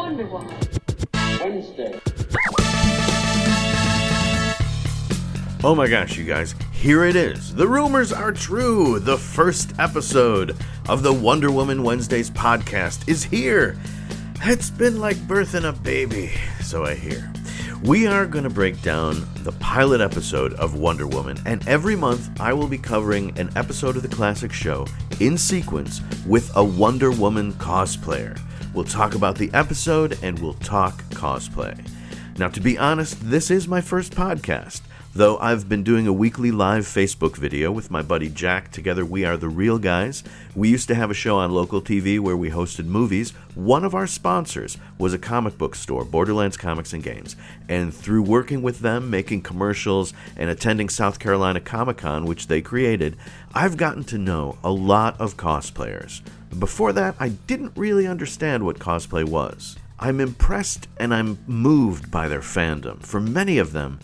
Wonder Woman. Wednesday. Oh my gosh, you guys, here it is. The rumors are true. The first episode of the Wonder Woman Wednesdays podcast is here. It's been like birthing a baby, so I hear. We are going to break down the pilot episode of Wonder Woman, and every month I will be covering an episode of the classic show in sequence with a Wonder Woman cosplayer. We'll talk about the episode and we'll talk cosplay. Now, to be honest, this is my first podcast. Though I've been doing a weekly live Facebook video with my buddy Jack. Together we are the Real Guys. We used to have a show on local TV where we hosted movies. One of our sponsors was a comic book store, Borderlands Comics and Games. And through working with them, making commercials, and attending South Carolina Comic-Con, which they created, I've gotten to know a lot of cosplayers. Before that, I didn't really understand what cosplay was. I'm impressed and I'm moved by their fandom. For many of them,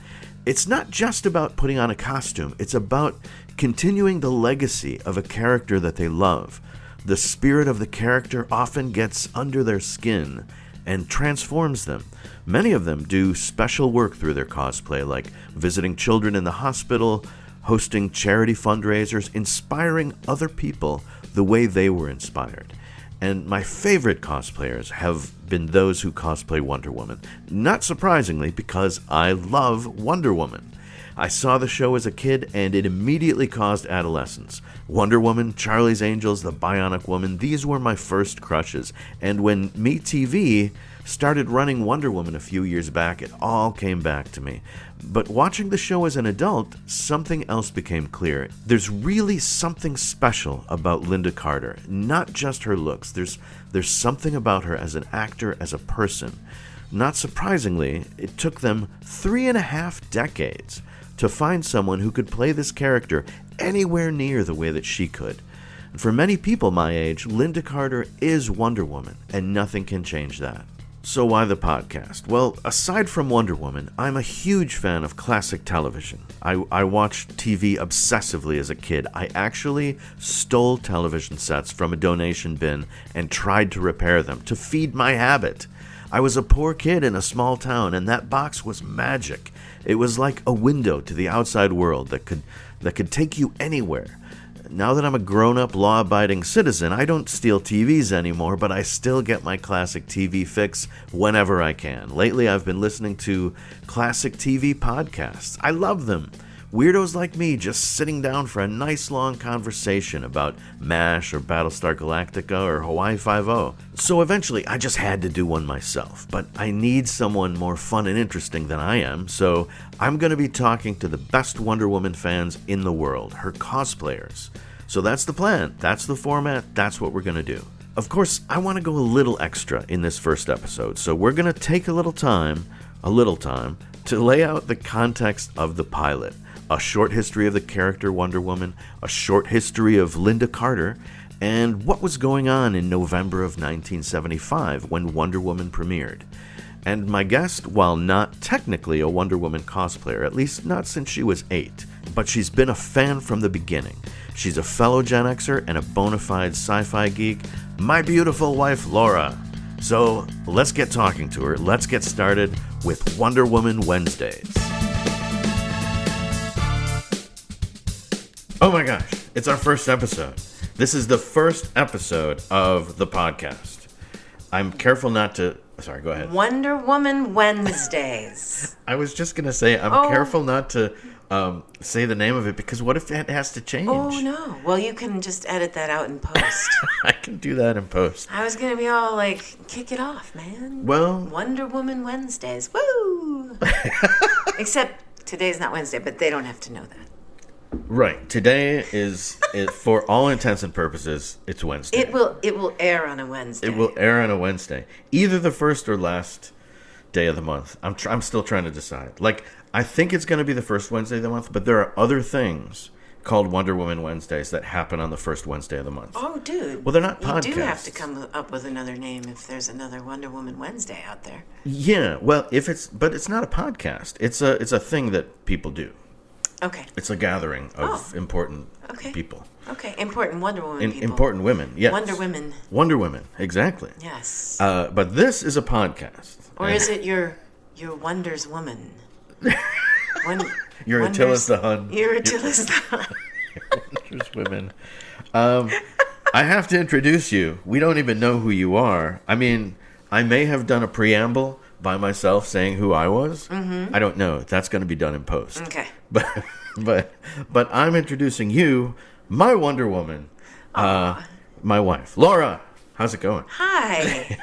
it's not just about putting on a costume, it's about continuing the legacy of a character that they love. The spirit of the character often gets under their skin and transforms them. Many of them do special work through their cosplay, like visiting children in the hospital, hosting charity fundraisers, inspiring other people the way they were inspired. And my favorite cosplayers have been those who cosplay Wonder Woman. Not surprisingly, because I love Wonder Woman. I saw the show as a kid, and it immediately caused adolescence. Wonder Woman, Charlie's Angels, The Bionic Woman, these were my first crushes. And when MeTV started running Wonder Woman a few years back, it all came back to me. But watching the show as an adult, something else became clear. There's really something special about Lynda Carter. Not just her looks. There's something about her as an actor, as a person. Not surprisingly, it took them 3.5 decades to find someone who could play this character anywhere near the way that she could. And for many people my age, Lynda Carter is Wonder Woman, and nothing can change that. So why the podcast? Well, aside from Wonder Woman, I'm a huge fan of classic television. I watched TV obsessively as a kid. I actually stole television sets from a donation bin and tried to repair them to feed my habit. I was a poor kid in a small town, and that box was magic. It was like a window to the outside world that could take you anywhere. Now that I'm a grown-up, law-abiding citizen, I don't steal TVs anymore, but I still get my classic TV fix whenever I can. Lately, I've been listening to classic TV podcasts. I love them. Weirdos like me just sitting down for a nice long conversation about MASH or Battlestar Galactica or Hawaii Five-0. So eventually, I just had to do one myself. But I need someone more fun and interesting than I am, so I'm going to be talking to the best Wonder Woman fans in the world, her cosplayers. So that's the plan, that's the format, that's what we're going to do. Of course, I want to go a little extra in this first episode, so we're going to take a little time, to lay out the context of the pilot. A short history of the character Wonder Woman, a short history of Lynda Carter, and what was going on in November of 1975 when Wonder Woman premiered. And my guest, while not technically a Wonder Woman cosplayer, at least not since she was 8, but she's been a fan from the beginning. She's a fellow Gen Xer and a bona fide sci-fi geek, my beautiful wife Laura. So let's get talking to her. Let's get started with Wonder Woman Wednesdays. Oh my gosh, it's our first episode. This is the first episode of the podcast. I'm careful not to... Sorry, go ahead. Wonder Woman Wednesdays. I was just going to say, I'm careful not to say the name of it, because what if it has to change? Oh, no. Well, you can just edit that out in post. I can do that in post. I was going to be all like, kick it off, man. Well... Wonder Woman Wednesdays. Woo! Except today's not Wednesday, but they don't have to know that. Right. Today is, for all intents and purposes, it's Wednesday. It will air on a Wednesday. It will air on a Wednesday. Either the first or last day of the month. I'm still trying to decide. Like, I think it's going to be the first Wednesday of the month, but there are other things called Wonder Woman Wednesdays that happen on the first Wednesday of the month. Oh, dude. Well, they're not podcasts. You do have to come up with another name if there's another Wonder Woman Wednesday out there. Yeah. Well, but it's not a podcast. It's a thing that people do. Okay. It's a gathering of important people. Okay. Important Wonder Woman people. Important women, yes. Wonder Women. Wonder Women, exactly. Yes. But this is a podcast. Or is it your Wonders Woman? Your Attila's the Hun. Your Attila's the Hun. Wonders Women. I have to introduce you. We don't even know who you are. I mean, I may have done a preamble by myself saying who I was. Mm-hmm. I don't know. That's going to be done in post. Okay. But I'm introducing you, my Wonder Woman, my wife, Laura. How's it going? Hi.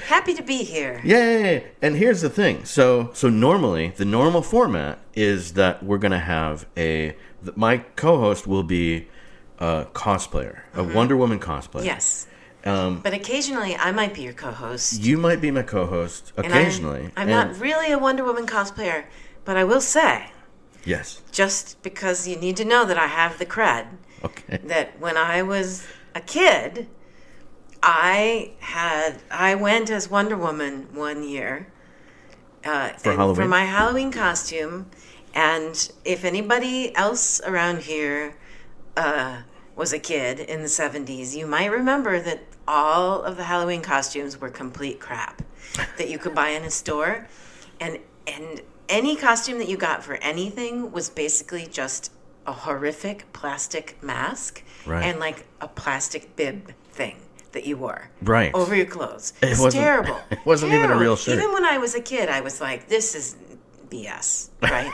Happy to be here. Yay! And here's the thing. So normally, the normal format is that we're going to have my co-host will be a cosplayer, a Wonder Woman cosplayer. Yes. But occasionally, I might be your co-host. You might be my co-host occasionally. I'm not really a Wonder Woman cosplayer, but I will say, yes, just because you need to know that I have the cred, that when I was a kid, I went as Wonder Woman one year for Halloween. For my Halloween costume, and if anybody else around here was a kid in the 70s, you might remember that all of the Halloween costumes were complete crap that you could buy in a store, and any costume that you got for anything was basically just a horrific plastic mask and like a plastic bib thing that you wore over your clothes. It was terrible. It wasn't even a real shirt. Even when I was a kid, I was like, this is BS, right?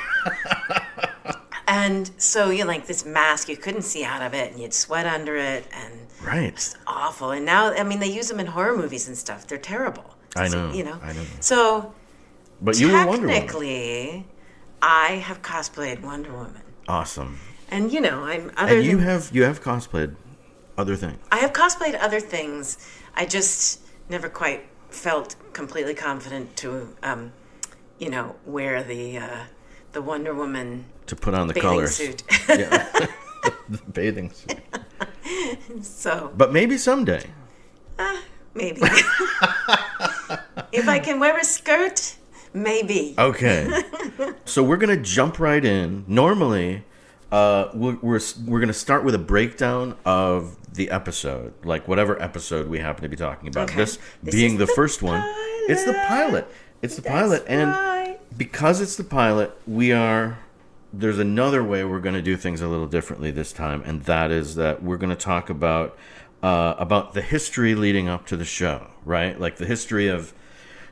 And so you like this mask, you couldn't see out of it, and you'd sweat under it, and it's awful. And now, I mean, they use them in horror movies and stuff. They're terrible. I know. I know. So, but you were Wonder Woman. Technically, I have cosplayed Wonder Woman. Awesome. And you have cosplayed other things. I have cosplayed other things. I just never quite felt completely confident to, wear the Wonder Woman to put on the bathing colors. Suit. The bathing suit. So. But maybe someday. Maybe. If I can wear a skirt, maybe. Okay. So we're gonna jump right in. Normally, we're gonna start with a breakdown of the episode, like whatever episode we happen to be talking about. Okay. This being the first one. It's the pilot. It's the pilot, and because it's the pilot, there's another way we're going to do things a little differently this time, and that is that we're going to talk about the history leading up to the show, right? Like the history of,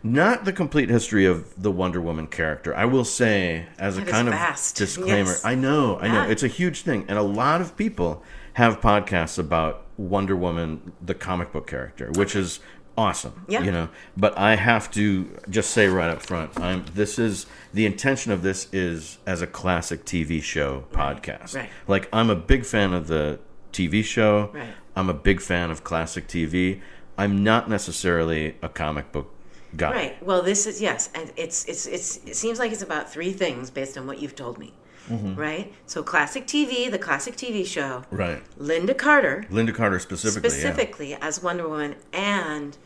not the complete history of the Wonder Woman character. I will say, as a kind of disclaimer, yes. I know, it's a huge thing, and a lot of people have podcasts about Wonder Woman, the comic book character, which is awesome. Yeah. But I have to just say right up front, the intention of this is as a classic TV show podcast. Right. Like, I'm a big fan of the TV show. Right. I'm a big fan of classic TV. I'm not necessarily a comic book guy. Right. Well, this is, yes, and it seems like it's about three things based on what you've told me. Mm-hmm. Right? So classic TV, the classic TV show. Right. Lynda Carter specifically as Wonder Woman, and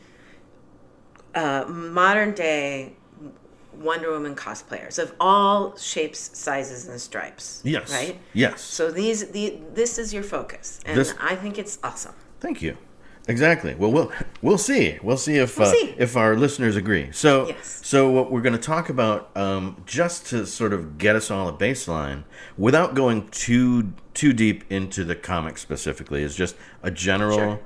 modern day Wonder Woman cosplayers of all shapes, sizes, and stripes. Yes. Right? Yes. So this is your focus, and I think it's awesome. Thank you. Exactly. Well, we'll see. We'll see if our listeners agree. So what we're going to talk about, just to sort of get us all a baseline, without going too deep into the comic specifically, is just a general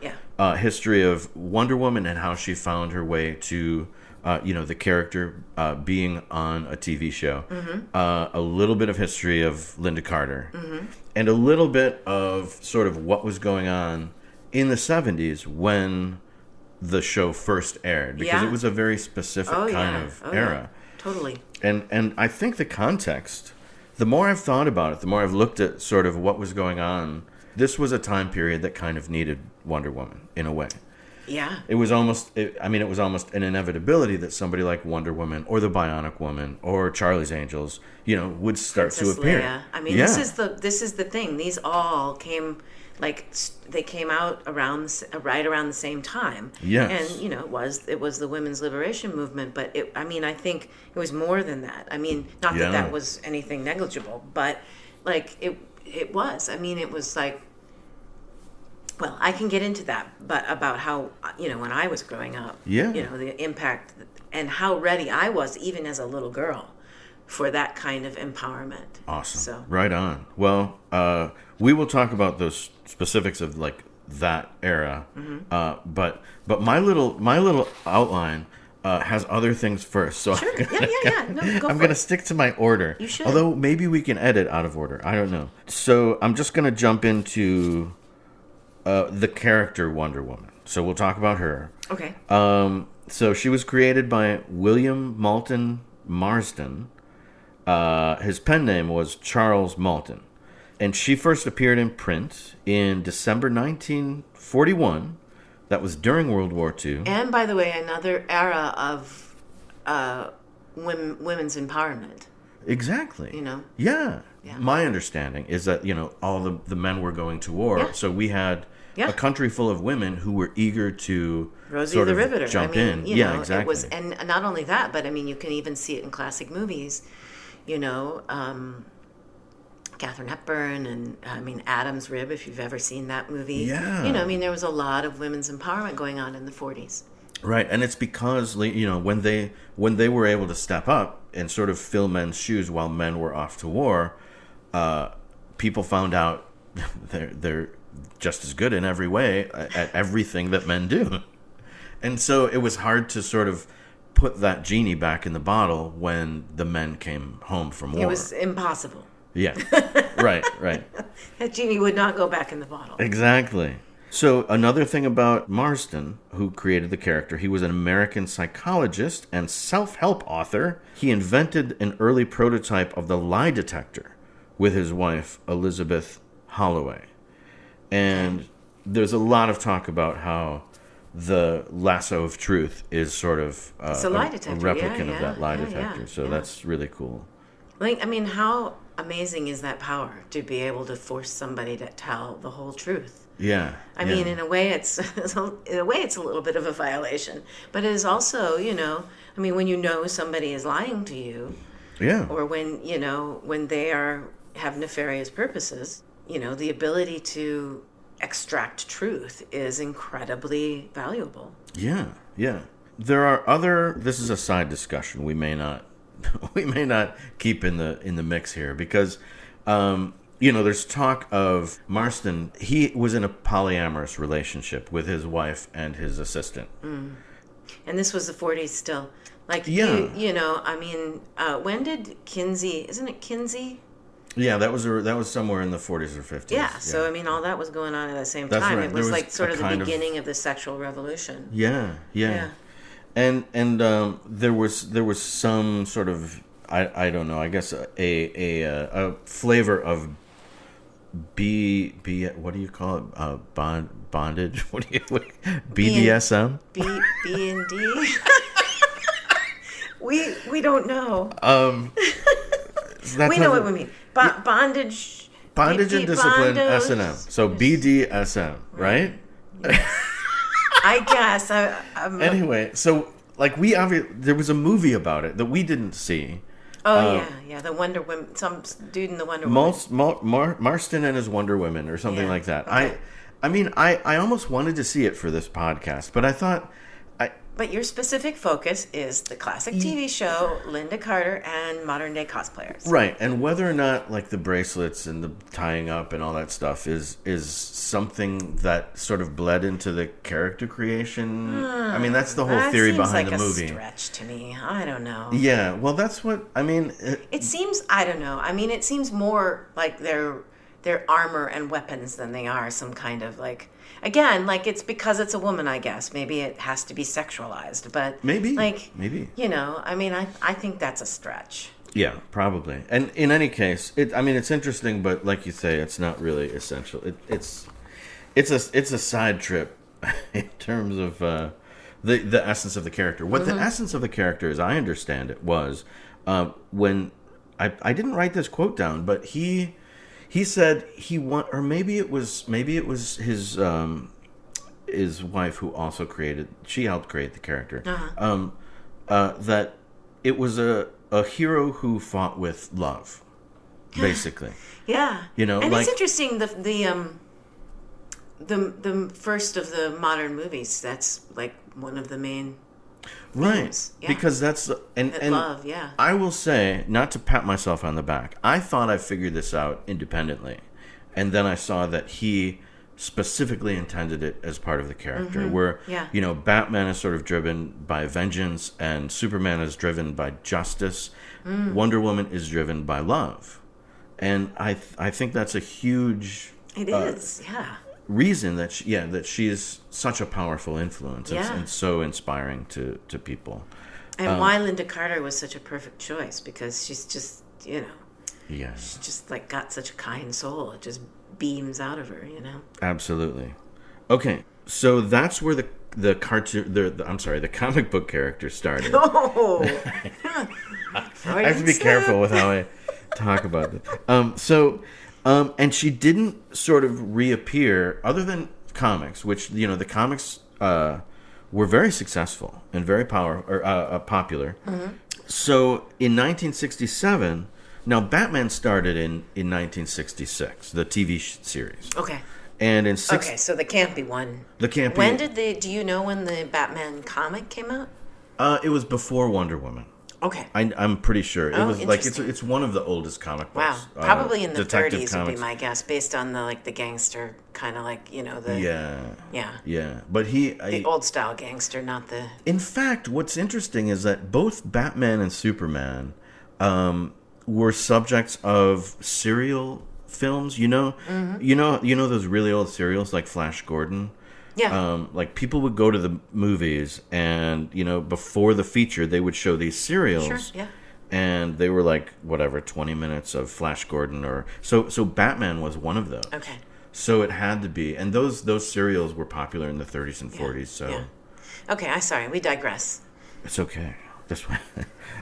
history of Wonder Woman and how she found her way to, the character being on a TV show. Mm-hmm. A little bit of history of Lynda Carter, and a little bit of sort of what was going on in the 70s when the show first aired, because it was a very specific kind of era. Yeah. Totally. And I think the context, the more I've thought about it, the more I've looked at sort of what was going on, this was a time period that kind of needed Wonder Woman in a way. Yeah. It was almost an inevitability that somebody like Wonder Woman or the Bionic Woman or Charlie's Angels, would start Princess to appear. Leia. I mean, this is the thing. These all came, they came out right around the same time. Yes. And it was the women's liberation movement, but I think it was more than that. I mean, not that was anything negligible, but like it was. I mean, it was like, well, I can get into that, but about how, when I was growing up, the impact and how ready I was, even as a little girl, for that kind of empowerment. Awesome. So. Right on. Well, we will talk about those specifics of like that era, but my little outline has other things first. So sure. I'm going to stick to my order. You should. Although maybe we can edit out of order. I don't know. So I'm just going to jump into the character Wonder Woman. So we'll talk about her. Okay. So she was created by William Moulton Marsden. His pen name was Charles Moulton. And she first appeared in print in December 1941. That was during World War II. And by the way, another era of women's empowerment. Exactly. Yeah. My understanding is that, all the men were going to war. Yeah. So we had a country full of women who were eager to Rosie sort the of Riveter. jump in. Exactly. It was, and not only that, but I mean, you can even see it in classic movies. Katharine Hepburn and Adam's Rib, if you've ever seen that movie. Yeah. There was a lot of women's empowerment going on in the 40s. Right, and it's because when they were able to step up and sort of fill men's shoes while men were off to war, people found out they're just as good in every way at everything that men do, and so it was hard to sort of put that genie back in the bottle when the men came home from war. It was impossible. Yeah, right. That genie would not go back in the bottle. Exactly. So another thing about Marsden, who created the character, he was an American psychologist and self-help author. He invented an early prototype of the lie detector with his wife, Elizabeth Holloway. And there's a lot of talk about how the lasso of truth is sort of it's a lie detector. A replicant of that lie detector. So that's really cool. How amazing is that power to be able to force somebody to tell the whole truth? Yeah. I mean, in a way, it's a little bit of a violation, but it is also, when somebody is lying to you, or when they have nefarious purposes, the ability to extract truth is incredibly valuable. Yeah. There are this is a side discussion we may not keep in the mix here because there's talk of Marsden. He was in a polyamorous relationship with his wife and his assistant. And this was the 40s still. When did Kinsey, isn't it Kinsey? Yeah, that was somewhere in the 40s or 50s. Yeah, so all that was going on at the same time. Right. It was like sort of the beginning of the sexual revolution. Yeah. And there was some sort of I don't know, I guess a flavor of B what do you call it? Bondage? What do you BDSM? B and D. We don't know. We know what we mean. Bondage. Bondage and discipline. S&M. So BDSM, right? I guess. Anyway, so there was a movie about it that we didn't see. Oh yeah, the Wonder Woman. Some dude in the Wonder Woman. Marsden and his Wonder Women, or something like that. Okay. I almost wanted to see it for this podcast, but I thought. But your specific focus is the classic TV show, Lynda Carter, and modern day cosplayers. Right, and whether or not the bracelets and the tying up and all that stuff is something that sort of bled into the character creation. I mean, that's the whole theory behind the movie. That seems like a stretch to me. I don't know. Yeah, well, that's what I mean. It seems. I don't know. I mean, it seems more like they're armor and weapons than they are some kind of Again, it's because it's a woman, I guess. Maybe it has to be sexualized, but maybe. I think that's a stretch. Yeah, probably. And in any case, it's interesting, but like you say, it's not really essential. It's a side trip in terms of the essence of the character. What the essence of the character, as I understand it, was when I didn't write this quote down, but he said or maybe it was his wife who also she helped create the character. That it was a hero who fought with love. basically. Yeah. You know, and like, it's interesting the first of the modern movies. That's like one of the main themes. Yeah. Because that's and love. Yeah. I will say, not to pat myself on the back, I thought I figured this out independently, and then I saw that he specifically intended it as part of the character, where you know, Batman is sort of driven by vengeance and Superman is driven by justice. Wonder Woman is driven by love, and I think that's a huge reason that she is such a powerful influence and so inspiring to people. And why Lynda Carter was such a perfect choice, because she's just, you know, she's just like got such a kind soul. It just beams out of her, you know. Absolutely. Okay, so that's where the cartoon, the comic book character started. Oh, I have to be careful with how I talk about this. And she didn't sort of reappear other than comics, which, you know, the comics were very successful and very popular. So in 1967. Now, Batman started in 1966, the TV series. Okay. And so the campy one. The campy. When do you know when the Batman comic came out? It was before Wonder Woman. Okay. I'm pretty sure. It was like it's one of the oldest comic books. Wow. Probably in the 30s comics. would be my guess, based on the gangster kind of, like, you know, the Yeah. But the old style gangster, not the. In fact, what's interesting is that both Batman and Superman were subjects of serial films. You know, you know those really old serials like Flash Gordon. Yeah. Like, people would go to the movies, and, you know, before the feature, they would show these serials. Sure. Yeah. And they were like, whatever, 20 minutes of Flash Gordon, or so Batman was one of those. Okay. So it had to be, and those serials were popular in the 30s and 40s. So. Yeah. Okay. I'm sorry. We digress. It's okay.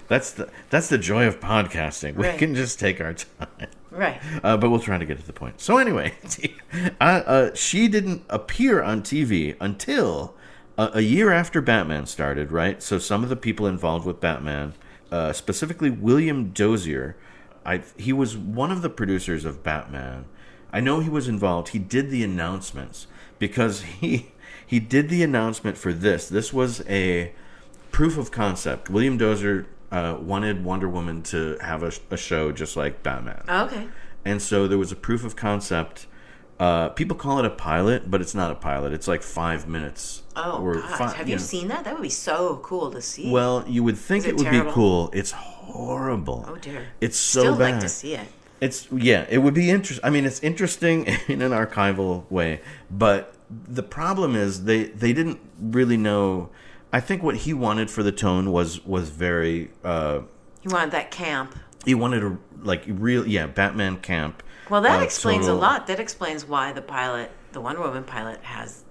That's the joy of podcasting. We can just take our time. Right. But we'll try to get to the point. So anyway, she didn't appear on TV until a year after Batman started, right? So some of the people involved with Batman, specifically William Dozier, he was one of the producers of Batman. I know he was involved. He did the announcements, because he did the announcement for this. This was a proof of concept. William Dozier wanted Wonder Woman to have a show just like Batman. Oh, okay. And so there was a proof of concept. People call it a pilot, but it's not a pilot. It's like 5 minutes. Oh, gosh. Have you seen that? That would be so cool to see. Well, you would think it would terrible? Be cool. It's horrible. Oh, dear. It's so Still bad. like to see it. It would be interesting. I mean, it's interesting in an archival way, but the problem is they didn't really know. I think what he wanted for the tone was very. He wanted that camp. He wanted a Batman camp. Well, that explains a lot. That explains why the Wonder Woman pilot has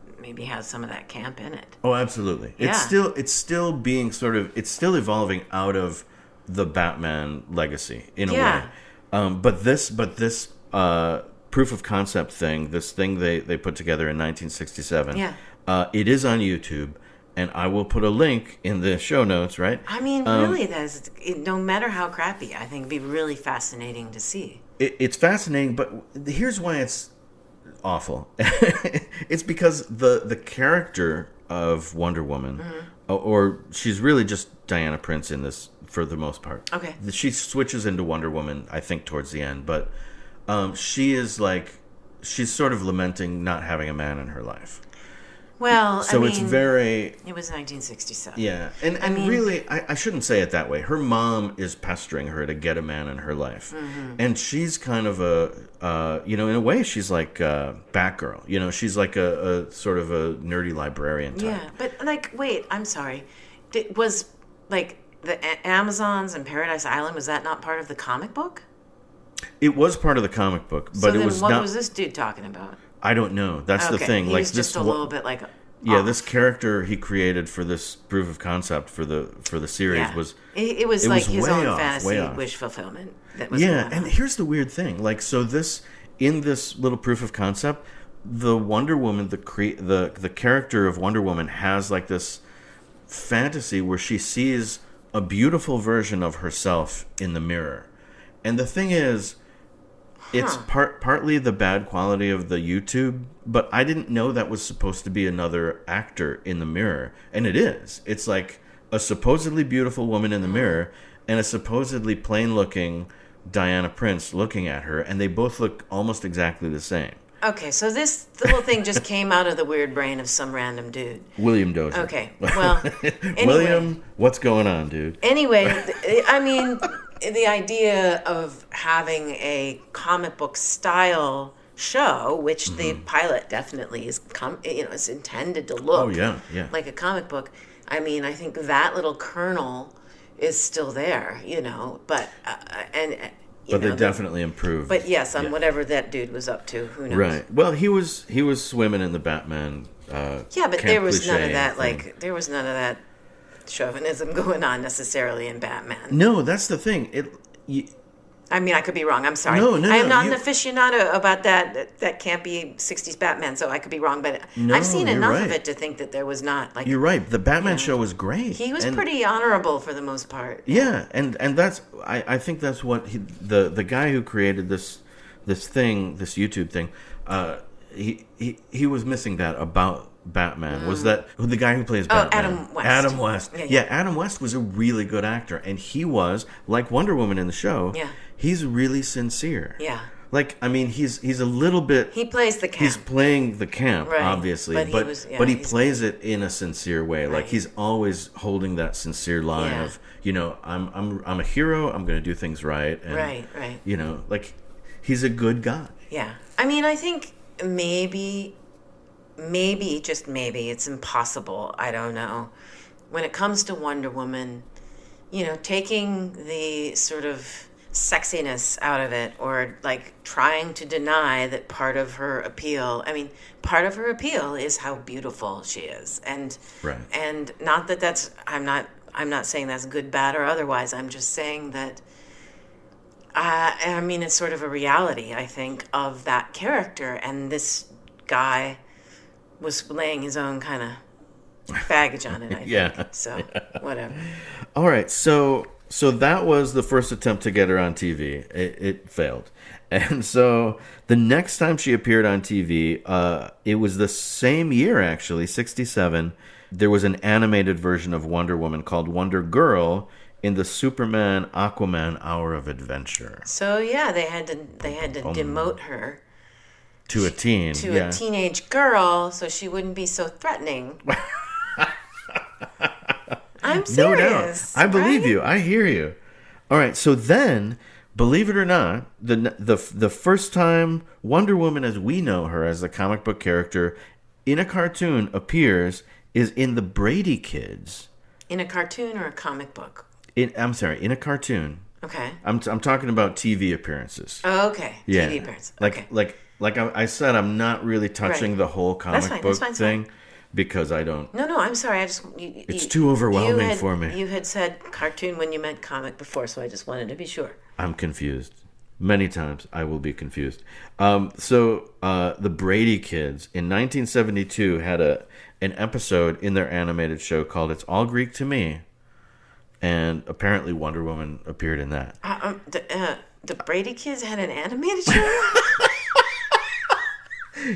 some of that camp in it. Oh, absolutely. Yeah. It's still being it's still evolving out of the Batman legacy in a way. But this proof of concept thing, this thing they put together in 1967. Yeah. It is on YouTube. And I will put a link in the show notes, right? I mean, really, no matter how crappy, I think it'd be really fascinating to see. It's fascinating, but here's why it's awful. It's because the character of Wonder Woman, or she's really just Diana Prince in this for the most part. Okay. She switches into Wonder Woman, I think, towards the end, but she's sort of lamenting not having a man in her life. Well, so it was 1967. Yeah, and really, I shouldn't say it that way. Her mom is pestering her to get a man in her life, and she's kind of in a way, she's like Batgirl. You know, she's like a sort of a nerdy librarian type. Yeah, but wait, I'm sorry. Was the Amazons and Paradise Island, was that not part of the comic book? It was part of the comic book, but it was not. What was this dude talking about? I don't know. That's the thing. He was just a little bit like. This character he created for this proof of concept for the series was. It was like his own fantasy wish fulfillment. That was and here's the weird thing. So in this little proof of concept, the Wonder Woman, the character of Wonder Woman has like this fantasy where she sees a beautiful version of herself in the mirror, and the thing is, It's partly the bad quality of the YouTube, but I didn't know that was supposed to be another actor in the mirror. And it is. It's like a supposedly beautiful woman in the mirror and a supposedly plain-looking Diana Prince looking at her, and they both look almost exactly the same. Okay, so this little thing just came out of the weird brain of some random dude. William Dozier. Okay, well, anyway. William, what's going on, dude? Anyway, I mean, the idea of having a comic book style show, which the pilot definitely is, is intended to look like a comic book. I mean, I think that little kernel is still there, but But they definitely improved. But yes, on whatever that dude was up to, who knows? Right. Well, he was swimming in the Batman. But there was none of that. Thing. There was none of that chauvinism going on necessarily in Batman. No, that's the thing. I mean, I could be wrong. I'm sorry. No, I'm not an aficionado about that campy 60s Batman, so I could be wrong. But I've seen enough of it to think that there was not. You're right. The Batman show was great. He was pretty honorable for the most part. Yeah, and that's I think that's what the guy who created this YouTube thing, he was missing that about Batman was that the guy who plays Batman. Adam West. Yeah, Adam West was a really good actor, and he was like Wonder Woman in the show. Yeah, he's really sincere. Yeah, I mean, he's a little bit. He plays the camp. He's playing the camp, right. Obviously, but he plays it in a sincere way. Right. Like he's always holding that sincere line of, I'm a hero. I'm going to do things right. And, right. He's a good guy. Yeah, I mean, I think maybe, just maybe, it's impossible. I don't know. When it comes to Wonder Woman, taking the sort of sexiness out of it, or trying to deny that part of her appeal is how beautiful she is. And right. And not that that's, I'm not saying that's good, bad, or otherwise. I'm just saying that it's sort of a reality, I think, of that character, and this guy was laying his own kind of baggage on it, I think. So, whatever. All right, so that was the first attempt to get her on TV. It failed. And so the next time she appeared on TV, it was the same year, actually, 1967. There was an animated version of Wonder Woman called Wonder Girl in the Superman Aquaman Hour of Adventure. So yeah, they had to demote her to a teen, a teenage girl, so she wouldn't be so threatening. I'm serious. No doubt. I believe you. I hear you. All right. So then, believe it or not, the first time Wonder Woman, as we know her as the comic book character in a cartoon, appears is in the Brady Kids. In a cartoon or a comic book? I'm sorry, in a cartoon. Okay. I'm talking about TV appearances. Oh, okay. Yeah. TV appearances. Like I said, I'm not really touching the whole comic book thing because I don't. No, I'm sorry. It's too overwhelming for me. You had said cartoon when you meant comic before, so I just wanted to be sure. I'm confused. Many times I will be confused. So the Brady Kids in 1972 had an episode in their animated show called "It's All Greek to Me." And apparently Wonder Woman appeared in that. The Brady Kids had an animated show?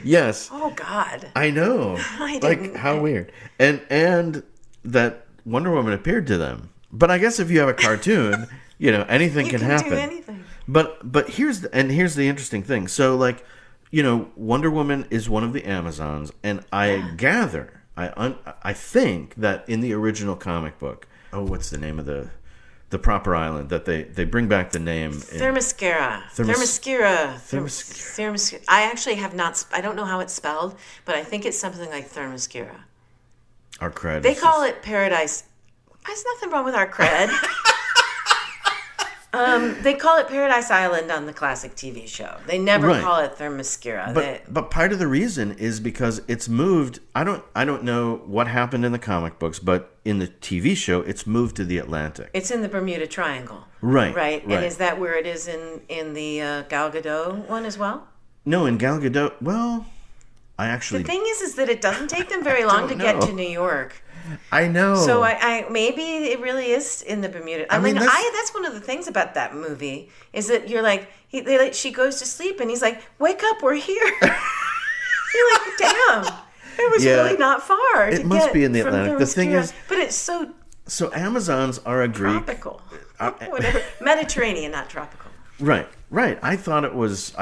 Yes. Oh, God. I know. How weird. And that Wonder Woman appeared to them. But I guess if you have a cartoon, anything can happen. You can do anything. But here's the interesting thing. So, Wonder Woman is one of the Amazons. And I gather, I think that in the original comic book, what's the name of the proper island that they bring back the name? Themyscira. Themyscira. I actually have not. I don't know how it's spelled, but I think it's something like Themyscira. Our cred. They call it Paradise. There's nothing wrong with our cred. They call it Paradise Island on the classic TV show. They never call it Themyscira. But part of the reason is because it's moved. I don't know what happened in the comic books, but in the TV show, it's moved to the Atlantic. It's in the Bermuda Triangle. Right. And is that where it is in the Gal Gadot one as well? No, in Gal Gadot. Well, I actually. The thing is that it doesn't take them very long to get to New York. I know. So I maybe it really is in the Bermuda. I mean, that's one of the things about that movie is that you're like, she goes to sleep and he's like, wake up, we're here. You're like, damn, it was really not far. It must be in the Atlantic. The thing is, but it's so Amazons are a Greek tropical, whatever, Mediterranean, not tropical. Right. I thought it was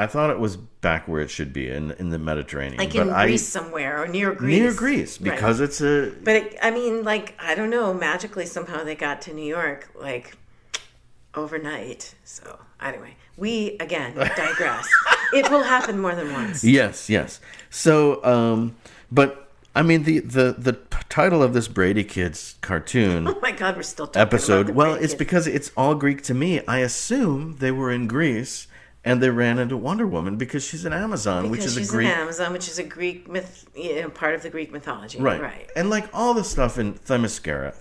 back where it should be in the Mediterranean, like in Greece somewhere or near Greece. Near Greece, because it's a. But I don't know. Magically, somehow they got to New York like overnight. So anyway, we again digress. It will happen more than once. Yes. So, but. I mean, the title of this Brady Kids cartoon. Oh my God, we're still talking episode. About well, it's because it's all Greek to me. I assume they were in Greece and they ran into Wonder Woman because she's an Amazon, which is a Greek. An Amazon, which is a Greek myth, part of the Greek mythology. Right. And like all the stuff in Themyscira.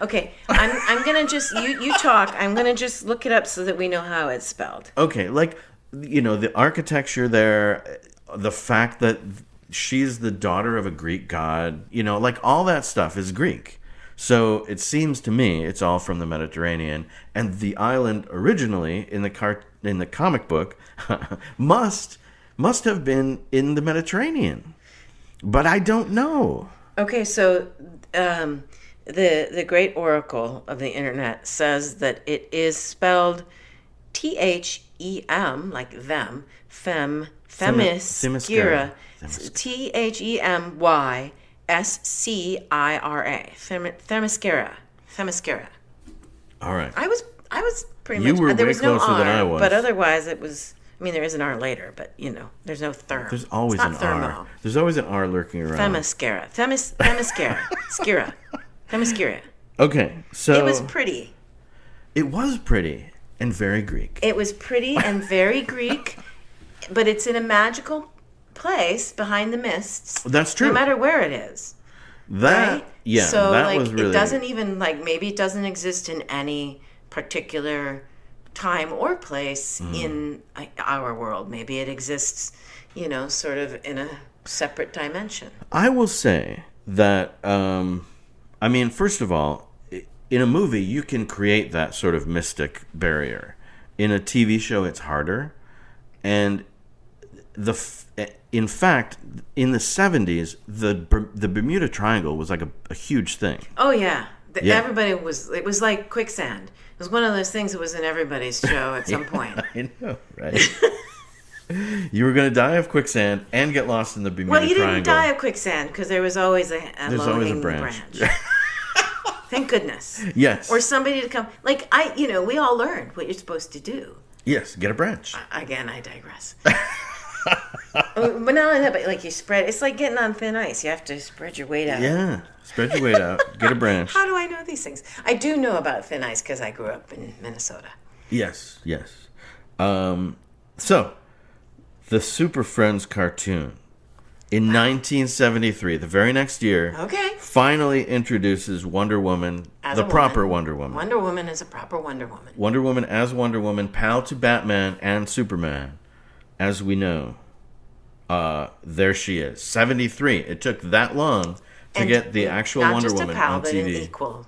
Okay, I'm gonna just you talk. I'm gonna just look it up so that we know how it's spelled. Okay, like the architecture there, the fact that she's the daughter of a Greek god, like all that stuff is Greek. So it seems to me it's all from the Mediterranean, and the island originally in the comic book must have been in the Mediterranean, but I don't know. Okay, so the great oracle of the internet says that it is spelled THEM, like them, Themyscira. THEMYSCIRA. Themyscira. All right. I was pretty much. You were there way was no closer R, than I was. but otherwise it was. I mean, there is an R later, but there's no therm. There's always an R. There's always an R lurking around. Themyscira. Themyscira. Okay, so it was pretty. It was pretty and very Greek. It was pretty and very Greek, but it's in a magical place behind the mists. That's true. No matter where it is. That was really. It doesn't even maybe it doesn't exist in any particular time or place in our world. Maybe it exists, sort of in a separate dimension. I will say that. First of all, in a movie you can create that sort of mystic barrier. In a TV show, it's harder, and in fact, in the 70s, the Bermuda Triangle was like a huge thing. Oh, yeah. Everybody it was like quicksand. It was one of those things that was in everybody's show at some point. I know, right? You were going to die of quicksand and get lost in the Bermuda Triangle. Well, you didn't die of quicksand because there was always a low-hanging branch. Thank goodness. Yes. Or somebody to come. We all learned what you're supposed to do. Yes, get a branch. Again, I digress. But not only that, but you spread. It's like getting on thin ice. You have to spread your weight out. Yeah, spread your weight out. Get a branch. How do I know these things? I do know about thin ice because I grew up in Minnesota. Yes. So, the Super Friends cartoon in 1973, the very next year, finally introduces Wonder Woman, proper Wonder Woman. Wonder Woman is a proper Wonder Woman. Wonder Woman as Wonder Woman, pal to Batman and Superman, as we know. There she is, 73. It took that long to get the actual Wonder Woman on TV. Not just a pal, but an equal.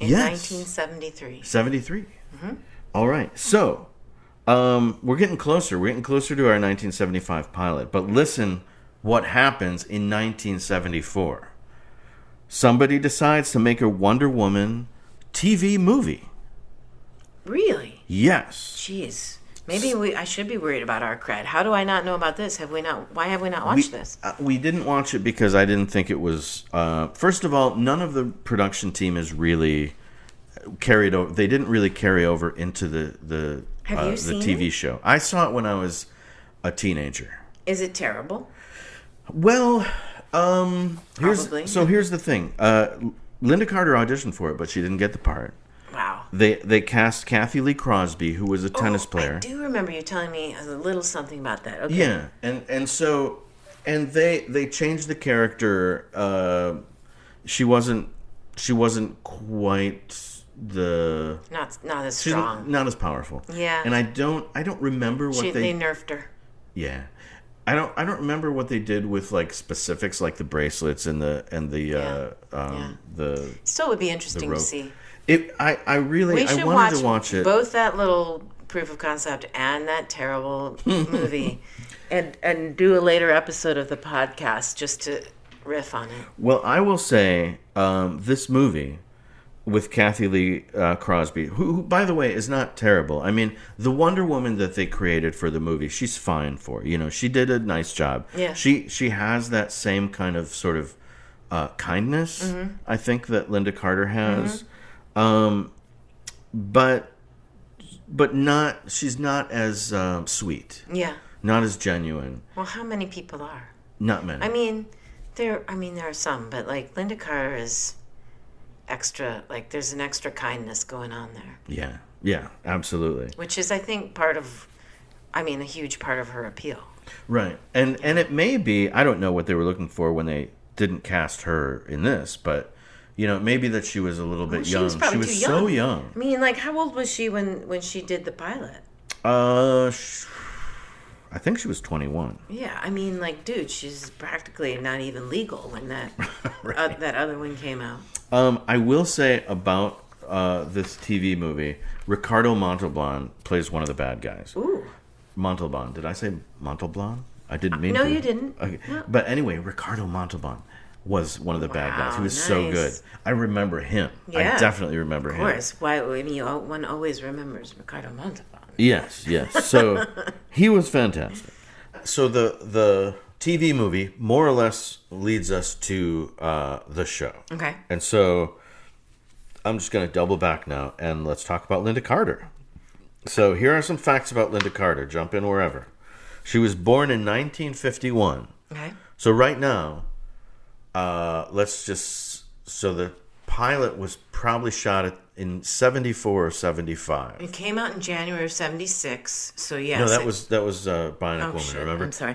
In 1973. 73. Mm-hmm. All right. So, we're getting closer. We're getting closer to our 1975 pilot. But listen what happens in 1974. Somebody decides to make a Wonder Woman TV movie. Really? Yes. Jeez. Maybe I should be worried about our cred. How do I not know about this? Why have we not watched this? We didn't watch it because I didn't think it was... first of all, none of the production team is really carried over. They didn't really carry over into the TV show. I saw it when I was a teenager. Is it terrible? Well, here's Probably. Here's the thing. Lynda Carter auditioned for it, but she didn't get the part. Wow. They cast Kathy Lee Crosby, who was a tennis player. I do remember you telling me a little something about that. Okay. Yeah, and they changed the character. She wasn't quite the not as strong, not as powerful. Yeah. And I don't remember what they nerfed her. Yeah. I don't remember what they did with like specifics, like the bracelets and the Still would be interesting to see. I wanted to watch it. Both that little proof of concept and that terrible movie, and do a later episode of the podcast just to riff on it. Well, I will say this movie with Kathy Lee Crosby, who, by the way, is not terrible. I mean, the Wonder Woman that they created for the movie, she's fine for. You know, she did a nice job. Yeah. She has that same kind of sort of kindness, I think, that Lynda Carter has. But not. She's not as sweet. Yeah. Not as genuine. Well, how many people are? Not many. I mean, there are some, but like Lynda Carter is extra. Like, there's an extra kindness going on there. Yeah. Yeah. Absolutely. Which is, I think, a huge part of her appeal. Right. And it may be. I don't know what they were looking for when they didn't cast her in this, but. You know, maybe that she was a little bit young. She was so young. I mean, like, how old was she when she did the pilot? I think she was 21. Yeah, I mean, like, dude, she's practically not even legal when that Right. That other one came out. I will say about this TV movie, Ricardo Montalban plays one of the bad guys. Ooh. Montalban. Did I say Montalban? I didn't mean to. No, you didn't. Okay. No. But anyway, Ricardo Montalban was one of the bad guys. He was so good. I remember him. Yeah, I definitely remember him. Of course. Why? I mean, one always remembers Ricardo Montalban. Yes. So he was fantastic. So the TV movie more or less leads us to the show. Okay. And so I'm just going to double back now and let's talk about Lynda Carter. So here are some facts about Lynda Carter. Jump in wherever. She was born in 1951. Okay. So right now, so the pilot was probably shot in 74 or 75. It came out in January of 76, so yes. No, that was Bionic Woman, shit. remember? I'm sorry.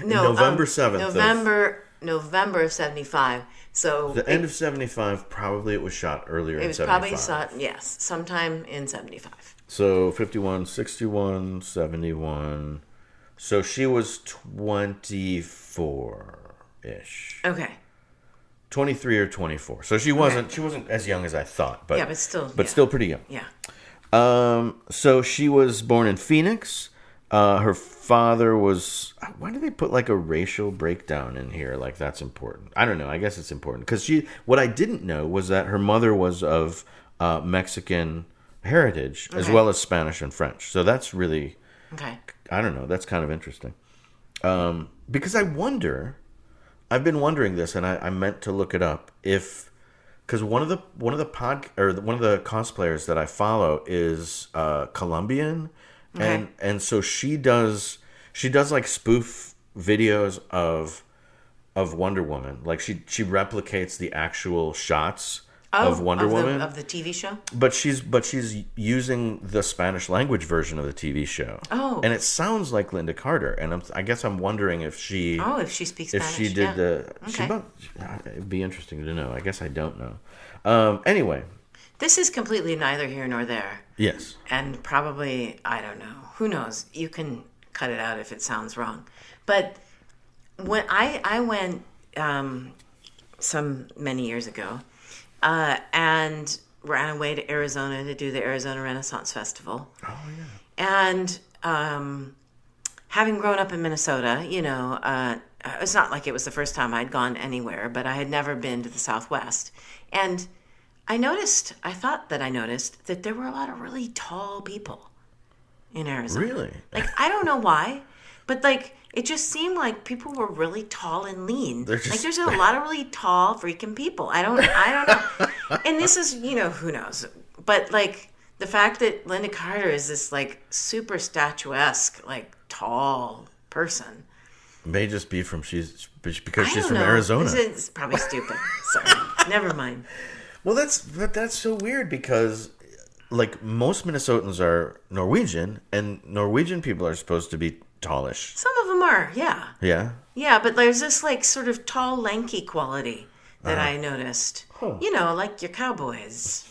November 7th. November of 75. So The end of 75, probably it was shot earlier in 75. It was probably shot, yes, sometime in 75. So 51, 61, 71. So she was 24-ish. Okay. 23 or 24. So she wasn't as young as I thought, but yeah, but still pretty young. Yeah. So she was born in Phoenix. Her father was. Why do they put like a racial breakdown in here? Like that's important. I don't know. I guess it's important because what I didn't know was that her mother was of Mexican heritage as well as Spanish and French. So that's really. Okay. I don't know. That's kind of interesting. Because I wonder. I've been wondering this, and I meant to look it up. Because one of the cosplayers that I follow is Colombian, and so she does like spoof videos of Wonder Woman. Like she replicates the actual shots of Wonder Woman of the TV show. But she's using the Spanish language version of the TV show. Oh, and it sounds like Lynda Carter. And I guess I'm wondering if she speaks Spanish. If she did it'd be interesting to know. I guess I don't know. Anyway, this is completely neither here nor there. Yes, and probably I don't know. Who knows? You can cut it out if it sounds wrong. But when I went many years ago. And ran away to Arizona to do the Arizona Renaissance Festival. Oh, yeah. And having grown up in Minnesota, it's not like it was the first time I'd gone anywhere, but I had never been to the Southwest. And I thought that I noticed that there were a lot of really tall people in Arizona. Really? Like, I don't know why, but like, it just seemed like people were really tall and lean. Like there's a lot of really tall freaking people. I don't know. And this is, who knows. But like the fact that Lynda Carter is this like super statuesque, like tall person. May just be because she's from know. Arizona. It's probably stupid. So never mind. Well, that's so weird because like most Minnesotans are Norwegian, and Norwegian people are supposed to be tallish. Some of them are, yeah. Yeah? Yeah, but there's this like sort of tall, lanky quality that I noticed. Huh. Like your cowboys.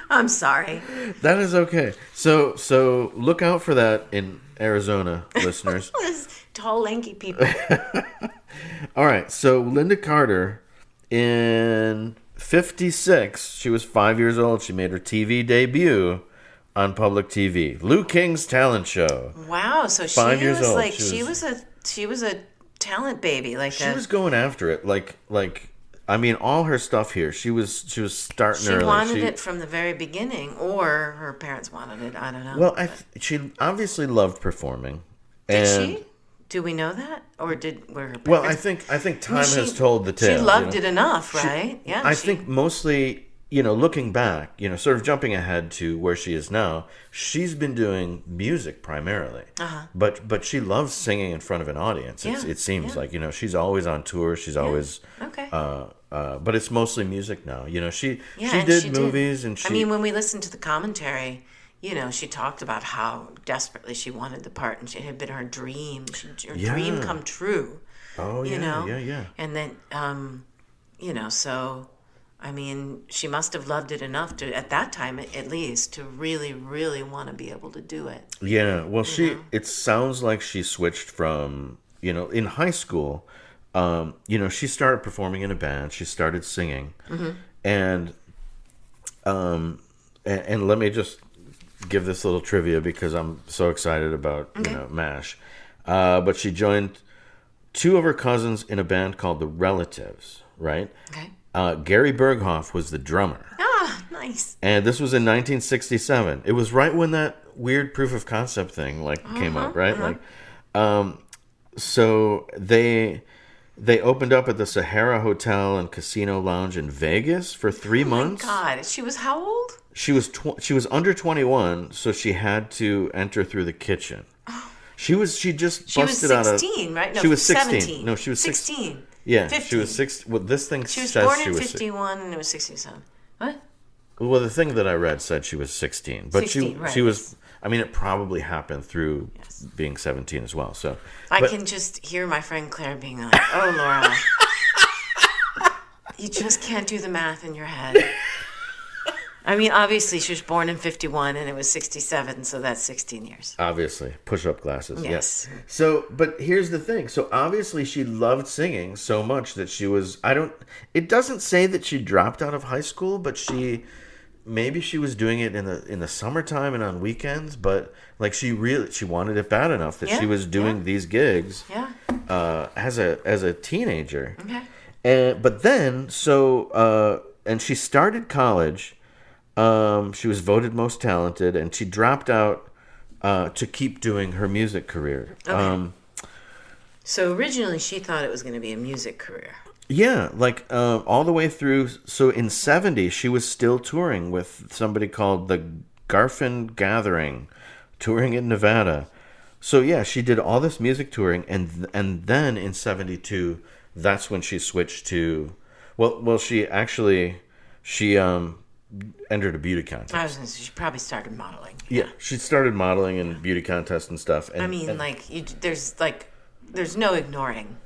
I'm sorry. That is okay. So look out for that in Arizona, listeners. Tall, lanky people. All right. So Lynda Carter, in 1956, she was 5 years old. She made her TV debut on public TV, Lou King's talent show. Wow. So she 5 years was old. like she was a talent baby. Like she was going after it. Like I mean, all her stuff here. She was starting early. She wanted it from the very beginning, or her parents wanted it. I don't know. Well, she obviously loved performing. Did she? Do we know that, or were her parents? Well, I think time has told the tale. She loved it enough, right? I think mostly, looking back, sort of jumping ahead to where she is now, she's been doing music primarily. Uh-huh. But she loves singing in front of an audience. It seems like, she's always on tour. She's always okay. But it's mostly music now. She did movies and I mean, when we listened to the commentary, she talked about how desperately she wanted the part, and it had been her dream, dream come true. Oh, yeah. And then, so, I mean, she must have loved it enough to, at that time at least, to really, really want to be able to do it. Yeah, well, it sounds like she switched from, in high school, she started performing in a band. She started singing, and let me just give this little trivia because I'm so excited about MASH. But she joined two of her cousins in a band called the Relatives, right? Okay. Gary Berghoff was the drummer. Ah, nice. And this was in 1967. It was right when that weird proof of concept thing came up, right? So they opened up at the Sahara Hotel and Casino Lounge in Vegas for 3 months. Oh my God, she was how old? She was under 21, so she had to enter through the kitchen. Oh. She just busted out of. She was 16, right? No, she was 16. 16. No, she was 16. Yeah, 15. she was 6. Well, this thing she was says born she in was 51 and it was 67. What? Well, the thing that I read said she was 16, but 16, right. she was. I mean, it probably happened through being 17 as well. So I can just hear my friend Claire being like, "Oh, Laura, you just can't do the math in your head." I mean, obviously, she was born in 51 and it was 67, so that's 16 years. Obviously, push-up glasses. Yes. So, but here's the thing. So, obviously, she loved singing so much that she was. It doesn't say that she dropped out of high school, but maybe she was doing it in the summertime and on weekends. But she wanted it bad enough that she was doing these gigs. Yeah. As a teenager. Okay. But then and she started college. She was voted most talented, and she dropped out to keep doing her music career. Okay. So originally she thought it was going to be a music career. Yeah, all the way through. So in 1970, she was still touring with somebody called the Garfin Gathering, touring in Nevada. So yeah, she did all this music touring, and then in 1972, that's when she switched to. Well, she entered a beauty contest. I was going to say, she probably started modeling. Yeah, she started modeling in beauty contests and stuff. And, I mean, there's no ignoring.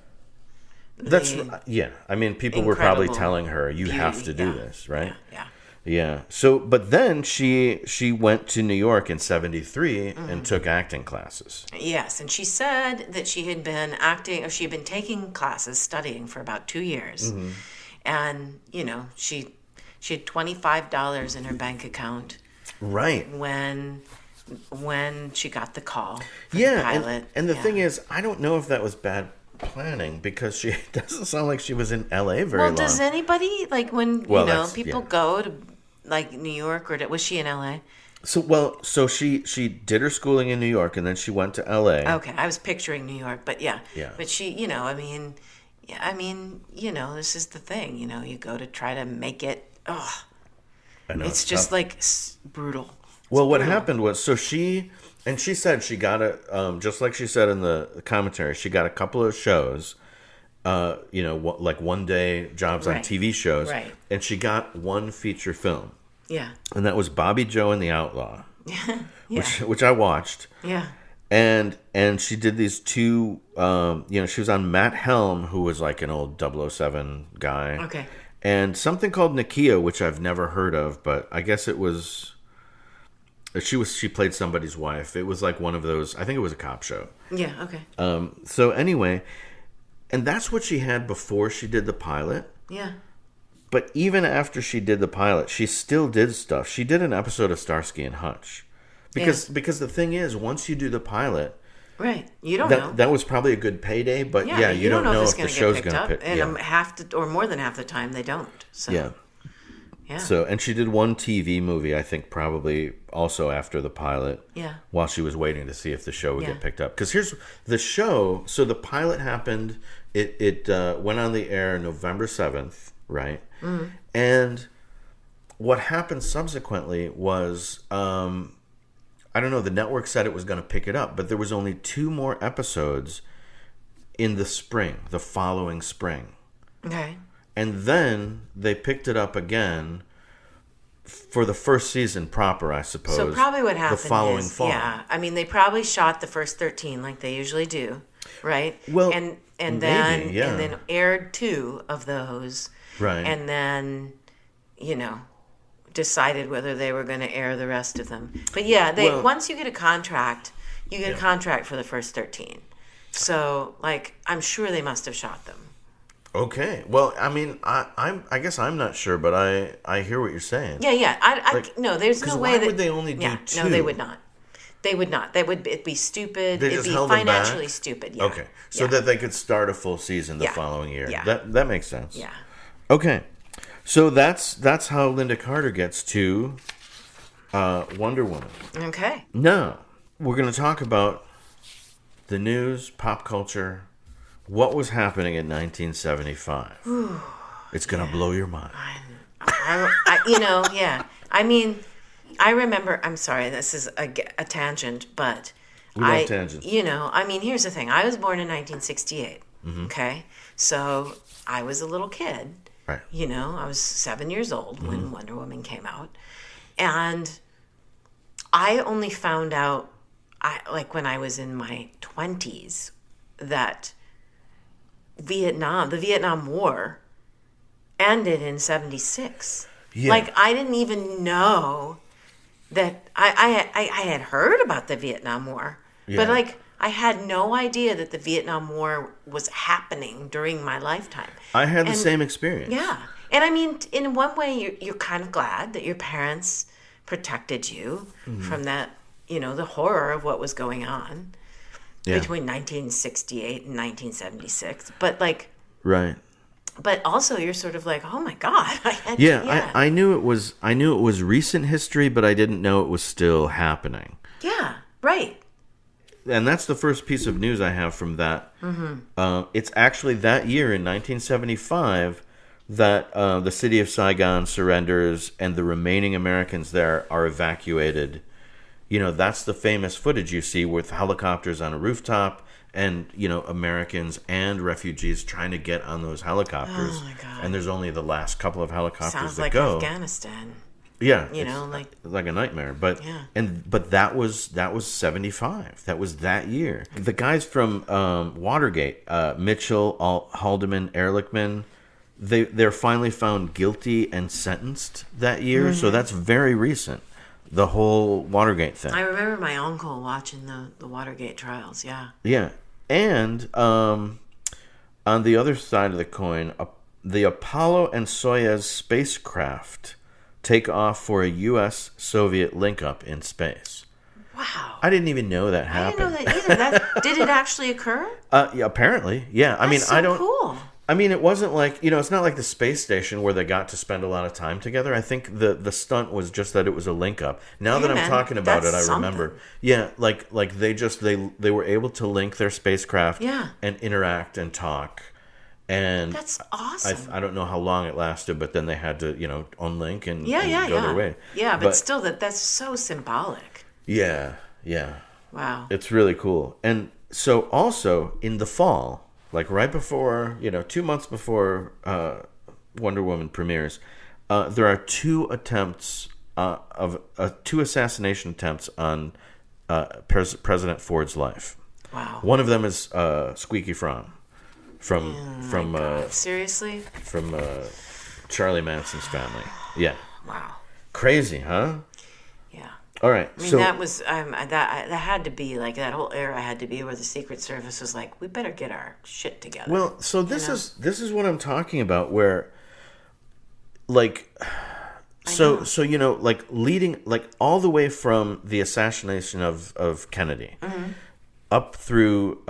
I mean, people were probably telling her, "You have to do this," right? Yeah. So, but then she went to New York in 1973 and took acting classes. Yes, and she said that she had been acting, or she had been taking classes, studying for about 2 years, and she had $25 in her bank account. Right. When she got the call for the pilot. And the thing is, I don't know if that was bad planning because she doesn't sound like she was in LA very long. Well, does anybody people go to New York, or was she in LA? So she did her schooling in New York and then she went to LA. Okay, I was picturing New York, but yeah. But she, this is the thing, you go to try to make it. Oh, it's just brutal. Well, what happened was, she said she got just like she said in the commentary, she got a couple of shows, one day jobs on TV shows, and she got one feature film. Yeah. And that was Bobby Joe and the Outlaw. which I watched. Yeah. And she did these two, she was on Matt Helm, who was like an old 007 guy. Okay. and something called Nakia, which I've never heard of, but I guess it was. She played somebody's wife. It was like one of those. I think it was a cop show. Yeah. Okay. So anyway, and that's what she had before she did the pilot. Yeah. But even after she did the pilot, she still did stuff. She did an episode of Starsky and Hutch. Because the thing is, once you do the pilot, right, you don't know. That was probably a good payday, but you don't know if the show's going to pick up. And or more than half the time, they don't. So. Yeah. So, and she did one TV movie, I think, probably also after the pilot. Yeah. While she was waiting to see if the show would get picked up. Because here's the show. So the pilot happened. It went on the air November 7th, right? Mm-hmm. And what happened subsequently was, I don't know, the network said it was going to pick it up, but there was only 2 more episodes in the spring, the following spring. Okay. And then they picked it up again for the first season proper, I suppose. So probably what happened the following fall. Yeah, I mean, they probably shot the first 13 like they usually do, right? Well, and maybe, then aired 2 of those. Right. And then, decided whether they were going to air the rest of them. But yeah, once you get a contract, you get a contract for the first 13. So, I'm sure they must have shot them. Okay. Well, I mean, I guess I'm not sure, but I hear what you're saying. Yeah. No, there's no way why that would they only do 2? No, they would not. They would not. It'd be stupid. It'd be financially stupid. Yeah. Okay. So that they could start a full season the following year. Yeah. That makes sense. Yeah. Okay. So that's how Lynda Carter gets to Wonder Woman. Okay. Now, we're going to talk about the news, pop culture, what was happening in 1975. It's going to blow your mind. Yeah. I mean, I remember, I'm sorry, this is a tangent, but we love tangents. Here's the thing. I was born in 1968, okay? So I was a little kid. Right. I was 7 years old when Wonder Woman came out. And I only found out, when I was in my 20s, that the Vietnam War ended in 76. Yeah. I didn't even know that I had heard about the Vietnam War, but I had no idea that the Vietnam War was happening during my lifetime. I had the same experience. Yeah. And I mean, in one way, you're kind of glad that your parents protected you from that, the horror of what was going on between 1968 and 1976. But right. But also, you're sort of like, oh my God! I knew it was recent history, but I didn't know it was still happening. Yeah. Right. And that's the first piece of news I have from that. It's actually that year in 1975 that the city of Saigon surrenders and the remaining Americans there are evacuated. That's the famous footage you see with helicopters on a rooftop and, Americans and refugees trying to get on those helicopters. Oh, my God. And there's only the last couple of helicopters Sounds that like go. Afghanistan. Yeah, like a nightmare. But but that was 75. That was that year. The guys from Watergate, Mitchell, Haldeman, Ehrlichman, they're finally found guilty and sentenced that year. So that's very recent. The whole Watergate thing. I remember my uncle watching the Watergate trials. Yeah. Yeah, and on the other side of the coin, the Apollo and Soyuz spacecraft take off for a U.S.-Soviet link-up in space. Wow. I didn't even know that happened. I didn't know that either. Did it actually occur? Yeah, apparently, yeah. That's so cool. I mean, it wasn't like, it's not like the space station where they got to spend a lot of time together. I think the stunt was just that it was a link-up. Now that I'm talking about it, I remember. Yeah, like they were able to link their spacecraft and interact and talk. And that's awesome. I don't know how long it lasted, but then they had to, unlink and go their way. Yeah, but still, that's so symbolic. Yeah. Wow. It's really cool. And so also in the fall, right before, 2 months before Wonder Woman premieres, there are 2 attempts two assassination attempts on President Ford's life. Wow. One of them is Squeaky Fromm. From seriously? From Charlie Manson's family. Yeah. Wow. Crazy, huh? Yeah. All right. I mean, that was that had to be like that whole era had to be where the Secret Service was like, we better get our shit together. Well, so this is what I'm talking about, where, like, so like leading, like, all the way from the assassination of Kennedy up through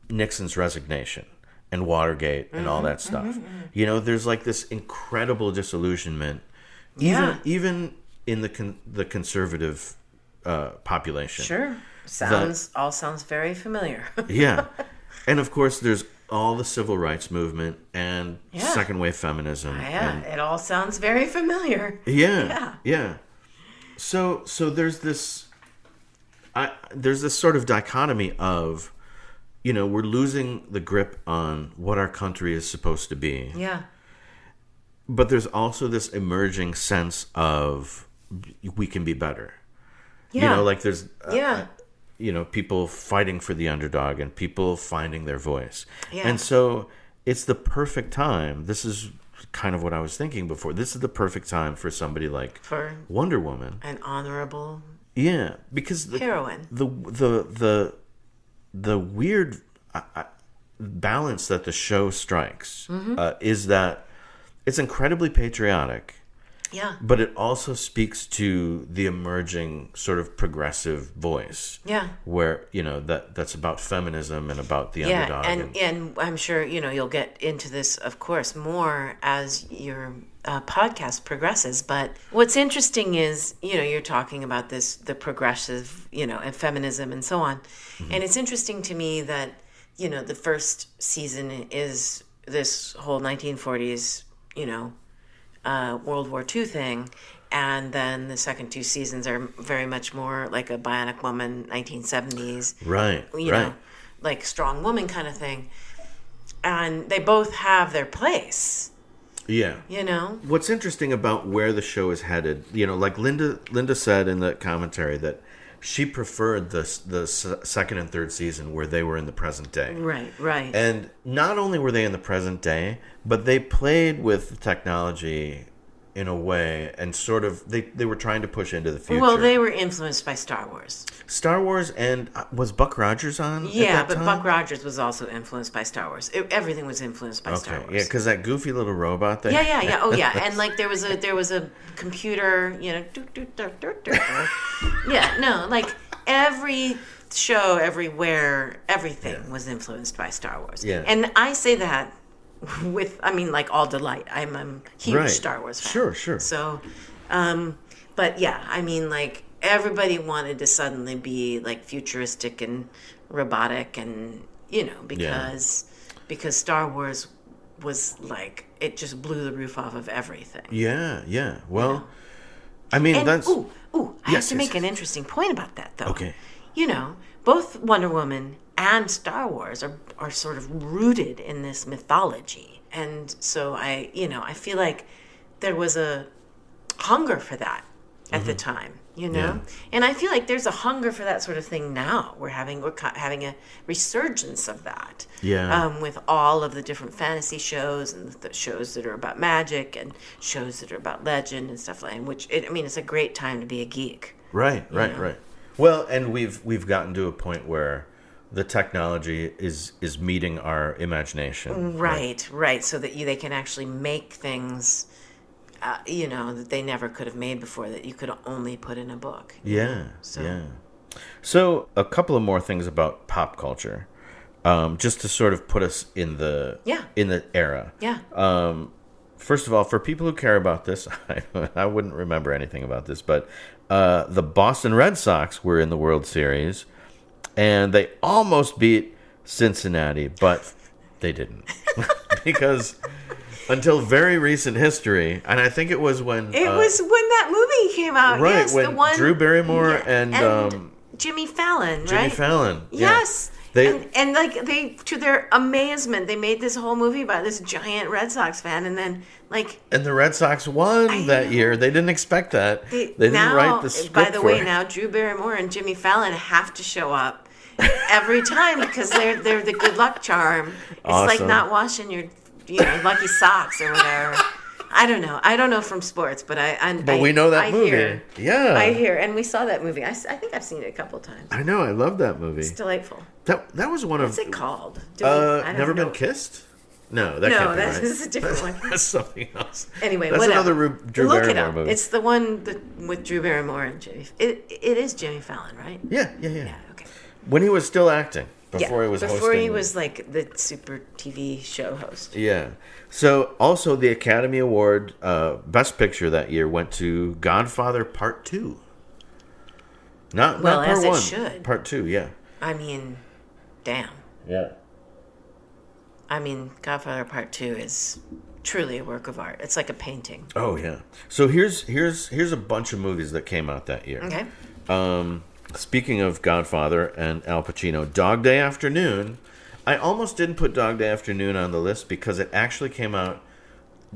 Nixon's resignation and Watergate and all that stuff. There's like this incredible disillusionment, even in the conservative population. Sure, all sounds very familiar. Yeah, and of course there's all the civil rights movement and second wave feminism. Yeah, it all sounds very familiar. Yeah. So there's this sort of dichotomy of, we're losing the grip on what our country is supposed to be. Yeah. But there's also this emerging sense of we can be better. Yeah. Like there's people fighting for the underdog and people finding their voice. Yeah. And so it's the perfect time. This is kind of what I was thinking before. This is the perfect time for somebody like Wonder Woman. An honorable because heroine. The weird balance that the show strikes is that it's incredibly patriotic. Yeah. But it also speaks to the emerging sort of progressive voice. Yeah. Where, that's about feminism and about the underdog. And I'm sure, you'll get into this, of course, more as your podcast progresses. But what's interesting is, you're talking about the progressive, and feminism and so on. Mm-hmm. And it's interesting to me that, the first season is this whole 1940s, World War II thing, and then the second two seasons are very much more like a Bionic Woman 1970s, right? Like strong woman kind of thing, and they both have their place. Yeah, what's interesting about where the show is headed, like Lynda said in the commentary that she preferred the second and third season where they were in the present day. Right. And not only were they in the present day, but they played with the technology in a way, and sort of they were trying to push into the future. Well, they were influenced by Star Wars, and was Buck Rogers on? Yeah, at that but time? Buck Rogers was also influenced by Star Wars. Everything was influenced by Star Wars. Yeah, because that goofy little robot. Yeah. Oh yeah, and like there was a computer, yeah, no, like every show, everywhere, everything was influenced by Star Wars. Yeah, and I say that with, like all delight. I'm a huge Star Wars fan. Sure. So, but yeah, like everybody wanted to suddenly be like futuristic and robotic, and because Star Wars was like, it just blew the roof off of everything. Yeah. Well, that's I have to make an interesting point about that though. Okay. Both Wonder Woman and Star Wars are sort of rooted in this mythology. And so I feel like there was a hunger for that at the time, Yeah. And I feel like there's a hunger for that sort of thing now. We're having a resurgence of that. Yeah. With all of the different fantasy shows and the shows that are about magic and shows that are about legend and stuff like that, which it's a great time to be a geek. Right. Well, and we've gotten to a point where the technology is meeting our imagination. Right. So that they can actually make things, that they never could have made before, that you could only put in a book. Yeah. So a couple of more things about pop culture, just to sort of put us in the era. Yeah. First of all, for people who care about this, I wouldn't remember anything about this, but the Boston Red Sox were in the World Series, and they almost beat Cincinnati, but they didn't. Because until very recent history, and I think it was when... It was when that movie came out. Right, yes, when the one, Drew Barrymore and Jimmy Fallon, right? Jimmy Fallon. Yes. Yeah. And like they, to their amazement, they made this whole movie about this giant Red Sox fan, and then and the Red Sox won that year. They didn't expect that. They didn't write the script. By the way, now Drew Barrymore and Jimmy Fallon have to show up every time because they're the good luck charm. It's like not washing your lucky socks or whatever. I don't know. I don't know from sports, but we know that movie. I hear, and we saw that movie. I think I've seen it a couple times. I know. I love that movie. It's delightful. That was one What's of. it called? Never Been Kissed? No, that can't be right. This is a different one. That's something else. Anyway, that's whatever. another Drew Look Barrymore it up. movie. It's the one with Drew Barrymore and Jimmy. It is Jimmy Fallon, right? Yeah. Okay. When he was still acting, before he was hosting. Before he was like the super TV show host. Yeah. So also the Academy Award Best Picture that year went to Godfather Part 2. Not Part 1. It should. Part 2, yeah. I mean, damn. Yeah. I mean, Godfather Part 2 is truly a work of art. It's like a painting. Oh yeah. So here's a bunch of movies that came out that year. Okay. Speaking of Godfather and Al Pacino, Dog Day Afternoon. I almost didn't put Dog Day Afternoon on the list because it actually came out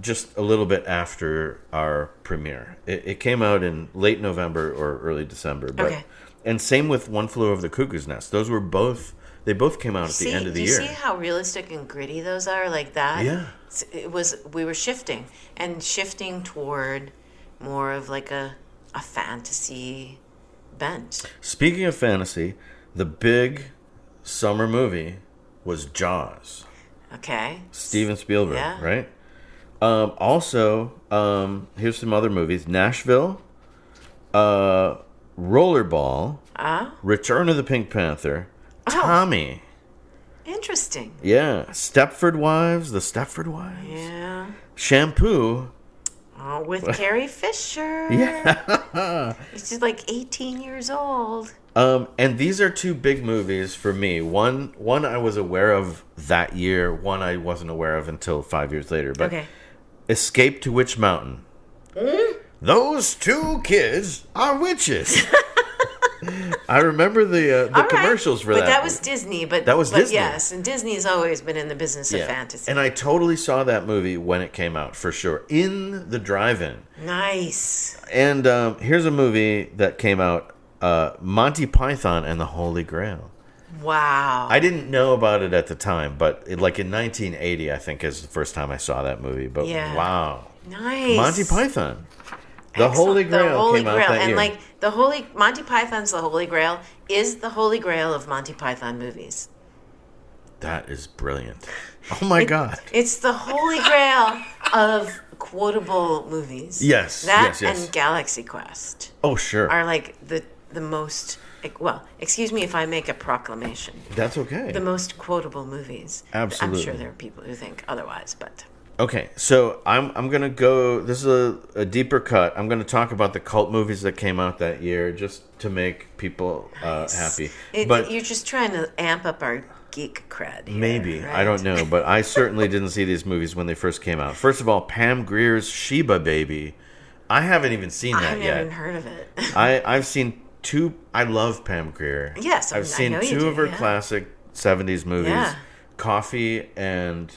just a little bit after our premiere. It came out in late November or early December. But, okay. And same with One Flew Over the Cuckoo's Nest. Those were both. They both came out at the end of the year. Do you see how realistic and gritty those are? Like that? Yeah. We were shifting toward more of like a fantasy bent. Speaking of fantasy, the big summer movie was Jaws. Okay. Steven Spielberg, Yeah. right? Also, here's some other movies. Nashville, Rollerball, Return of the Pink Panther, Tommy. Interesting. Yeah. Stepford Wives, The Stepford Wives. Yeah. Shampoo. Oh, with Carrie Fisher. Yeah. She's like 18 years old. And these are two big movies for me. One I was aware of that year. One I wasn't aware of until 5 years later. But Okay. Escape to Witch Mountain. Those two kids are witches. I remember the commercials for that. But that was Disney. That was Disney. Yes, and Disney's always been in the business of fantasy. And I totally saw that movie when it came out, for sure, in the drive-in. Nice. And here's a movie that came out, Monty Python and the Holy Grail. Wow. I didn't know about it at the time, but in 1980, I think, is the first time I saw that movie. But wow. Nice. Monty Python. The Holy Grail came out that year. And Monty Python's The Holy Grail is the Holy Grail of Monty Python movies. That is brilliant. Oh my God. It's the Holy Grail of quotable movies. Yes. That and Galaxy Quest. Oh, sure. Are like the most, well, excuse me if I make a proclamation. That's okay. The most quotable movies. Absolutely. I'm sure there are people who think otherwise, but... Okay, so I'm going to go, this is a deeper cut. I'm going to talk about the cult movies that came out that year just to make people happy. But you're just trying to amp up our geek cred here, maybe, right? I don't know, but I certainly didn't see these movies when they first came out. First of all, Pam Grier's Sheba Baby. I haven't even seen that yet. I haven't even heard of it. I've seen two, I love Pam Grier. Yes, I've seen two of her classic 70s movies. Yeah. Coffee and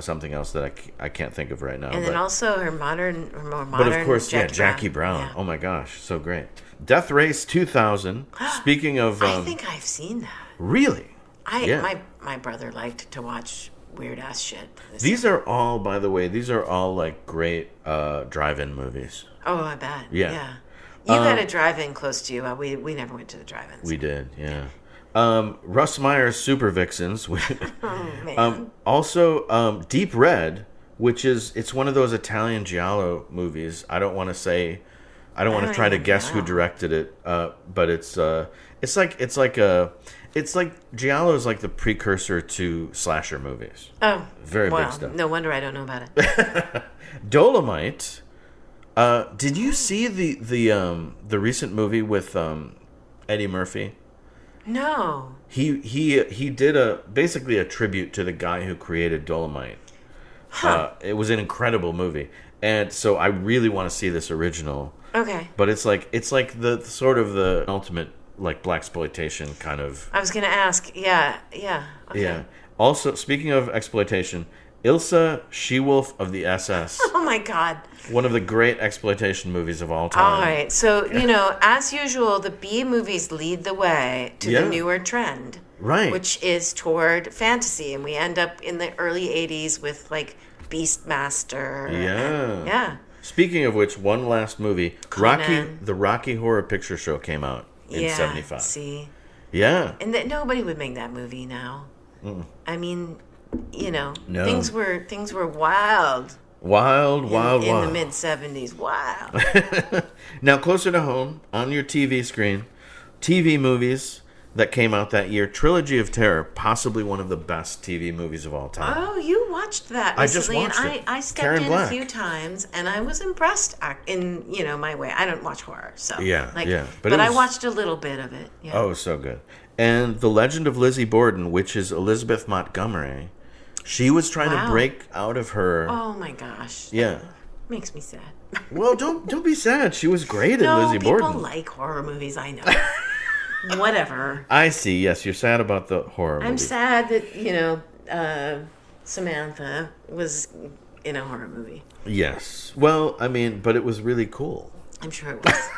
something else that I can't think of right now. And then also her more modern. But of course, Jackie Brown. Yeah. Oh my gosh, so great. Death Race 2000. Speaking of, I think I've seen that. Really? My brother liked to watch weird ass shit. These are all, by the way, like great drive-in movies. Oh, I bet. Yeah. You had a drive-in close to you. We never went to the drive-ins. We did, yeah. Russ Meyer's Super Vixens. Oh, man. Also, Deep Red, which it's one of those Italian giallo movies. I don't want to try to guess who directed it, but it's like giallo is like the precursor to slasher movies. Oh, very big stuff. No wonder I don't know about it. Dolomite. Did you see the recent movie with Eddie Murphy? No. He did basically a tribute to the guy who created Dolomite. Huh. It was an incredible movie, and so I really want to see this original. Okay. But it's like the sort of the ultimate like blaxploitation kind of. I was gonna ask. Yeah. Okay. Yeah. Also, speaking of exploitation, Ilsa She-Wolf of the SS. Oh my God. One of the great exploitation movies of all time. All right. So, as usual, the B movies lead the way to the newer trend. Right. Which is toward fantasy. And we end up in the early 80s with, like, Beastmaster. Yeah. Yeah. Speaking of which, one last movie, Conan. The Rocky Horror Picture Show came out in 75. See. Yeah. And nobody would make that movie now. I mean, No. things were wild. Wild. In the mid 70s. Wow. Now, closer to home, on your TV screen, TV movies that came out that year. Trilogy of Terror, possibly one of the best TV movies of all time. Oh, you watched that I just recently, watched and it. I stepped Karen in Black. a few times, and I was impressed in my way. I don't watch horror, so Yeah. But, it I was- watched a little bit of it. Yeah. Oh, so good. And The Legend of Lizzie Borden, which is Elizabeth Montgomery. She was trying to Wow. break out of her. Oh my gosh. Yeah. Makes me sad. Well, don't be sad. She was great in No, Lizzie people Borden. like horror movies. I know. Whatever. I see. Yes, you're sad about the horror movie. I'm sad that Samantha was in a horror movie. Yes. Well, I mean, but it was really cool. I'm sure it was.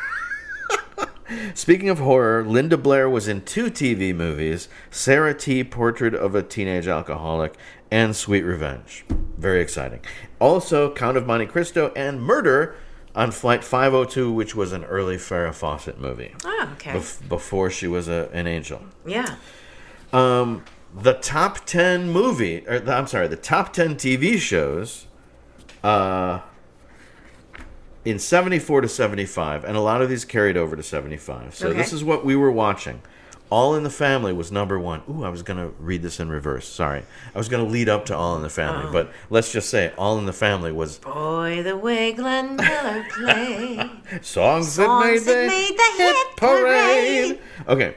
Speaking of horror, Linda Blair was in 2 TV movies, Sarah T. Portrait of a Teenage Alcoholic, and Sweet Revenge. Very exciting. Also, Count of Monte Cristo and Murder on Flight 502, which was an early Farrah Fawcett movie. Oh, okay. Before she was an angel. Yeah. The top 10 the top 10 TV shows in 74 to 75, and a lot of these carried over to 75. So this is what we were watching. All in the Family was number 1. Ooh, I was going to read this in reverse. Sorry. I was going to lead up to All in the Family, but let's just say All in the Family was... Boy, the way Glenn Miller played. Songs that made the hit parade. Okay.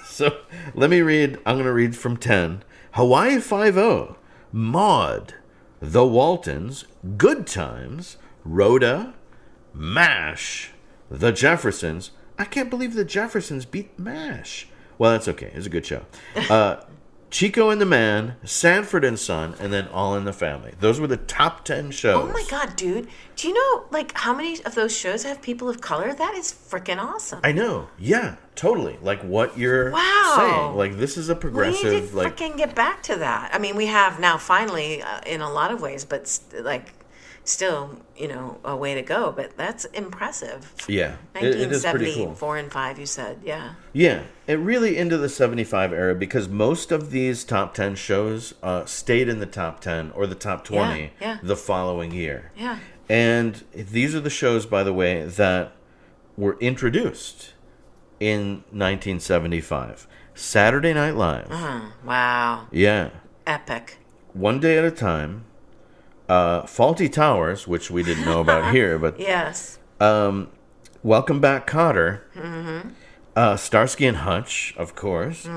So let me read. I'm going to read from 10. Hawaii Five-0, Maude, The Waltons, Good Times, Rhoda, MASH, The Jeffersons. I can't believe the Jeffersons beat MASH. Well, that's okay. It's a good show. Chico and the Man, Sanford and Son, and then All in the Family. Those were the top 10 shows. Oh my God, dude. Do you know, how many of those shows have people of color? That is freaking awesome. I know. Yeah, totally. Like what you're saying. Like, this is a progressive... We need to fucking get back to that. I mean, we have now finally in a lot of ways, but still, a way to go. But that's impressive. Yeah, it is pretty cool. 1974 and 5, you said, yeah. Yeah, it really into the 75 era, because most of these top 10 shows stayed in the top 10 or the top 20 the following year. Yeah. And these are the shows, by the way, that were introduced in 1975. Saturday Night Live. Wow. Yeah. Epic. One Day at a Time. Faulty Towers, which we didn't know about here, but... Yes. Welcome Back, Kotter. Mm-hmm. Starsky and Hutch, of course.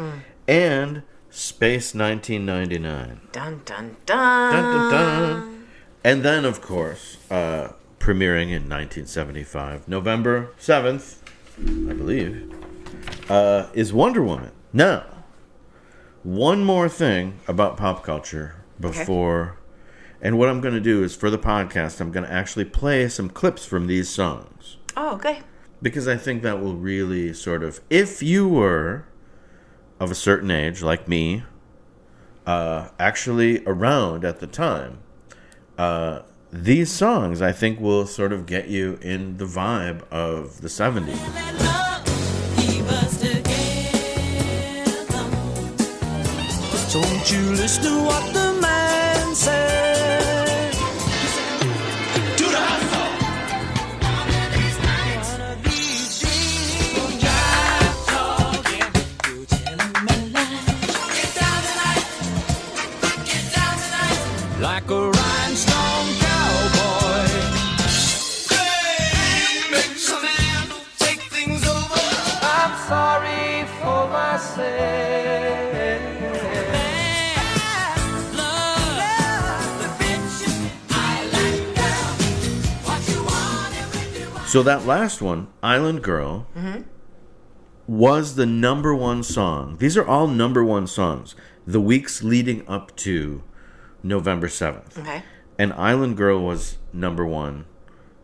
And Space 1999. Dun, dun, dun. Dun, dun, dun. And then, of course, premiering in 1975, November 7th, I believe, is Wonder Woman. Now, one more thing about pop culture before... And what I'm going to do is, for the podcast, I'm going to actually play some clips from these songs. Oh, okay. Because I think that will really sort of... If you were of a certain age, like me, actually around at the time, these songs, I think, will sort of get you in the vibe of the 70s. Don't you listen to what the man said? Like a rhinestone cowboy. Hey, makes a man take things over. I'm sorry for myself. So that last one, Island Girl, was the number 1 song. These are all number 1 songs. The weeks leading up to November 7th. Okay. And Island Girl was number 1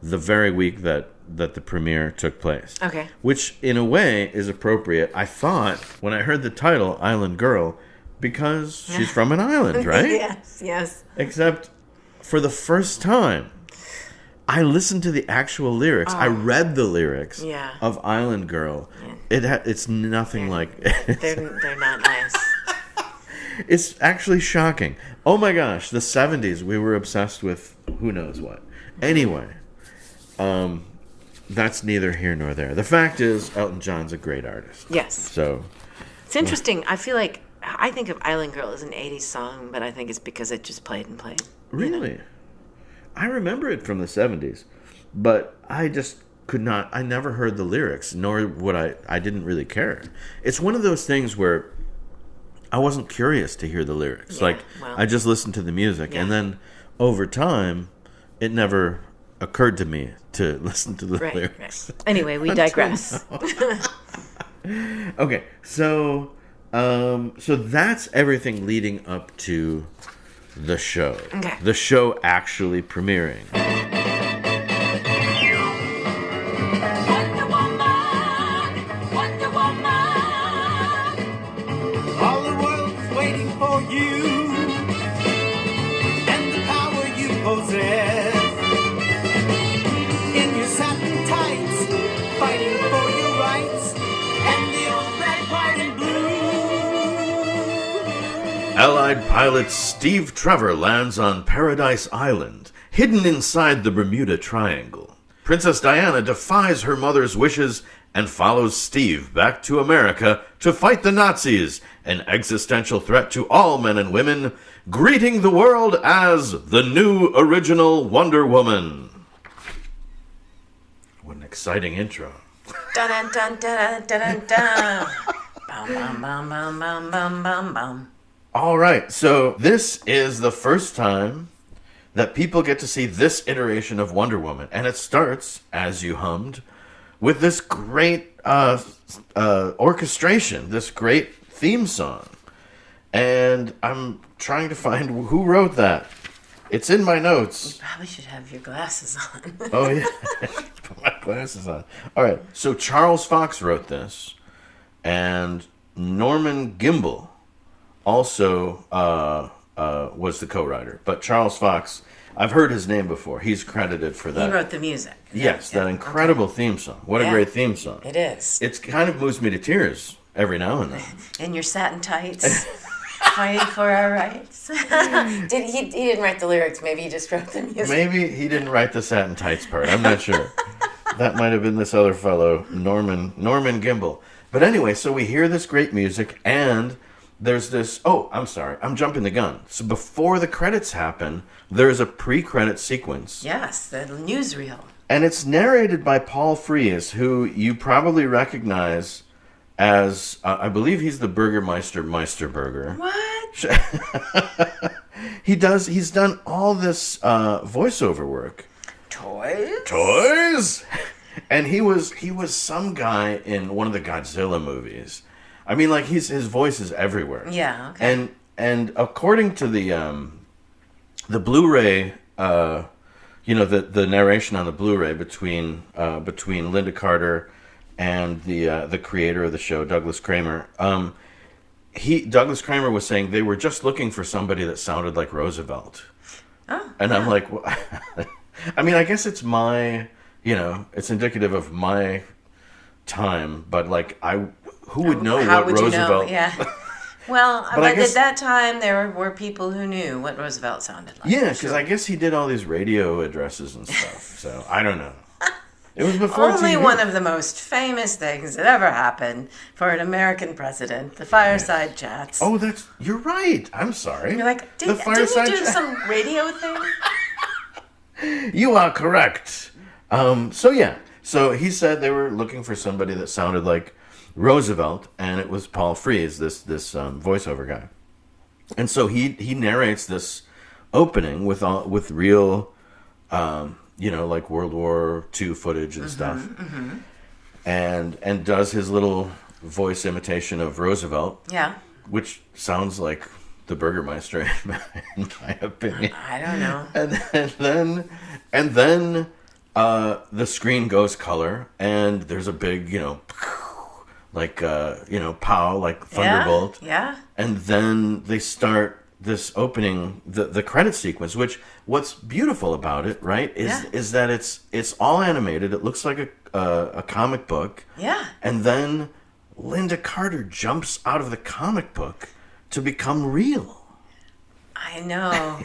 the very week that the premiere took place. Okay. Which, in a way, is appropriate. I thought, when I heard the title, Island Girl, because she's from an island, right? Yes, yes. Except for the first time, I listened to the actual lyrics. I read the lyrics of Island Girl. Yeah. It's nothing like... They're not nice. It's actually shocking. Oh my gosh, the 70s, we were obsessed with who knows what. Anyway, that's neither here nor there. The fact is, Elton John's a great artist. Yes. So... It's interesting. I feel like I think of Island Girl as an 80s song, but I think it's because it just played and played. Really? You know? I remember it from the 70s, but I just could not, I never heard the lyrics, nor would I didn't really care. It's one of those things where I wasn't curious to hear the lyrics. I just listened to the music, and then over time, it never occurred to me to listen to the lyrics. Right. Anyway, we digress. Okay, so that's everything leading up to the show. Okay. The show actually premiering. Wonder Woman, Wonder Woman. All the world's waiting for you and the power you possess. In your satin tights, fighting for your rights, and the old red, white, and blue. Allied pilot Steve Trevor lands on Paradise Island, hidden inside the Bermuda Triangle. Princess Diana defies her mother's wishes and follows Steve back to America to fight the Nazis, an existential threat to all men and women, greeting the world as the new original Wonder Woman. What an exciting intro. Dun dun dun dun dun dun. Bum bum bum bum bum bum bum bum. All right, so this is the first time that people get to see this iteration of Wonder Woman, and it starts, as you hummed, with this great orchestration, this great theme song. And I'm trying to find who wrote that. It's in my notes. You probably should have your glasses on. Oh, yeah. Put my glasses on. All right, so Charles Fox wrote this, and Norman Gimbel also was the co-writer. But Charles Fox, I've heard his name before. He's credited for that. He wrote the music. Yes, that incredible theme song. What a great theme song. It is. It kind of moves me to tears every now and then. In your satin tights, fighting for our rights. He didn't write the lyrics. Maybe he just wrote the music. Maybe he didn't write the satin tights part. I'm not sure. That might have been this other fellow, Norman Gimbel. But anyway, so we hear this great music, and there's this... Oh, I'm sorry. I'm jumping the gun. So before the credits happen, there's a pre-credit sequence. Yes, the newsreel. And it's narrated by Paul Frees, who you probably recognize as... I believe he's the Burgermeister Meisterburger. What? He's done all this voiceover work. Toys? And he was some guy in one of the Godzilla movies. I mean, like, his voice is everywhere. Yeah, okay. And according to the Blu-ray, the narration on the Blu-ray between Lynda Carter and the creator of the show, Douglas Kramer, Douglas Kramer was saying they were just looking for somebody that sounded like Roosevelt. Oh, and I'm like, well, I mean, I guess it's it's indicative of my time, but like, who would know what Roosevelt? Yeah. Well, but I guess, at that time, there were people who knew what Roosevelt sounded like. Yeah, because I guess he did all these radio addresses and stuff. So I don't know. It was before Only TV. one of the most famous things that ever happened for an American president, the fireside chats. Oh, you're right. I'm sorry. You're like, didn't you do some radio thing? You are correct. So he said they were looking for somebody that sounded like Roosevelt, and it was Paul Frees, this voiceover guy. And so he narrates this opening with real, like World War II footage and stuff, and does his little voice imitation of Roosevelt. Yeah, which sounds like the Burgermeister in my opinion. I don't know. And then the screen goes color, and there's a big, pow, like thunderbolt. Yeah. And then they start this opening, the credit sequence, which what's beautiful about it, right, is that it's all animated. It looks like a comic book. Yeah. And then Lynda Carter jumps out of the comic book to become real. I know.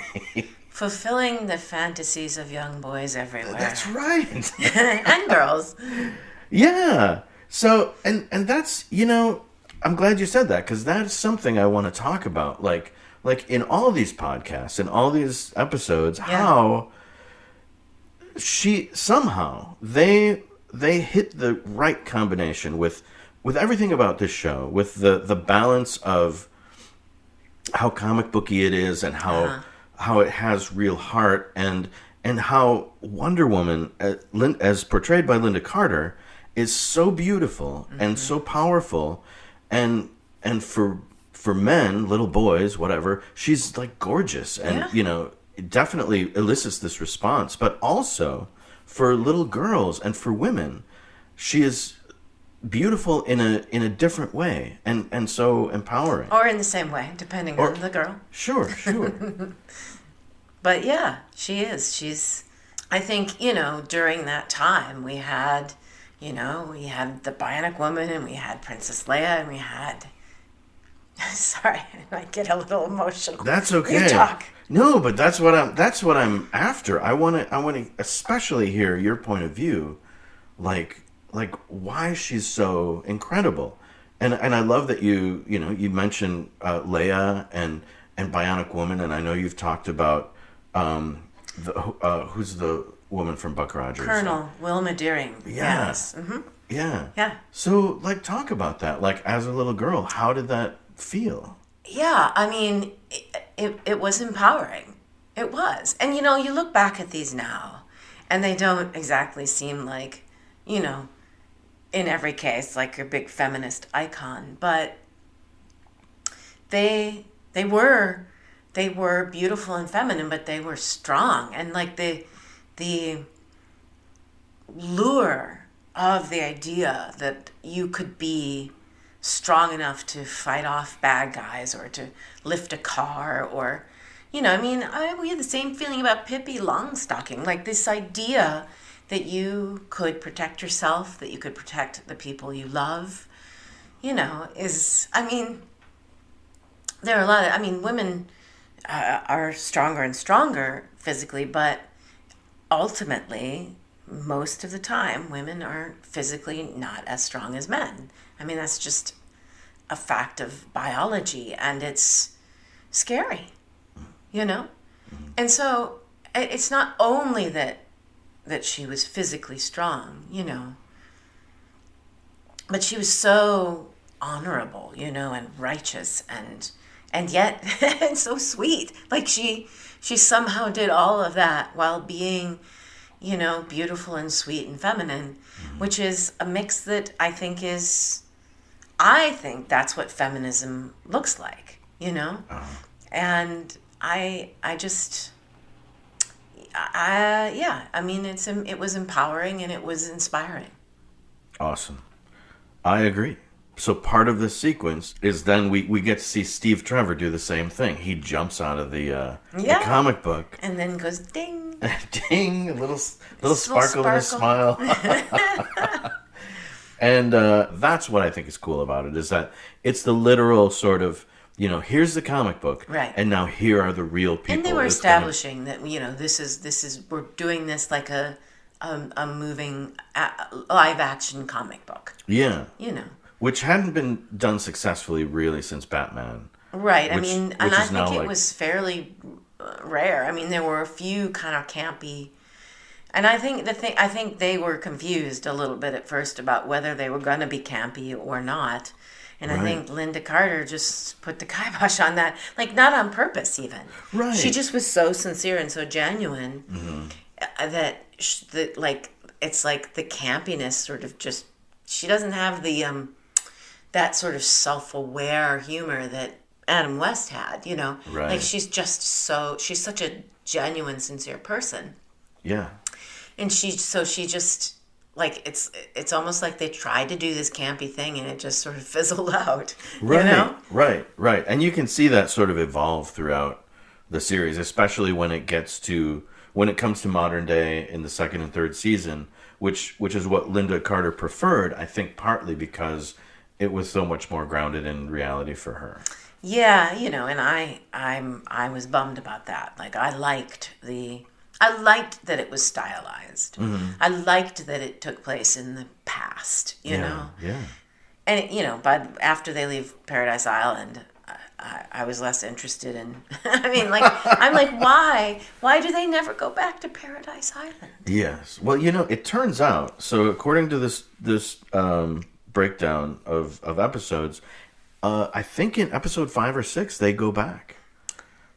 Fulfilling the fantasies of young boys everywhere. That's right. And girls. Yeah. So, and that's, I'm glad you said that, because that is something I want to talk about. Like in all these podcasts, in all these episodes, how they hit the right combination with everything about this show, with the balance of how comic booky it is and how it has real heart, and how Wonder Woman, as portrayed by Lynda Carter, is so beautiful and so powerful, and for men, little boys, whatever, she's like gorgeous, and it definitely elicits this response. But also for little girls and for women, she is beautiful in a different way, and so empowering. Or in the same way, depending on the girl. Sure. But yeah, she is. She's, I think, during that time we had the Bionic Woman, and we had Princess Leia, and we had, sorry, I get a little emotional. That's okay. You talk. No, but that's what I'm after. I want to especially hear your point of view, like why she's so incredible. And I love that you mentioned Leia and Bionic Woman, and I know you've talked about who's the woman from Buck Rogers? Colonel Wilma Deering. Yeah. Yes. Mm-hmm. Yeah. So, talk about that. As a little girl, how did that feel? Yeah, I mean, it was empowering. It was. And, you look back at these now, and they don't exactly seem like, in every case, like your big feminist icon. But they were beautiful and feminine, but they were strong. And, the lure of the idea that you could be strong enough to fight off bad guys or to lift a car, or we had the same feeling about Pippi Longstocking, this idea that you could protect yourself, that you could protect the people you love, there are a lot of, women are stronger and stronger physically, but ultimately, most of the time, women are physically not as strong as men. That's just a fact of biology, and it's scary, And so it's not only that she was physically strong, but she was so honorable, and righteous, and yet and so sweet. She somehow did all of that while being, beautiful and sweet and feminine, which is a mix that I think that's what feminism looks like, And it was empowering and it was inspiring. Awesome. I agree. So part of the sequence is then we get to see Steve Trevor do the same thing. He jumps out of the comic book. And then goes ding. Ding, a little sparkle in his smile. And that's what I think is cool about it, is that it's the literal sort of, here's the comic book. Right. And now here are the real people. And they were establishing that, this is we're doing this like a moving live action comic book. Yeah. Which hadn't been done successfully really since Batman. Right. I think it was fairly rare. There were a few kind of campy, and I think they were confused a little bit at first about whether they were going to be campy or not. And I think Lynda Carter just put the kibosh on that, not on purpose even. Right. She just was so sincere and so genuine that it's like the campiness sort of just, she doesn't have the that sort of self-aware humor that Adam West had, Right. She's such a genuine, sincere person. Yeah. And she just like it's almost like they tried to do this campy thing and it just sort of fizzled out. Right, You know? right. And you can see that sort of evolve throughout the series, especially when it comes to modern day in the second and third season, which is what Lynda Carter preferred, I think partly because it was so much more grounded in reality for her. Yeah, and I was bummed about that. Like I liked that it was stylized. Mm-hmm. I liked that it took place in the past, you know. Yeah. And but after they leave Paradise Island, I was less interested in. I mean, like I'm like, why do they never go back to Paradise Island? Yes. Well, it turns out. So according to this breakdown of episodes, I think in episode 5 or 6 they go back.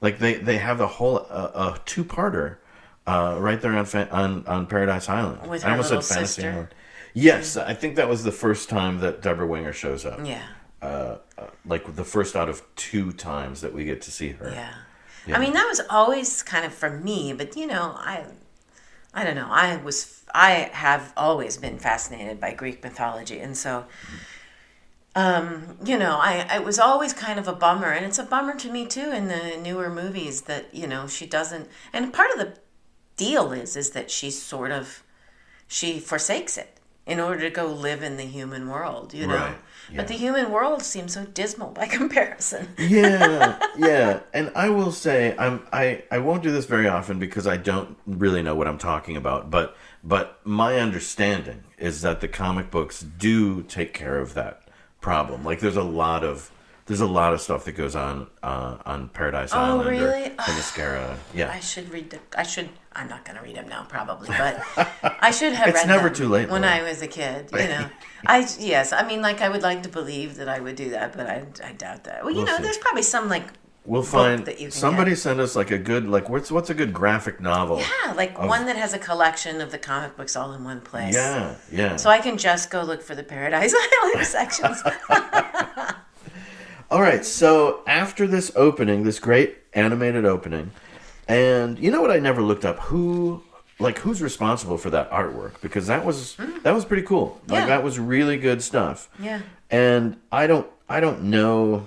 Like they have a whole a two-parter right there on Paradise Island. With I her almost little said Fantasy sister. Island. Yes, I think that was the first time that Deborah Winger shows up. Yeah. Like the first out of 2 times that we get to see her. Yeah. Yeah. I mean, that was always kind of for me, but I don't know. I have always been fascinated by Greek mythology, and so it was always kind of a bummer, and it's a bummer to me too in the newer movies that she doesn't. And part of the deal is that she forsakes it in order to go live in the human world, Right. Yeah. But the human world seems so dismal by comparison. Yeah. And I will say, I won't do this very often because I don't really know what I'm talking about. But my understanding is that the comic books do take care of that problem. Like there's a lot of stuff that goes on Paradise Island. Really? Or Themyscira. Yeah. I'm not going to read them now, probably, but I should have read them. It's never too late. When though. I was a kid, I mean, like, I would like to believe that I would do that, but I doubt that. Well, We'll see. there's probably some, like, We'll book find that you can somebody get. send us like a good what's a good graphic novel? Yeah, like one that has a collection of the comic books all in one place. Yeah. So I can just go look for the Paradise Island sections. All right, so after this opening, this great animated opening, and you know what I never looked up? Who's responsible for that artwork? Because that was pretty cool. Like Yeah. that was really good stuff. Yeah. And I don't know.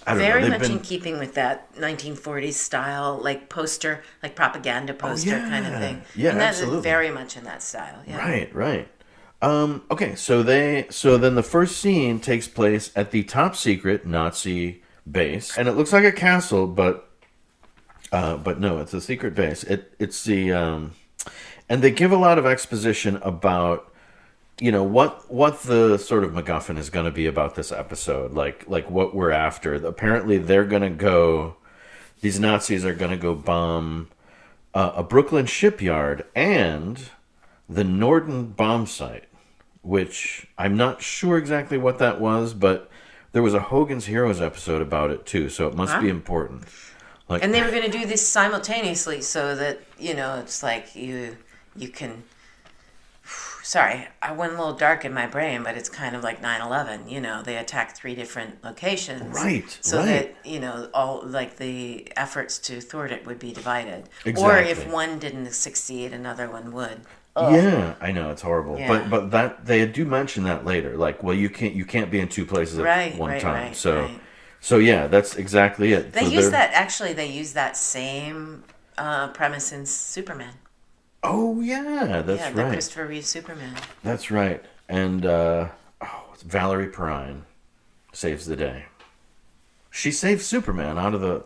I don't Very know. much in keeping with that 1940s style, like poster, like propaganda poster kind of thing. Yeah, and that's absolutely. very much in that style. Yeah. Right. Okay, so then the first scene takes place at the top secret Nazi base, and it looks like a castle, but no, it's a secret base. It's the and they give a lot of exposition about what the sort of MacGuffin is going to be about this episode, like what we're after. Apparently, these Nazis are going to go bomb a Brooklyn shipyard and the Norden bomb site, which I'm not sure exactly what that was, but there was a Hogan's Heroes episode about it too, so it must be important. Like, And they were going to do this simultaneously so that, it's like you can... Sorry, I went a little dark in my brain, but it's kind of like 9/11. They attacked 3 different locations. Right, So right. that, all like the efforts to thwart it would be divided. Exactly. Or if one didn't succeed, another one would. yeah, I know it's horrible, Yeah. but that they do mention that later. Like, well, you can't be in 2 places at one time. Right, so, right. so yeah, that's exactly it. They So use they're- they use that same premise in Superman. Oh yeah, that's Yeah, the right. Christopher Reeve Superman. That's right. And Valerie Perrine saves the day. She saves Superman out of the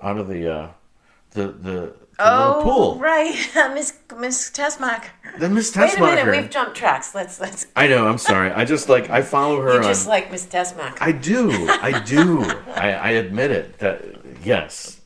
little pool. Right, Miss Tessmacher. Then Miss Wait a minute, Tessmacher. we've jumped tracks. Let's. I know. I'm sorry. I just I follow her You on. just like Miss Tessmacher. I do. I admit it. That yes.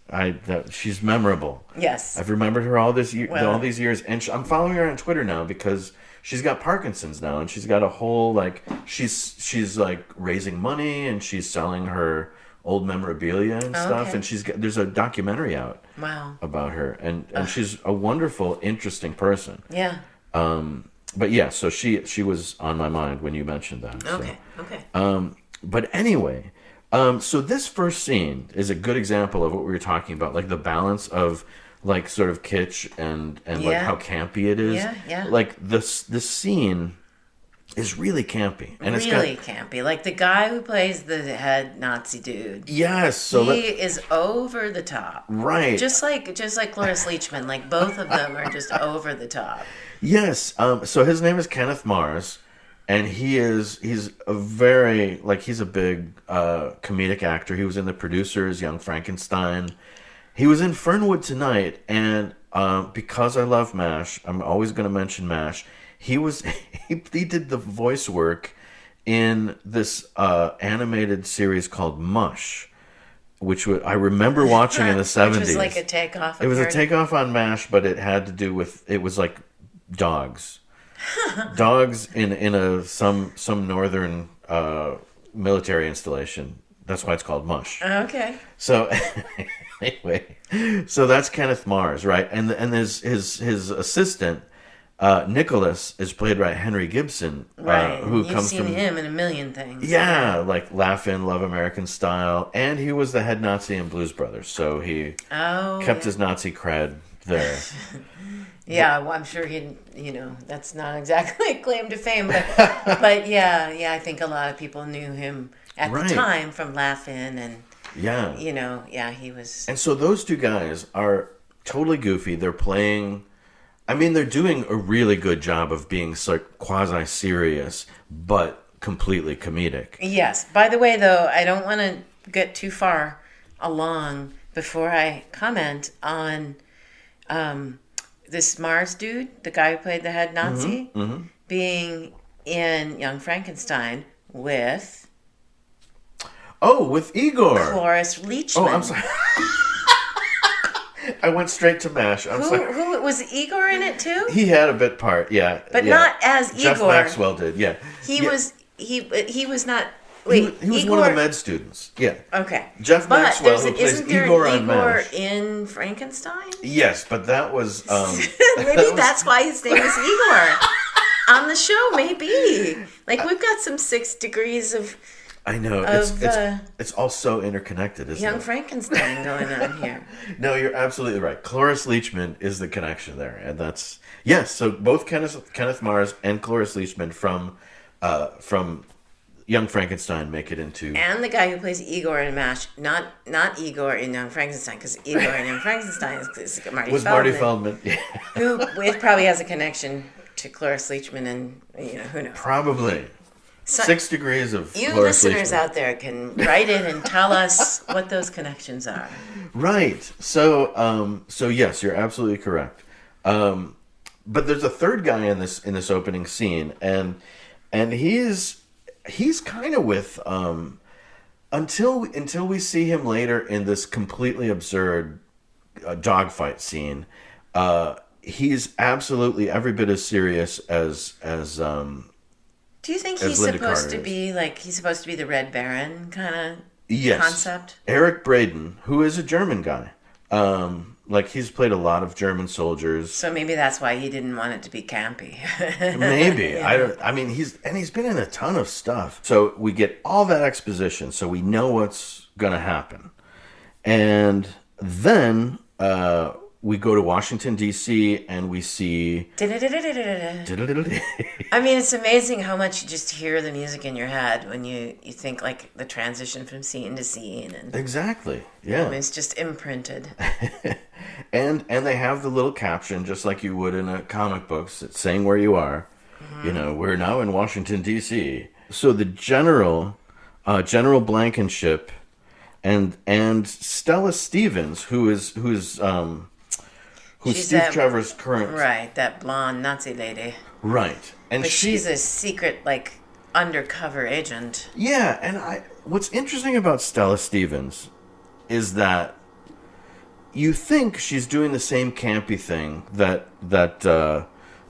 She's memorable. Yes. I've remembered her all these years, and I'm following her on Twitter now because she's got Parkinson's now, and she's got a whole she's like raising money, and she's selling her old memorabilia and stuff, okay. and there's a documentary out Wow. about her, and she's a wonderful, interesting person. Yeah. But yeah, so she was on my mind when you mentioned that. so. Okay. But anyway, so this first scene is a good example of what we were talking about, like the balance of sort of kitsch and like Yeah. how campy it is. Yeah, yeah. Like this scene is really campy. And really it's campy. Like the guy who plays the head Nazi dude. Yes. So he is over the top. Right. Just like Cloris Leachman. Like both of them are just over the top. Yes. So his name is Kenneth Mars. And he's a very, like, he's a big comedic actor. He was in The Producers, Young Frankenstein. He was in Fernwood Tonight, and because I love MASH, I'm always going to mention MASH. He did the voice work in this animated series called Mush, which I remember watching in the 70s. Which was like a takeoff. It was a takeoff on MASH, but it had to do with, it was like dogs. Dogs in some northern military installation. That's why it's called Mush. Okay. So anyway, so that's Kenneth Mars, right? And his assistant Nicholas is played by Henry Gibson, right? Who You've comes seen from him in a million things. Yeah, like Laugh In, Love American Style, and he was the head Nazi in Blues Brothers, so he kept his Nazi cred there. Yeah, well, I'm sure that's not exactly a claim to fame, but yeah, I think a lot of people knew him at the time from Laugh In, and he was. And so those two guys are totally goofy. They're playing. I mean, they're doing a really good job of being quasi serious, but completely comedic. Yes. By the way, though, I don't want to get too far along before I comment on. This Mars dude, the guy who played the head Nazi, being in Young Frankenstein with... Oh, with Igor. Cloris Leachman. Oh, I'm sorry. I went straight to MASH. I'm sorry. Who was Igor in it too? He had a bit part, yeah. But not as Igor. Jeff Maxwell did, yeah. He was not... Wait, he was Igor... one of the med students. Yeah. Okay. Jeff Maxwell, who plays Igor on Igor MASH. in Frankenstein? Yes, but that was... Maybe that's why his name is Igor. On the show, maybe. Like, we've got some 6 degrees of... I know. It's all so interconnected, isn't it? Young Frankenstein going on here. No, you're absolutely right. Cloris Leachman is the connection there. And that's... Yes, so both Kenneth Mars and Cloris Leachman from Young Frankenstein make it into... And the guy who plays Igor in MASH, not Igor in Young Frankenstein, because Igor in Young Frankenstein is Marty Feldman. Marty Feldman, yeah. Who probably has a connection to Cloris Leachman, and, who knows. Probably. 6 degrees of you Cloris listeners Leachman. out there can write in and tell us what those connections are. Right. So yes, you're absolutely correct. But there's a third guy in this opening scene, and he's kind of with until we see him later in this completely absurd dogfight scene. He's absolutely every bit as serious as. Do you think he's supposed to be the Red Baron kind of concept? Eric Braeden, who is a German guy. He's played a lot of German soldiers. So maybe that's why he didn't want it to be campy. Maybe. Yeah. He's been in a ton of stuff. So we get all that exposition, so we know what's going to happen. And then we go to Washington, D.C., and we see... I mean, it's amazing how much you just hear the music in your head when you think, like, the transition from scene to scene. And, exactly, yeah. I mean, it's just imprinted. and they have the little caption, just like you would in a comic book, saying where you are. Mm-hmm. We're now in Washington, D.C. So the General Blankenship, and Stella Stevens, who's Steve Trevor's current... Right, that blonde Nazi lady. Right. But she's a secret, undercover agent. Yeah, and what's interesting about Stella Stevens is that you think she's doing the same campy thing that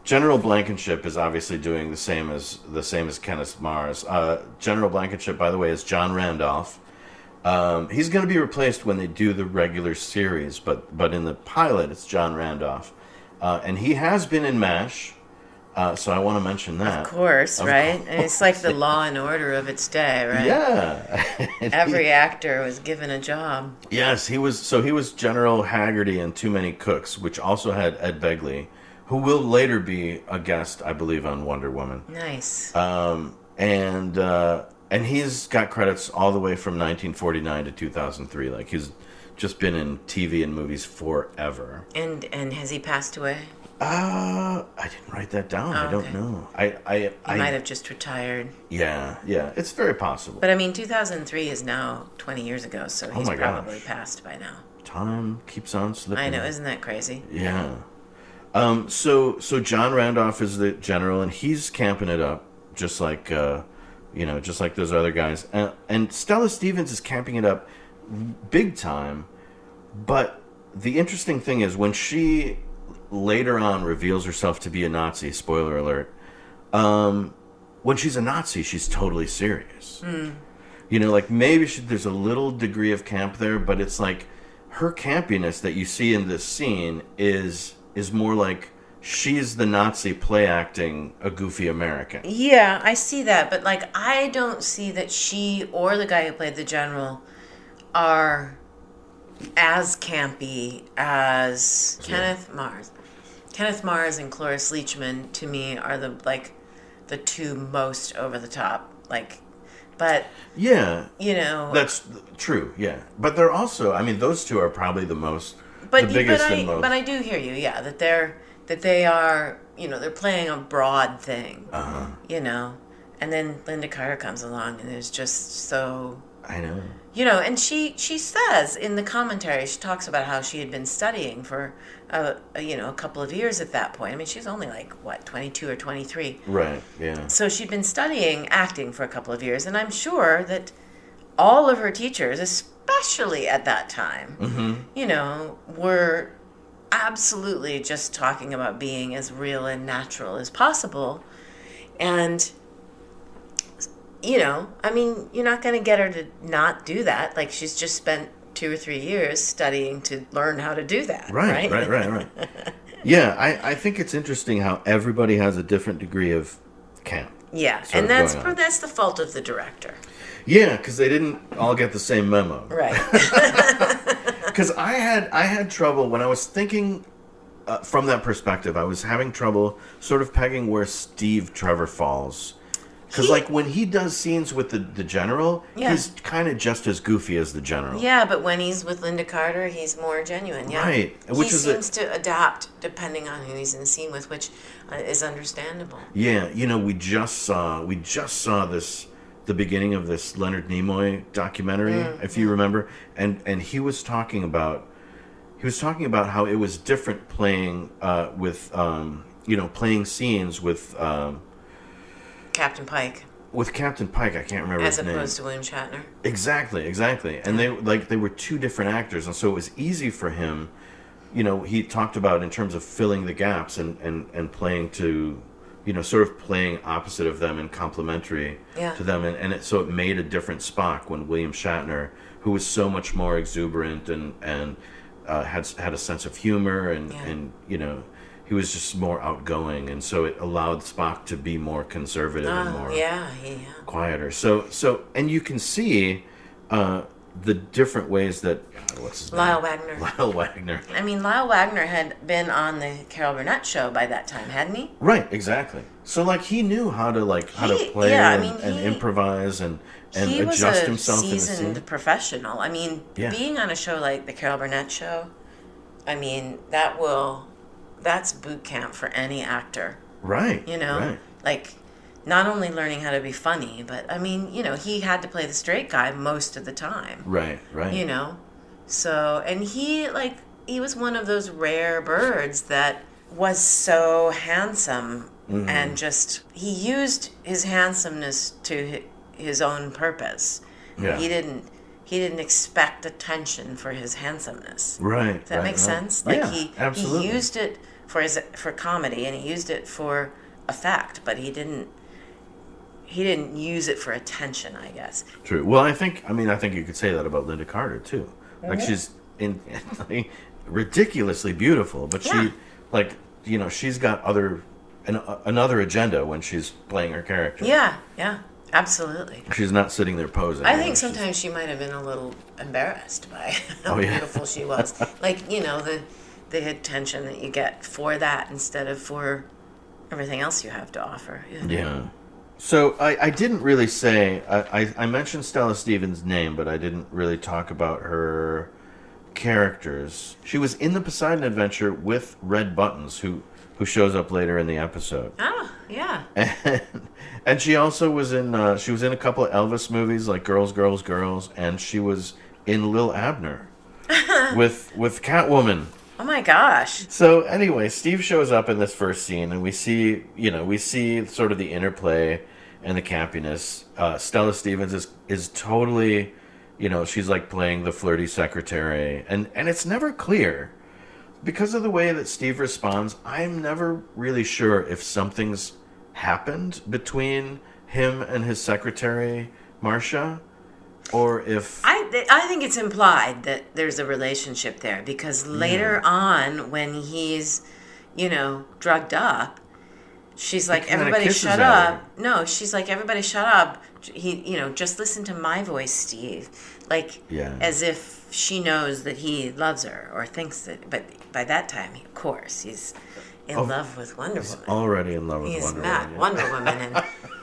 General Blankenship is obviously doing the same as Kenneth Mars. General Blankenship, by the way, is John Randolph. He's going to be replaced when they do the regular series, but in the pilot, it's John Randolph. And he has been in MASH, so I want to mention that. Of course, right? And it's like the Law and Order of its day, right? Yeah. Every actor was given a job. Yes, he was General Haggerty in Too Many Cooks, which also had Ed Begley, who will later be a guest, I believe, on Wonder Woman. Nice. And he's got credits all the way from 1949 to 2003. Like, he's just been in TV and movies forever. And has he passed away? I didn't write that down. Oh, I don't okay. know. He might have just retired. Yeah, it's very possible. But I mean, 2003 is now 20 years ago, so he's my probably gosh. passed by now. Time keeps on slipping. I know, isn't that crazy? Yeah. So John Randolph is the general, and he's camping it up, just like just like those other guys. And Stella Stevens is camping it up big time. But the interesting thing is, when she later on reveals herself to be a Nazi, spoiler alert, when she's a Nazi, she's totally serious. Like, maybe there's a little degree of camp there, but it's like her campiness that you see in this scene is more like she's the Nazi play acting a goofy American. Yeah, I see that, but like, I don't see that she or the guy who played the general are as campy as Kenneth Mars. Kenneth Mars and Cloris Leachman, to me, are the two most over the top. Like, but yeah, that's true. Yeah, but they're also, I mean, those two are probably the most, the biggest and most. But I do hear you. Yeah, that they are, they're playing a broad thing. And then Lynda Carter comes along and is just so. I know. And she says in the commentary, she talks about how she had been studying for a couple of years at that point. I mean, she's only 22 or 23. Right, yeah. So she'd been studying acting for a couple of years, and I'm sure that all of her teachers, especially at that time, were absolutely just talking about being as real and natural as possible. And I mean, you're not going to get her to not do that. Like, she's just spent 2 or 3 years studying to learn how to do that. Right. Yeah, I think it's interesting how everybody has a different degree of camp. Yeah, and that's the fault of the director. Yeah, because they didn't all get the same memo. Right. Because I had trouble when I was thinking from that perspective. I was having trouble sort of pegging where Steve Trevor falls. Because, when he does scenes with the general, he's kind of just as goofy as the general. Yeah, but when he's with Lynda Carter, he's more genuine, yeah. Right. He seems to adapt depending on who he's in the scene with, which is understandable. Yeah, we just saw the beginning of this Leonard Nimoy documentary, if you remember, and he was talking about how it was different playing playing scenes with Captain Pike. With Captain Pike, I can't remember his name. As opposed to William Shatner. Exactly. And they were two different actors, and so it was easy for him. He talked about in terms of filling the gaps and playing to, sort of playing opposite of them and complementary to them, and so it made a different Spock when William Shatner, who was so much more exuberant and had a sense of humor and he was just more outgoing, and so it allowed Spock to be more conservative and more quieter. So, and you can see the different ways that what's his name? Lyle Wagner. Lyle Wagner. I mean, Lyle Wagner had been on the Carol Burnett show by that time, hadn't he? Right, exactly. So, he knew how to play and improvise and adjust himself in the scene. He was a seasoned professional. I mean, being on a show like the Carol Burnett show, I mean, that's boot camp for any actor. Right. Right. Not only learning how to be funny, but I mean, he had to play the straight guy most of the time. Right. So, and he was one of those rare birds that was so handsome and he used his handsomeness to his own purpose. Yeah. He didn't expect attention for his handsomeness. Right. Does that make sense? Absolutely. He used it for comedy and he used it for effect, but he didn't use it for attention, I guess. True. Well, I think you could say that about Lynda Carter too. She's ridiculously beautiful, but she's got another agenda when she's playing her character. Yeah. Absolutely. She's not sitting there posing. I think sometimes she might have been a little embarrassed by how beautiful she was. the attention that you get for that instead of for everything else you have to offer. Yeah. So I didn't really say, I mentioned Stella Stevens' name, but I didn't really talk about her characters. She was in the Poseidon Adventure with Red Buttons, who shows up later in the episode. Oh, yeah. And she also was in a couple of Elvis movies like Girls, Girls, Girls, and she was in Lil Abner with Catwoman. Oh my gosh. So anyway, Steve shows up in this first scene, and we see sort of the interplay and the campiness. Stella Stevens is totally, she's like playing the flirty secretary, and it's never clear. Because of the way that Steve responds, I'm never really sure if something's happened between him and his secretary, Marcia, or if... I think it's implied that there's a relationship there, because later on, when he's, drugged up, she's like, everybody shut up. No, she's like, everybody shut up. Just listen to my voice, Steve. Like, as if she knows that he loves her or thinks that, but by that time, of course, he's in love with Wonder Woman. Already in love with He's Wonder mad Woman. Wonder Woman,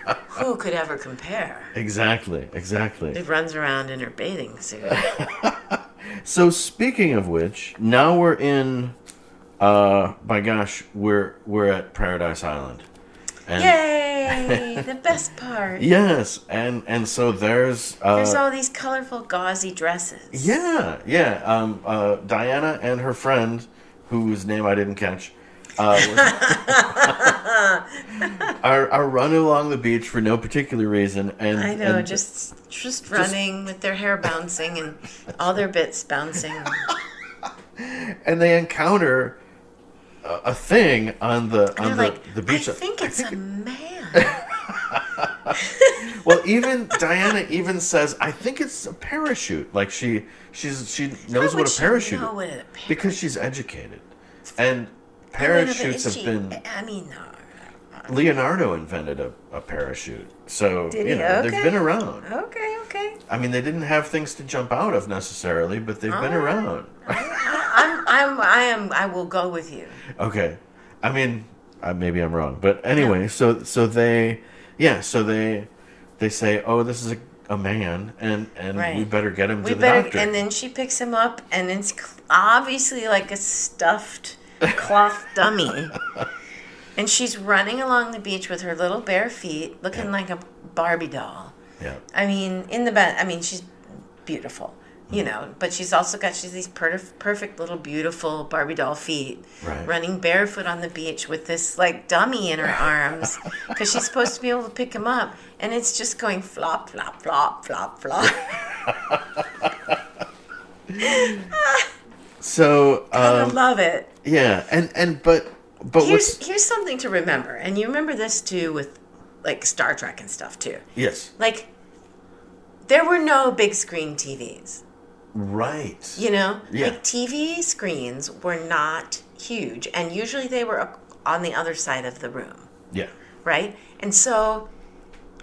and who could ever compare? Exactly. She runs around in her bathing suit. So speaking of which, now we're in, by gosh, we're at Paradise Island. And Yay! The best part. yes, and so there's all these colorful gauzy dresses. Yeah. Diana and her friend, whose name I didn't catch, are running along the beach for no particular reason, and I know, and just running with their hair bouncing and all their bits bouncing. and they encounter a thing on the beach. I think it's a man. Well, even Diana even says, I think it's a parachute. Like she knows what a parachute is because she's educated, and parachutes have been. I mean, Leonardo invented a parachute, so Did he? they've been around. Okay. I mean, they didn't have things to jump out of necessarily, but they've been around. I will go with you. Okay, I mean, maybe I'm wrong, but anyway, so they say, oh, this is a man, and Right. we better get him to the doctor. And then she picks him up, and it's obviously like a stuffed cloth dummy. And she's running along the beach with her little bare feet, looking like a Barbie doll. Yeah. I mean, she's beautiful, but she's these perfect little beautiful Barbie doll feet, Right. running barefoot on the beach with this like dummy in her arms, because she's supposed to be able to pick him up, and it's just going flop, flop, flop, flop, flop. So I love it. yeah, but Here's something to remember, and you remember this too with like Star Trek and stuff too. yes, Like, there were no big screen TVs. right, Yeah. Yeah. Like, TV screens were not huge, and usually they were on the other side of the room, yeah, right? And so,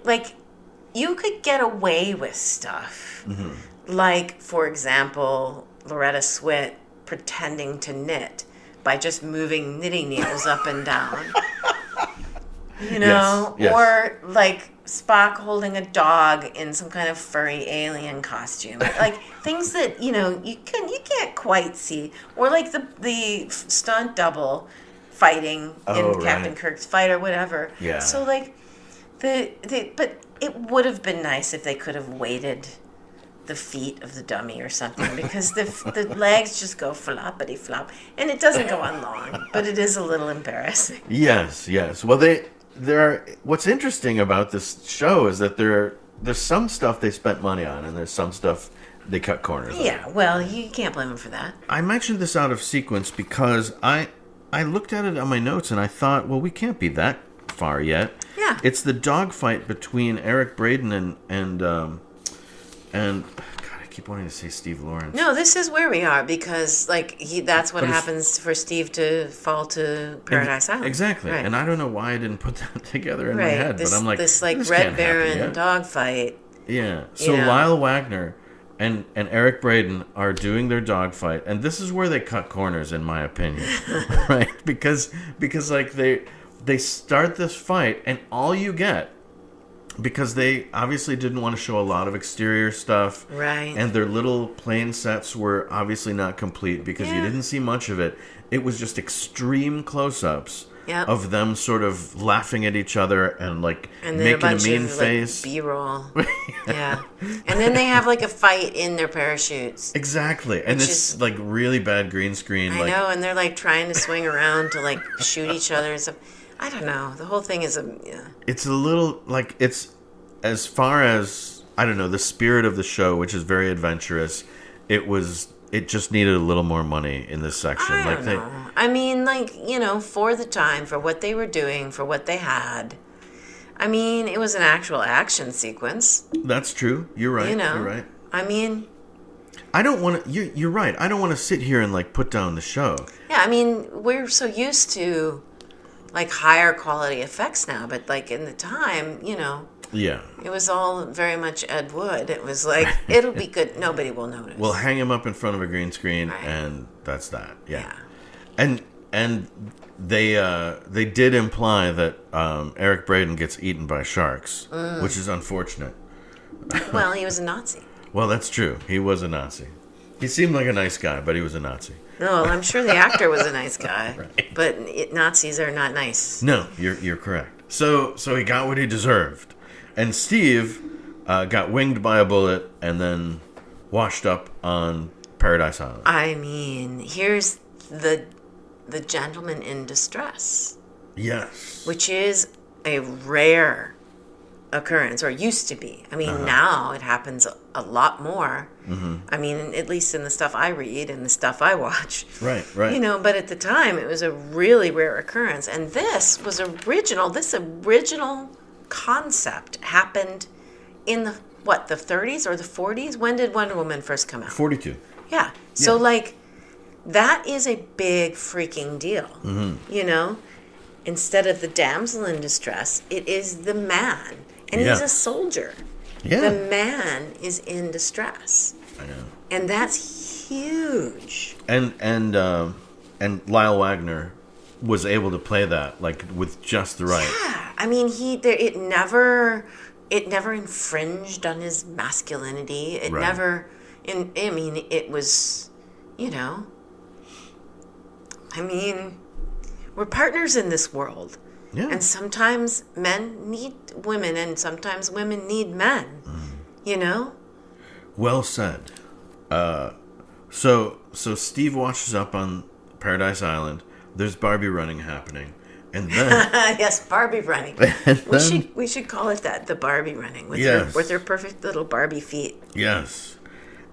like, you could get away with stuff. Mm-hmm. Like, for example, Loretta Swit pretending to knit by just moving knitting needles up and down. Yes. Or like Spock holding a dog in some kind of furry alien costume, like things that you can't quite see, or like the stunt double fighting in Captain Kirk's fight or whatever. Yeah. So like but it would have been nice if they could have weighted the feet of the dummy or something, because the legs just go floppity flop, and it doesn't go on long, but it is a little embarrassing. yes. Well, what's interesting about this show is that there's some stuff they spent money on, and there's some stuff they cut corners on. Yeah, well, you can't blame them for that. I mentioned this out of sequence because I looked at it on my notes and I thought, well, we can't be that far yet. Yeah. It's the dogfight between Eric Braeden and God, I keep wanting to say Steve Lawrence. No, this is where we are, because that's what happens for Steve to fall to Paradise Island. Exactly. Right. And I don't know why I didn't put that together in my Right. head, but I'm like, this this Red can't happen Baron yet. dogfight. Yeah. So Yeah. Lyle Wagner and Eric Braeden are doing their dogfight, and this is where they cut corners, in my opinion, right? Because like they start this fight, and all you get, because they obviously didn't want to show a lot of exterior stuff, right? And their little plane sets were obviously not complete because you didn't see much of it. It was just extreme close-ups. Yep. Of them sort of laughing at each other and like making a mean face. Like, B-roll. Yeah. And then they have like a fight in their parachutes. Exactly. And it's like really bad green screen. I know, and they're like trying to swing around to like shoot each other and stuff. I don't know. The whole thing is It's a little like, it's as far as, I don't know, the spirit of the show, which is very adventurous, it just needed a little more money in this section. I don't know. I mean, like, for the time, for what they were doing, for what they had. I mean, it was an actual action sequence. That's true. You're right. You're right. I mean, I don't want to. You're right. I don't want to sit here and like put down the show. Yeah, I mean, we're so used to like higher quality effects now, but like in the time, Yeah. It was all very much Ed Wood. It was like, it'll be good. Nobody will notice. We'll hang him up in front of a green screen, and that's that. Yeah. And they did imply that Eric Braeden gets eaten by sharks, which is unfortunate. Well, he was a Nazi. Well, that's true. He was a Nazi. He seemed like a nice guy, but he was a Nazi. No, I'm sure the actor was a nice guy, right. But Nazis are not nice. No, you're correct. So he got what he deserved. And Steve got winged by a bullet and then washed up on Paradise Island. I mean, here's the gentleman in distress. Yes. Which is a rare occurrence, or used to be. I mean, now it happens a lot more. Mm-hmm. I mean, at least in the stuff I read and the stuff I watch. Right. But at the time, it was a really rare occurrence. And this was original. This original concept happened in the 30s or the 40s? When did Wonder Woman first come out? 42. Yeah. So like that is a big freaking deal. Mm-hmm. Instead of the damsel in distress, it is the man, and he's a soldier. Yeah. The man is in distress. I know. And that's huge. And Lyle Wagner was able to play that like with just the right. Yeah, I mean it never infringed on his masculinity. It never. It was, I mean, we're partners in this world. Yeah. And sometimes men need women, and sometimes women need men. Well said. So Steve washes up on Paradise Island. There's Barbie running happening, and then yes, Barbie running. We should call it that, the Barbie running with her perfect little Barbie feet. Yes,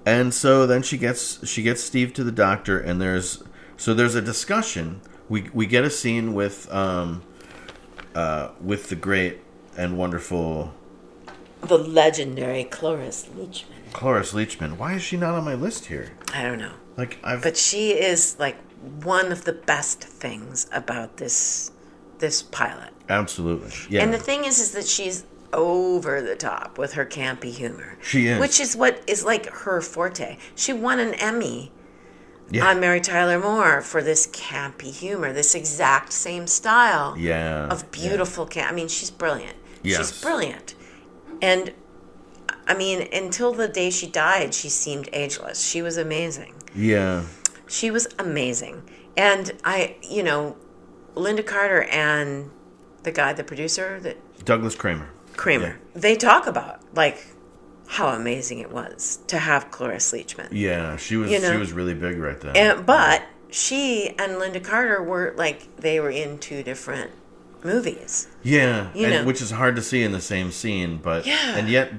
and so then she gets Steve to the doctor, and there's a discussion. We get a scene with the great and wonderful, the legendary Cloris Leachman. Cloris Leachman. Why is she not on my list here? I don't know. But she is like one of the best things about this pilot. Absolutely. Yeah. And the thing is that she's over the top with her campy humor. She is. Which is what is like her forte. She won an Emmy on Mary Tyler Moore for this campy humor, this exact same style of beautiful camp. I mean, she's brilliant. Yes. She's brilliant. And I mean, until the day she died, she seemed ageless. She was amazing. Yeah. She was amazing. And Lynda Carter and the producer, Douglas Kramer. They talk about like how amazing it was to have Cloris Leachman. Yeah, she was really big right then. But she and Lynda Carter were like, they were in two different movies. Yeah, which is hard to see in the same scene, but and yet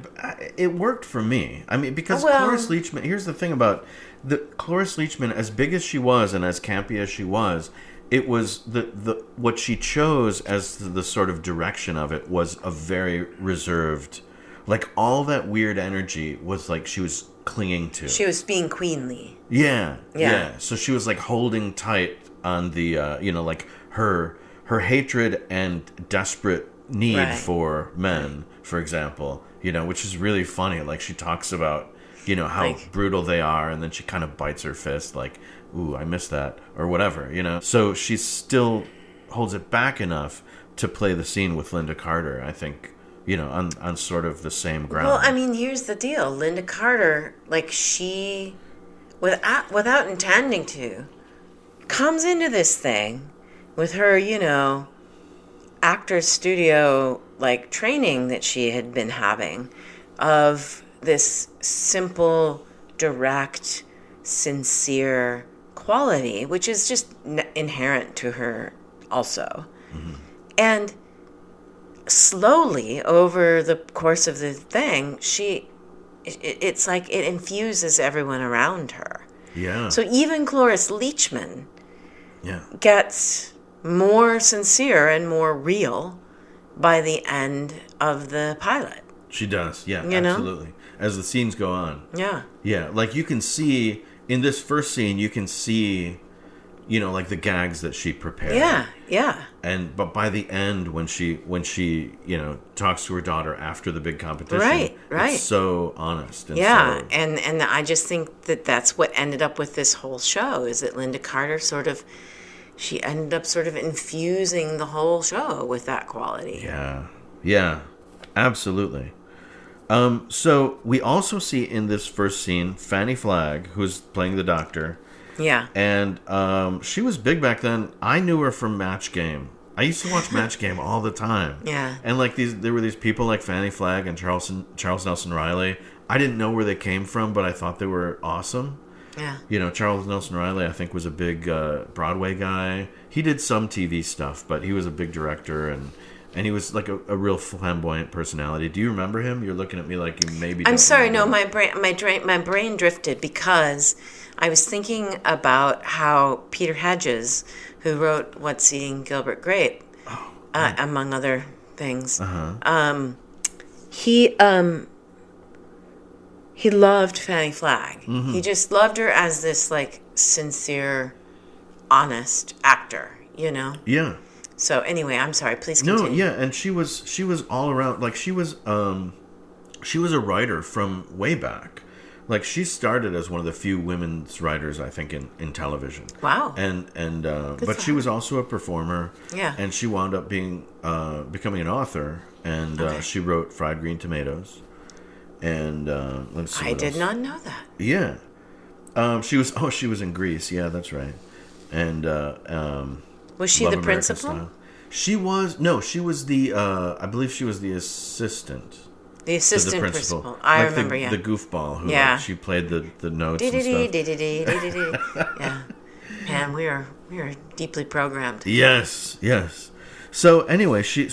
it worked for me. I mean, because Cloris Leachman. Here's the thing about Cloris Leachman, as big as she was and as campy as she was, it was the what she chose as the sort of direction of it was a very reserved, like all that weird energy was like she was clinging to. She was being queenly. Yeah. So she was like holding tight on the like her hatred and desperate need for men, for example, which is really funny. Like she talks about, you know, how brutal they are, and then she kind of bites her fist like, ooh, I missed that, or whatever, you know. So she still holds it back enough to play the scene with Lynda Carter, I think, you know, on sort of the same ground. Well, I mean, here's the deal. Lynda Carter, like, she, without intending to, comes into this thing with her, you know, actor's studio, like, training that she had been having of this simple, direct, sincere quality, which is just inherent to her also. Mm-hmm. And slowly, over the course of the thing, it's like it infuses everyone around her. Yeah. So even Cloris Leachman gets more sincere and more real by the end of the pilot. She does, yeah, you absolutely. Know? As the scenes go on. Yeah. Yeah, like you can see, in this first scene, you can see, you know, like the gags that she prepared. Yeah, yeah. But by the end, when she, you know, talks to her daughter after the big competition, right. it's so honest. And yeah, so... and I just think that that's what ended up with this whole show, is that Lynda Carter she ended up sort of infusing the whole show with that quality. Yeah, absolutely. So we also see in this first scene Fanny Flagg, who's playing the doctor. Yeah. And she was big back then. I knew her from Match Game. I used to watch Match Game all the time. Yeah. And like there were these people like Fanny Flagg and Charles Nelson Riley. I didn't know where they came from, but I thought they were awesome. Yeah. You know, Charles Nelson Riley, I think, was a big Broadway guy. He did some TV stuff, but he was a big director, and he was like a real flamboyant personality. Do you remember him? You're looking at me like you maybe don't. I'm sorry, remember. no, my brain drifted because I was thinking about how Peter Hedges, who wrote What's Eating Gilbert Grape, among other things, he loved Fanny Flagg. Mm-hmm. He just loved her as this like sincere, honest actor, you know? Yeah. So anyway, I'm sorry, please continue. No, yeah, and she was all around, like she was a writer from way back. Like she started as one of the few women's writers, I think, in television. Wow. And but she was also a performer. Yeah. And she wound up becoming an author, and she wrote Fried Green Tomatoes. And let's see. I did not know that. Yeah. She was in Greece. Yeah, that's right. And was she Love the American principal? Style. She was the I believe she was the assistant. The assistant to the principal. I like remember, the goofball who she played the notes and stuff. Yeah. Man, we are deeply programmed. Yes. So anyway, she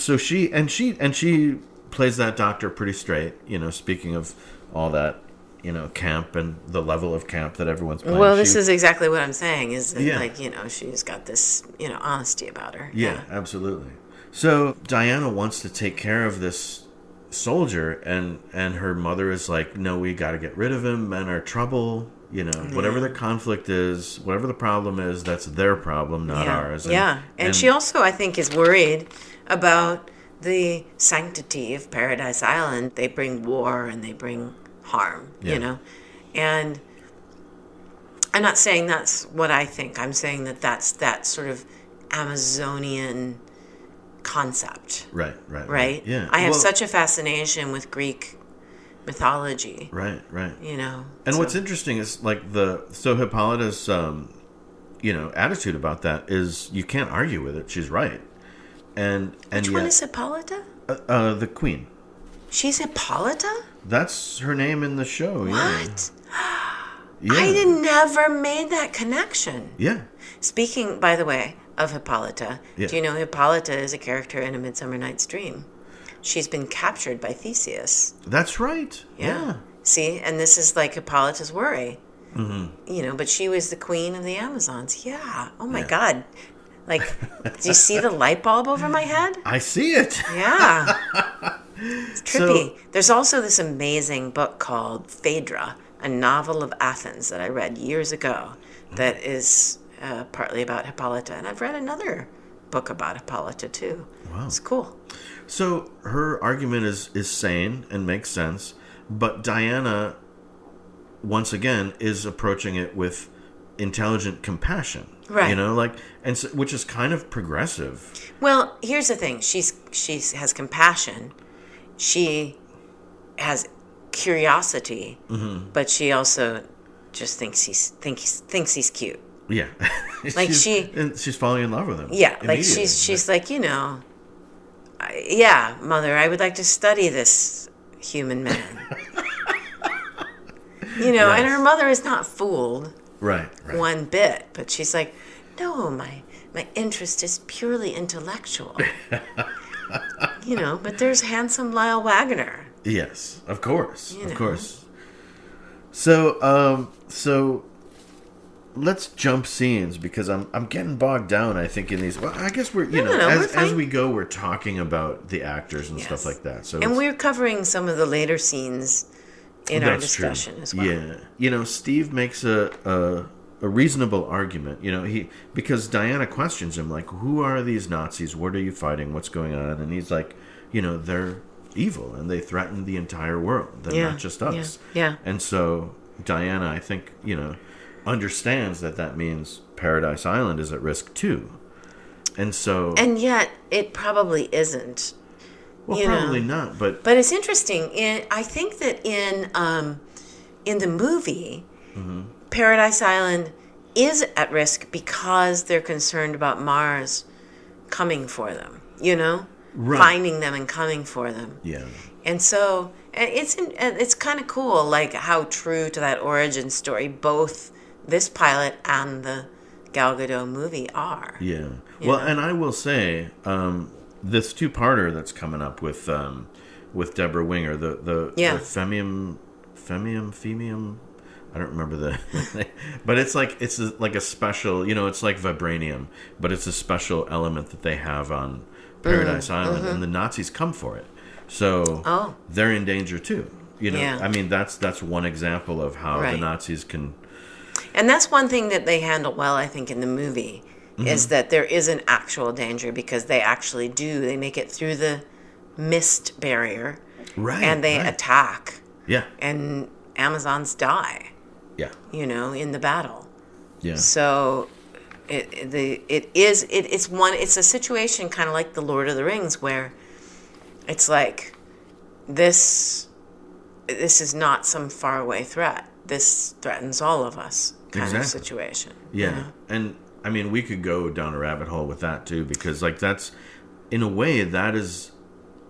plays that doctor pretty straight, you know, speaking of all that, you know, camp and the level of camp that everyone's playing. Well, this is exactly what I'm saying, is that, like, you know, she's got this, you know, honesty about her. Yeah, absolutely. So Diana wants to take care of this soldier, and her mother is like, no, we got to get rid of him. Men are trouble. You know, whatever the conflict is, whatever the problem is, that's their problem, not ours. And she also, I think, is worried about the sanctity of Paradise Island. They bring war and they bring harm, you know. And I'm not saying that's what I think. I'm saying that that's that sort of Amazonian concept. Right. Yeah. I have such a fascination with Greek mythology. Right. You know. And what's interesting is like Hippolyta's you know, attitude about that is you can't argue with it. She's right. And which one is Hippolyta? The queen. She's Hippolyta? That's her name in the show. What? Yeah. I never made that connection. Yeah. Speaking, by the way, of Hippolyta, do you know Hippolyta is a character in A Midsummer Night's Dream? She's been captured by Theseus. That's right. Yeah. See, and this is like Hippolyta's worry. Mm-hmm. You know, but she was the queen of the Amazons. Yeah. Oh my God. Like, do you see the light bulb over my head? I see it. Yeah. It's trippy. There's also this amazing book called Phaedra, a novel of Athens that I read years ago that is partly about Hippolyta. And I've read another book about Hippolyta, too. Wow. It's cool. So her argument is sane and makes sense, but Diana once again, is approaching it with intelligent compassion. Right. You know, like, and so, which is kind of progressive. Well, here's the thing. She has compassion. She has curiosity, but she also just thinks he's cute. Yeah. Like she's falling in love with him. Yeah, like she's like, you know, mother, I would like to study this human man. You know, Yes. and her mother is not fooled Right. one bit, but she's like, no, my interest is purely intellectual. You know, but there's handsome Lyle Waggoner. Yes, of course. You Of know. course. So let's jump scenes because I'm getting bogged down, I think, in these. Well, I guess we're as we go, we're talking about the actors and stuff like that. So and we're covering some of the later scenes in our that's discussion true. as well. Yeah, you know, Steve makes a reasonable argument. You know, because Diana questions him like, "Who are these Nazis? What are you fighting? What's going on?" And he's like, "You know, they're evil and they threaten the entire world. They're not just us." Yeah. And so Diana, I think, you know, understands that means Paradise Island is at risk too. And so... And yet, it probably isn't. Well, probably not, but... But it's interesting. I think that in the movie, Paradise Island is at risk because they're concerned about Mars coming for them, you know? Right. Finding them and coming for them. Yeah. And so it's kind of cool, like how true to that origin story both this pilot and the Gal Gadot movie are. Yeah. Well, and I will say, this two-parter that's coming up with Deborah Winger, the Femium, I don't remember the name, but it's like a special, you know, it's like vibranium, but it's a special element that they have on Paradise Island, and the Nazis come for it. So they're in danger too. You know, I mean, that's one example of how the Nazis can. And that's one thing that they handle well, I think, in the movie, is that there is an actual danger because they actually do. They make it through the mist barrier, and they attack. Yeah. And Amazons die. Yeah. You know, in the battle. Yeah. So it's a situation kind of like the Lord of the Rings where it's like this is not some faraway threat. This threatens all of us kind of situation. Yeah. You know? And I mean, we could go down a rabbit hole with that too, because like that's, in a way, that is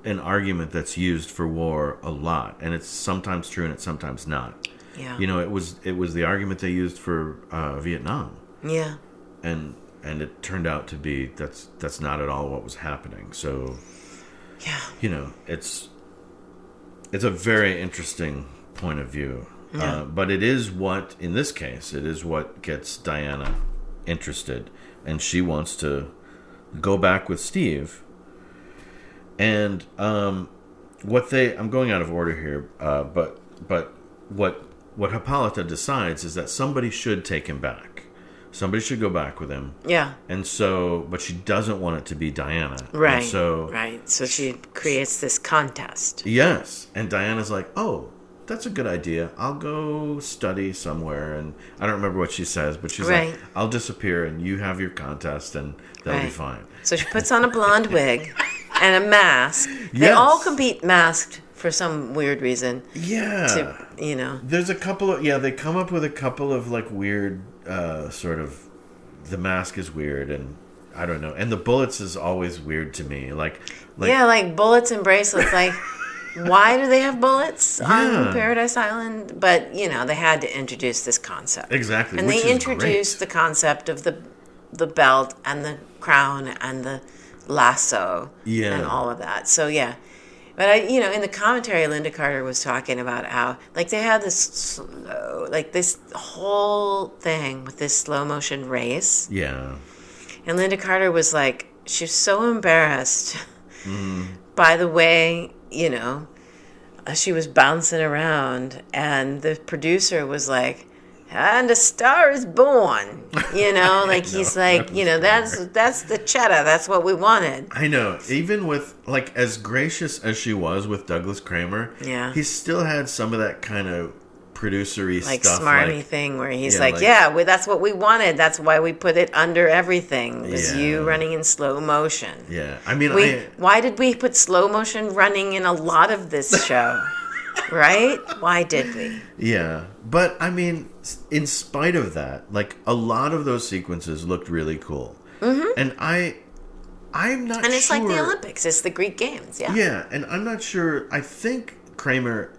an argument that's used for war a lot, and it's sometimes true and it's sometimes not. Yeah. You know, it was the argument they used for Vietnam. Yeah. And it turned out to be that's not at all what was happening. So yeah. You know, it's a very interesting point of view. Yeah. But it is in this case, it is what gets Diana interested, and she wants to go back with Steve. And I'm going out of order here, but what Hippolyta decides is that somebody should take him back. Somebody should go back with him. Yeah. And so, but she doesn't want it to be Diana. Right. And so, right. So she creates this contest. Yes. And Diana's like, oh, that's a good idea. I'll go study somewhere. And I don't remember what she says, but she's like, I'll disappear and you have your contest and that'll be fine. So she puts on a blonde wig and a mask. They all compete masked for some weird reason. Yeah. You know. There's a couple of, they come up with a couple of like weird sort of, the mask is weird and I don't know. And the bullets is always weird to me. Like bullets and bracelets. Like, why do they have bullets on Paradise Island? But, you know, they had to introduce this concept. Exactly. And they introduced the concept of the belt and the crown and the lasso and all of that. So, yeah. But, in the commentary, Lynda Carter was talking about how, like, they had this this whole thing with this slow motion race. Yeah. And Lynda Carter was like, she was so embarrassed by the way, she was bouncing around. And the producer was like, and a star is born, he's like, that's the cheddar. That's what we wanted. I know. Even with, like, as gracious as she was with Douglas Kramer, he still had some of that kind of producery like stuff, smarmy thing where he's well, that's what we wanted. That's why we put it under everything. Was you running in slow motion. Yeah, I mean, why did we put slow motion running in a lot of this show? Right? Why did we? Yeah, but I mean, in spite of that, like a lot of those sequences looked really cool, and I'm not. And it's sure, like the Olympics. It's the Greek Games. Yeah. Yeah, and I'm not sure. I think Kramer,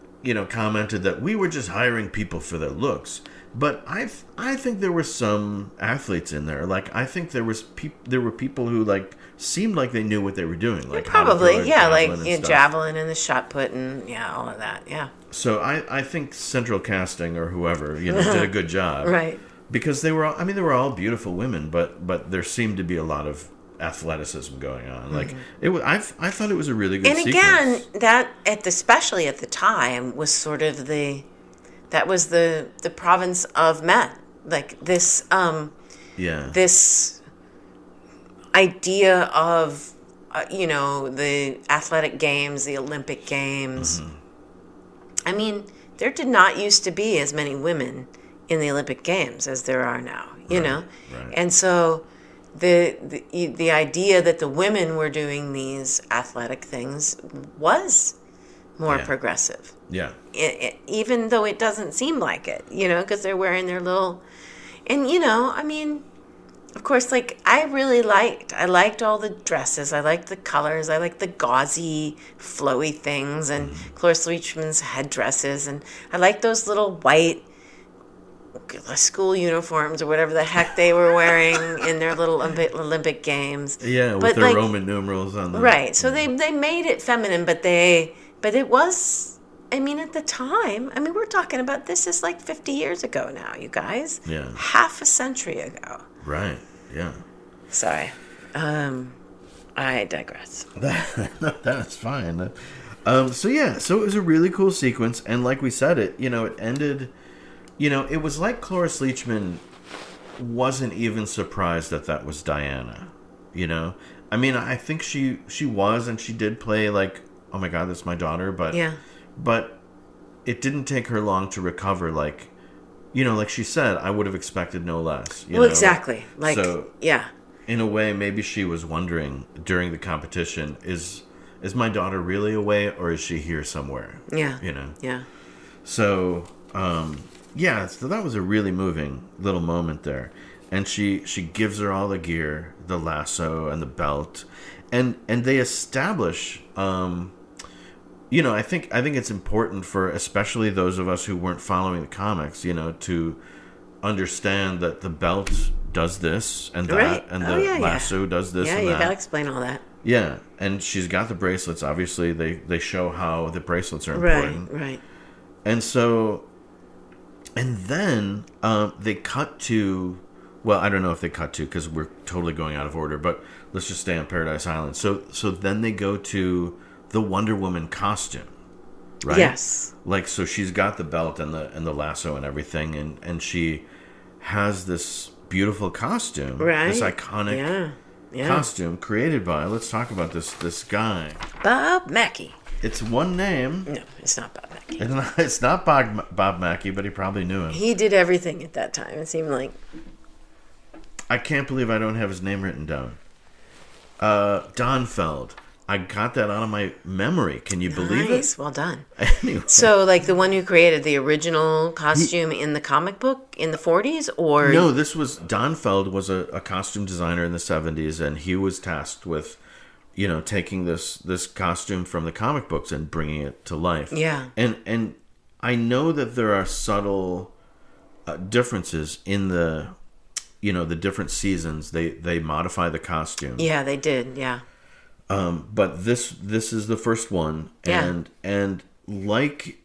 commented that we were just hiring people for their looks, but I think there were some athletes in there. Like I think there were people who like seemed like they knew what they were doing. Like probably, javelin and the shot put and all of that. Yeah. So I think Central Casting or whoever did a good job, right? Because they were all beautiful women, but there seemed to be a lot of athleticism going on. Like it was, I thought it was a really good sequence. And again, that especially at the time was sort of the province of men. Like this this idea of the athletic games, the Olympic games. I mean, there did not used to be as many women in the Olympic Games as there are now, you know? Right. And so the idea that the women were doing these athletic things was more progressive. Yeah. Even though it doesn't seem like it, because they're wearing their little... And, I mean, of course, like, I liked all the dresses. I liked the colors. I liked the gauzy, flowy things and Cloris Leachman's headdresses. And I liked those little white school uniforms or whatever the heck they were wearing in their little Olympic games. Yeah, with their Roman numerals on them. Right. So they made it feminine, but it was, I mean, at the time, I mean, we're talking about this is like 50 years ago now, you guys. Yeah. Half a century ago. Right. Yeah. Sorry. I digress. That's fine. So it was a really cool sequence, and like we said, it ended. It was like Cloris Leachman wasn't even surprised that was Diana. I mean, I think she was, and she did play like, oh my God, that's my daughter. But but it didn't take her long to recover. Like, like she said, I would have expected no less. Well, exactly. Like, so, in a way, maybe she was wondering during the competition, is my daughter really away, or is she here somewhere? Yeah. Yeah. So. So that was a really moving little moment there, and she gives her all the gear, the lasso and the belt, and they establish. I think it's important for especially those of us who weren't following the comics, to understand that the belt does this and that, and the lasso does this and that. Yeah, you gotta explain all that. Yeah, and she's got the bracelets. Obviously, they show how the bracelets are important. Right. And so. And then they cut to, well, I don't know if they cut to because we're totally going out of order, but let's just stay on Paradise Island. So then they go to the Wonder Woman costume, right? Yes. Like, so she's got the belt and the lasso and everything, and she has this beautiful costume, right? This iconic costume created by, let's talk about this guy. Bob Mackie. It's one name. No, it's not Bob Mackie. It's not Bob Mackie, but he probably knew him. He did everything at that time, it seemed like. I can't believe I don't have his name written down. Donfeld. I got that out of my memory. Can you believe it? Nice. Well done. Anyway. So, like the one who created the original costume in the comic book in the 40s? Or no, Donfeld was a costume designer in the 70s, and he was tasked with... taking this costume from the comic books and bringing it to life. Yeah. And I know that there are subtle differences in the different seasons. They modify the costume. Yeah, they did. Yeah. But this is the first one, and like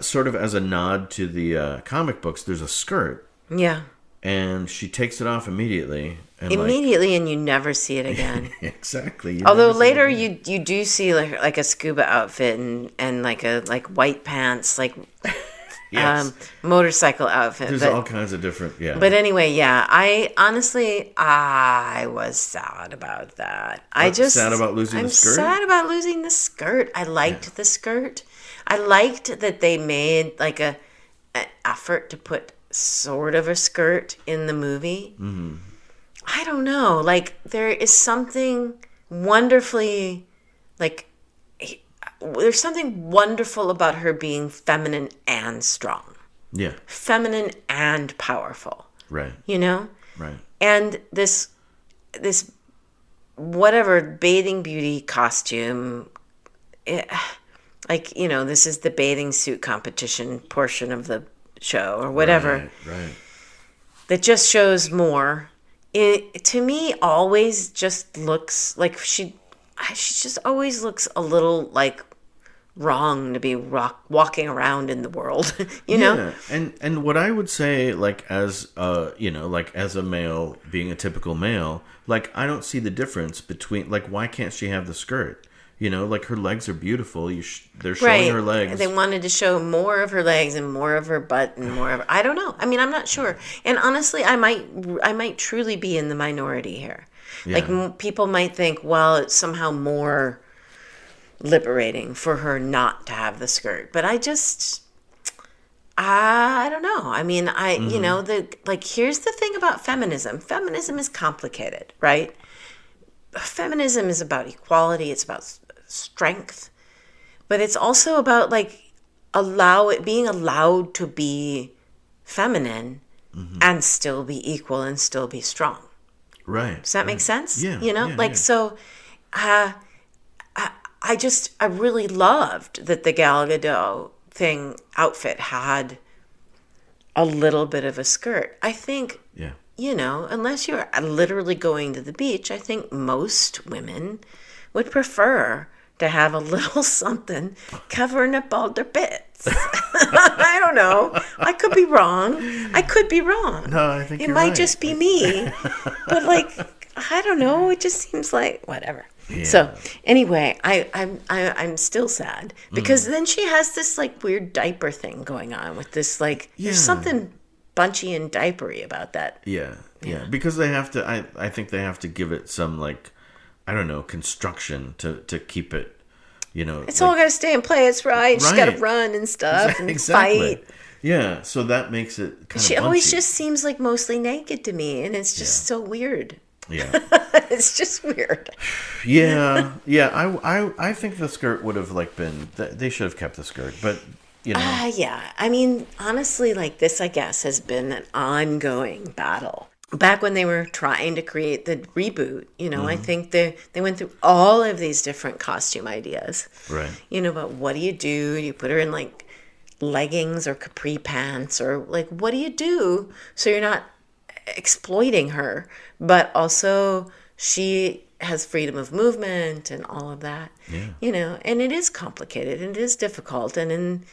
sort of as a nod to the comic books, there's a skirt. Yeah. And she takes it off immediately. And and you never see it again. Exactly. Although later you do see like a scuba outfit and like white pants, like motorcycle outfit. There's all kinds of different, But anyway, I honestly was sad about that. Sad about losing the skirt? I'm sad about losing the skirt. I liked the skirt. I liked that they made like an effort to put sort of a skirt in the movie. I don't know. Like, there is something wonderfully, like, there's something wonderful about her being feminine and strong. Yeah. Feminine and powerful. Right. You know? Right. And this whatever bathing beauty costume, like, you know, this is the bathing suit competition portion of the show or whatever. Right. That just shows more. It, to me, always just looks like she just always looks a little like wrong to be walking around in the world, you know? And what I would say, like, as you know, like, as a male, being a typical male, like, I don't see the difference between, like, why can't she have the skirt? You know, like, her legs are beautiful. They're showing her legs. They wanted to show more of her legs and more of her butt and more of I don't know. I mean, I'm not sure. And honestly, I might truly be in the minority here. Yeah. Like, people might think, well, it's somehow more liberating for her not to have the skirt. But I don't know. I mean, you know, here's the thing about feminism. Feminism is complicated, right? Feminism is about equality. It's about strength. But it's also about, like, being allowed to be feminine and still be equal and still be strong. Right. Does that make sense? Yeah. You know, yeah. so I really loved that the Gal Gadot outfit had a little bit of a skirt. I think, you know, unless you're literally going to the beach, I think most women would prefer to have a little something covering up all their bits. I don't know. I could be wrong. No, I think it you're might right. just be me. But, like, I don't know. It just seems like whatever. Yeah. So anyway, I'm still sad because then she has this, like, weird diaper thing going on with this, like, there's something bunchy and diapery about that. Yeah. Because they have to. I think they have to give it some, like, I don't know, construction to keep it. You know, it's all got to stay in place, right? She's got to run and stuff and fight. Yeah, so that makes it kind of. She always just seems like mostly naked to me, and it's just so weird. Yeah. It's just weird. Yeah. I think the skirt would have, like, been. They should have kept the skirt, but you know. Yeah. I mean, honestly, like, this, I guess, has been an ongoing battle. Back when they were trying to create the reboot, you know, I think they went through all of these different costume ideas. Right. You know, but what do? You put her in, like, leggings or capri pants, or, like, what do you do so you're not exploiting her, but also she has freedom of movement and all of that. Yeah. You know, and it is complicated and it is difficult. And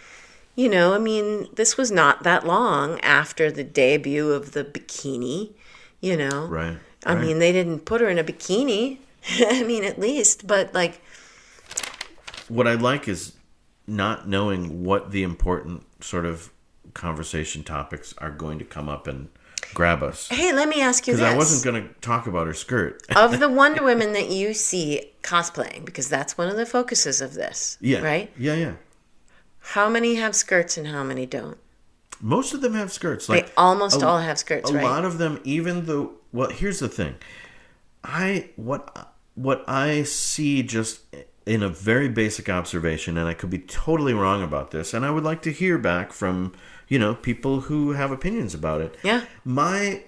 you know, I mean, this was not that long after the debut of the bikini, you know. Right. I mean, they didn't put her in a bikini. I mean, at least, but, like, what I like is not knowing what the important sort of conversation topics are going to come up and grab us. Hey, let me ask you this. Because I wasn't going to talk about her skirt. Of the Wonder Women that you see cosplaying, because that's one of the focuses of this, right? Yeah. How many have skirts and how many don't? Most of them have skirts. Like, they almost all have skirts, right? A lot of them, even though... Well, here's the thing. What I see just in a very basic observation, and I could be totally wrong about this, and I would like to hear back from, you know, people who have opinions about it. Yeah. My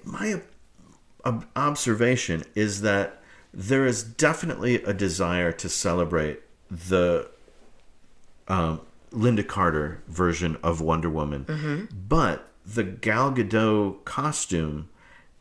observation is that there is definitely a desire to celebrate the Lynda Carter version of Wonder Woman, but the Gal Gadot costume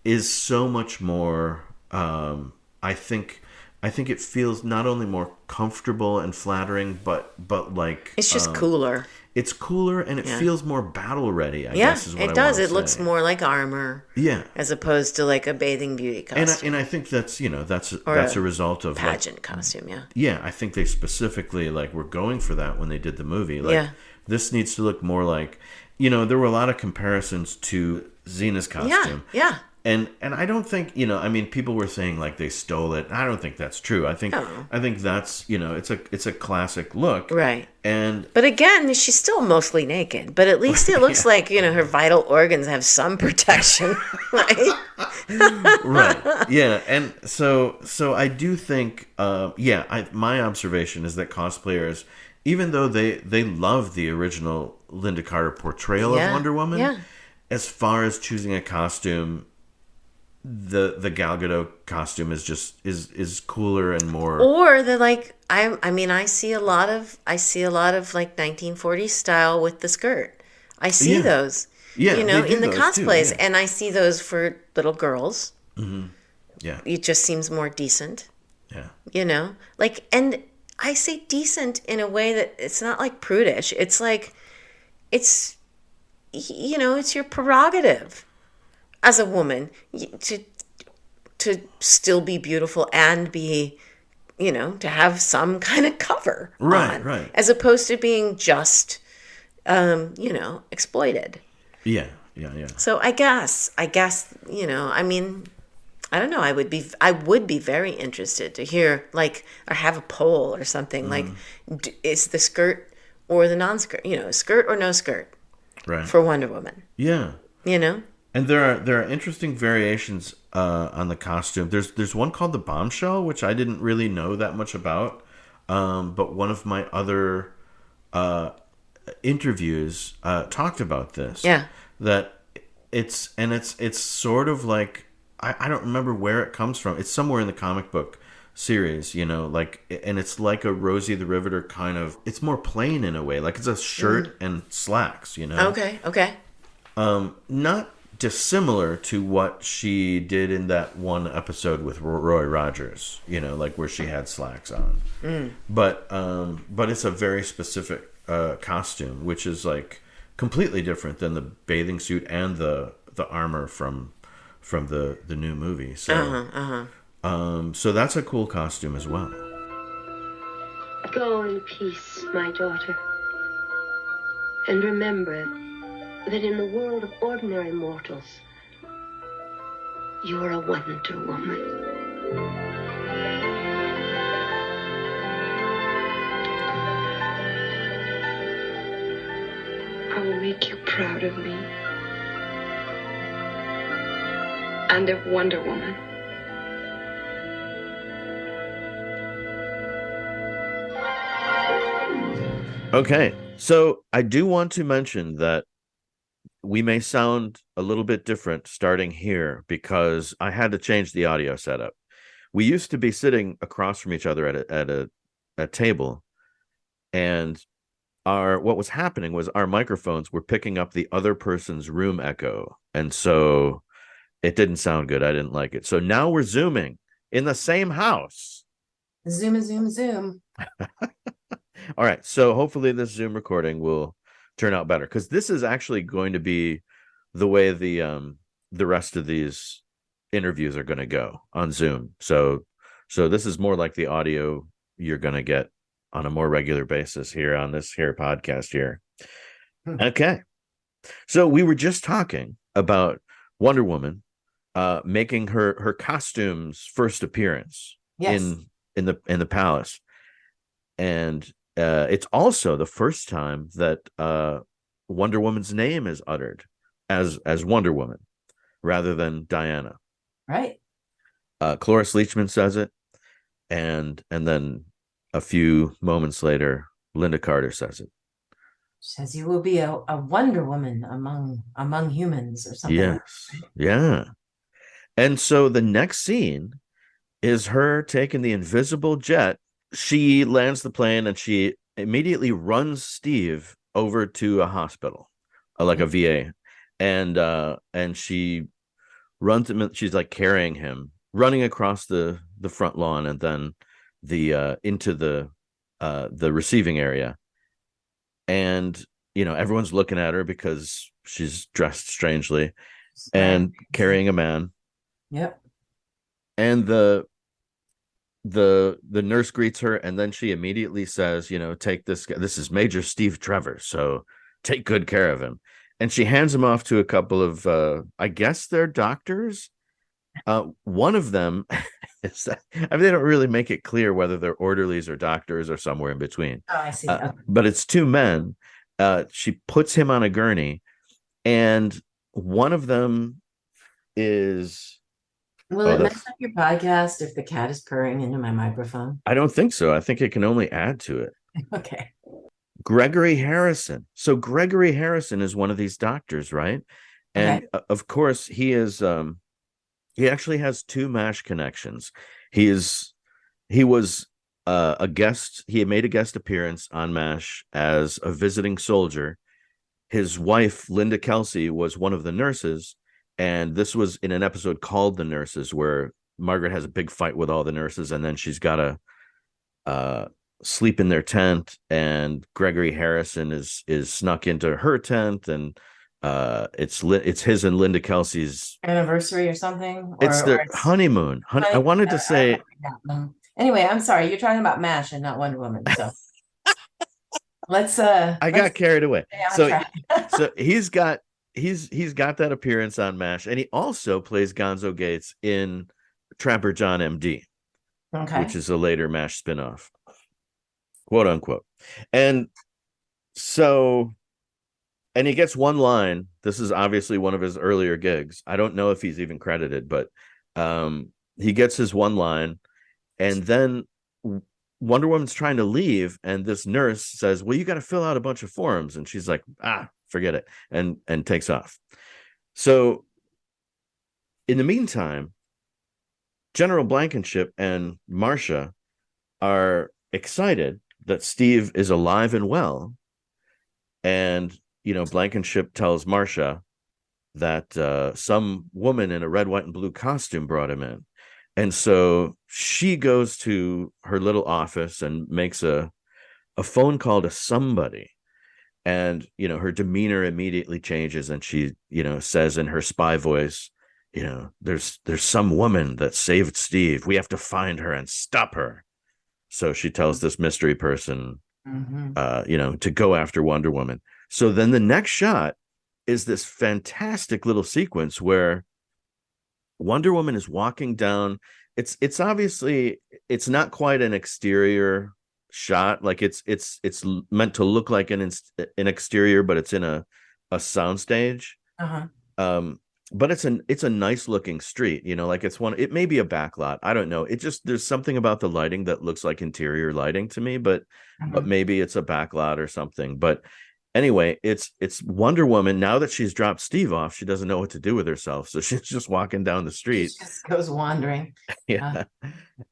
is so much more. I think it feels not only more comfortable and flattering, but like it's just cooler. It's cooler and it feels more battle ready. I guess is what it I does. want to It looks more like armor. Yeah, as opposed to, like, a bathing beauty costume. And I think that's a result of pageant costume. Yeah. Yeah, I think they specifically, like, were going for that when they did the movie. Like, this needs to look more like, you know, there were a lot of comparisons to Xena's costume. Yeah. And I don't think, I mean, people were saying like they stole it. I don't think that's true. I think that's, it's a classic look. Right. And but again, she's still mostly naked. But at least it looks like, her vital organs have some protection, right? right. Yeah. And so I do think my observation is that cosplayers, even though they love the original Lynda Carter portrayal of Wonder Woman, as far as choosing a costume, the Gal Gadot costume is just is cooler and more. Or the like I see a lot of like 1940s style with the skirt. I see those. Yeah, in the cosplays, too, and I see those for little girls. Mm-hmm. Yeah, it just seems more decent. Yeah, and I say decent in a way that it's not like prudish. It's like it's your prerogative as a woman to still be beautiful and be, to have some kind of cover on, as opposed to being just, exploited. Yeah. So I guess, I mean, I don't know. I would be very interested to hear, or have a poll or something, is the skirt or the non-skirt, skirt or no skirt, for Wonder Woman. Yeah. And there are interesting variations on the costume. There's one called the bombshell, which I didn't really know that much about. But one of my other interviews talked about this. Yeah. That it's sort of like, I don't remember where it comes from. It's somewhere in the comic book series, and it's like a Rosie the Riveter kind of. It's more plain in a way, like it's a shirt and slacks. Okay. Not dissimilar to what she did in that one episode with Roy Rogers, where she had slacks on. But it's a very specific costume, which is like completely different than the bathing suit and the armor from the new movie. So so that's a cool costume as well. Go in peace, my daughter, and remember that in the world of ordinary mortals, you are a Wonder Woman. I will make you proud of me and of Wonder Woman. Okay, so I do want to mention that we may sound a little bit different starting here because I had to change the audio setup. We used to be sitting across from each other at a table, and what was happening was our microphones were picking up the other person's room echo, and so it didn't sound good. I didn't like it. So now we're Zooming in the same house. Zoom. All right, so hopefully this Zoom recording will turn out better, because this is actually going to be the way the rest of these interviews are going to go on Zoom. So this is more like the audio you're going to get on a more regular basis here on this here podcast here. Okay, so we were just talking about Wonder Woman making her costume's first appearance in the palace, and it's also the first time that Wonder Woman's name is uttered as Wonder Woman rather than Diana. Right. Cloris Leachman says it, and then a few moments later, Lynda Carter says it. Says you will be a Wonder Woman among humans or something. Yes. Yeah. And so the next scene is her taking the invisible jet. She lands the plane and she immediately runs Steve over to a hospital, like a VA, and she runs him. She's like carrying him, running across the front lawn, and then into the receiving area. And everyone's looking at her because she's dressed strangely and carrying a man. Yep. And the nurse greets her, and then she immediately says, take this guy. This is Major Steve Trevor, so take good care of him. And she hands him off to a couple of I guess they're doctors, One of them is, I mean, they don't really make it clear whether they're orderlies or doctors or somewhere in between. Oh, I see. Okay. But it's two men. She puts him on a gurney, and one of them is. Will it mess up your podcast if the cat is purring into my microphone? I don't think so. I think it can only add to it. Okay. Gregory Harrison. So Gregory Harrison is one of these doctors, right? And Okay. Of course, he actually has two MASH connections. He was a guest. He had made a guest appearance on MASH as a visiting soldier. His wife, Lynda Kelsey, was one of the nurses, and this was in an episode called The Nurses, where Margaret has a big fight with all the nurses, and then she's got to sleep in their tent, and Gregory Harrison is snuck into her tent, and it's his and Lynda Kelsey's Anniversary or something? it's their it's honeymoon. I wanted to say Anyway, I'm sorry. You're talking about MASH and not Wonder Woman. So let's I got carried away. So so he's got that appearance on MASH, and he also plays Gonzo Gates in Trapper John MD, okay. which is a later MASH spinoff, quote unquote. And so, and he gets one line. This is obviously one of his earlier gigs. I don't know if he's even credited, but he gets his one line, and then Wonder Woman's trying to leave, and this nurse says, "Well, you got to fill out a bunch of forms," and she's like, forget it, and takes off. So in the meantime, General Blankenship and Marcia are excited that Steve is alive and well, and Blankenship tells Marcia that some woman in a red, white, and blue costume brought him in. And so she goes to her little office and makes a phone call to somebody. And, her demeanor immediately changes. And she, says in her spy voice, there's some woman that saved Steve. We have to find her and stop her. So she tells this mystery person, to go after Wonder Woman. So then the next shot is this fantastic little sequence where Wonder Woman is walking down. It's obviously, it's not quite an exterior shot. Like it's meant to look like an exterior, but it's in a soundstage. But it's a nice looking street, like it may be a back lot. I don't know. There's something about the lighting that looks like interior lighting to me, but maybe it's a back lot or something. But anyway, it's Wonder Woman. Now that she's dropped Steve off, she doesn't know what to do with herself. So she's just walking down the street. She just goes wandering. Yeah.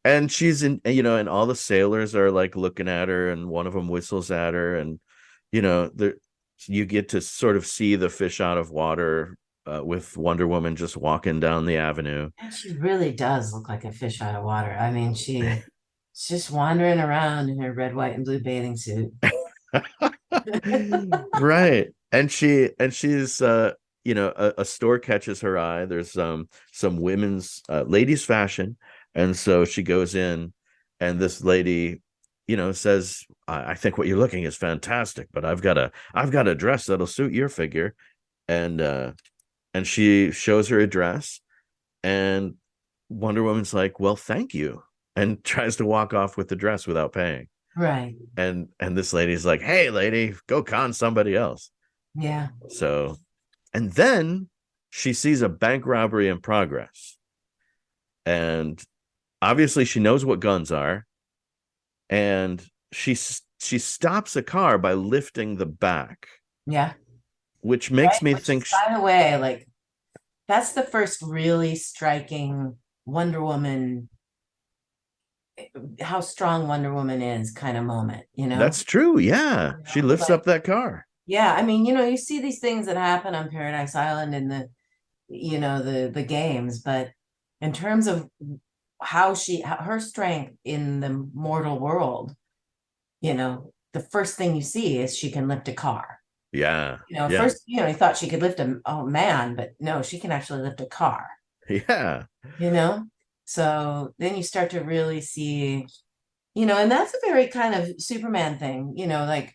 And she's in, and all the sailors are like looking at her, and one of them whistles at her, and, you get to sort of see the fish out of water with Wonder Woman just walking down the avenue. And she really does look like a fish out of water. I mean, she's just wandering around in her red, white, and blue bathing suit. Right. And she's a store catches her eye. There's some women's ladies fashion, and so she goes in, and this lady says, I think what you're looking is fantastic, but I've got a dress that'll suit your figure. And she shows her a dress, and Wonder Woman's like, well, thank you, and tries to walk off with the dress without paying. Right. And this lady's like, hey, lady, go con somebody else. Yeah. So, and then she sees a bank robbery in progress. And obviously she knows what guns are. And she stops a car by lifting the back. Yeah. Which makes me think. By the way, like, that's the first really striking Wonder Woman, how strong Wonder Woman is kind of moment, That's true. Yeah. She lifts up that car. Yeah. I mean, you see these things that happen on Paradise Island in the games, but in terms of her strength in the mortal world, the first thing you see is she can lift a car. Yeah. First, he thought she could lift a man, but no, she can actually lift a car. Yeah. So then you start to really see, and that's a very kind of Superman thing, like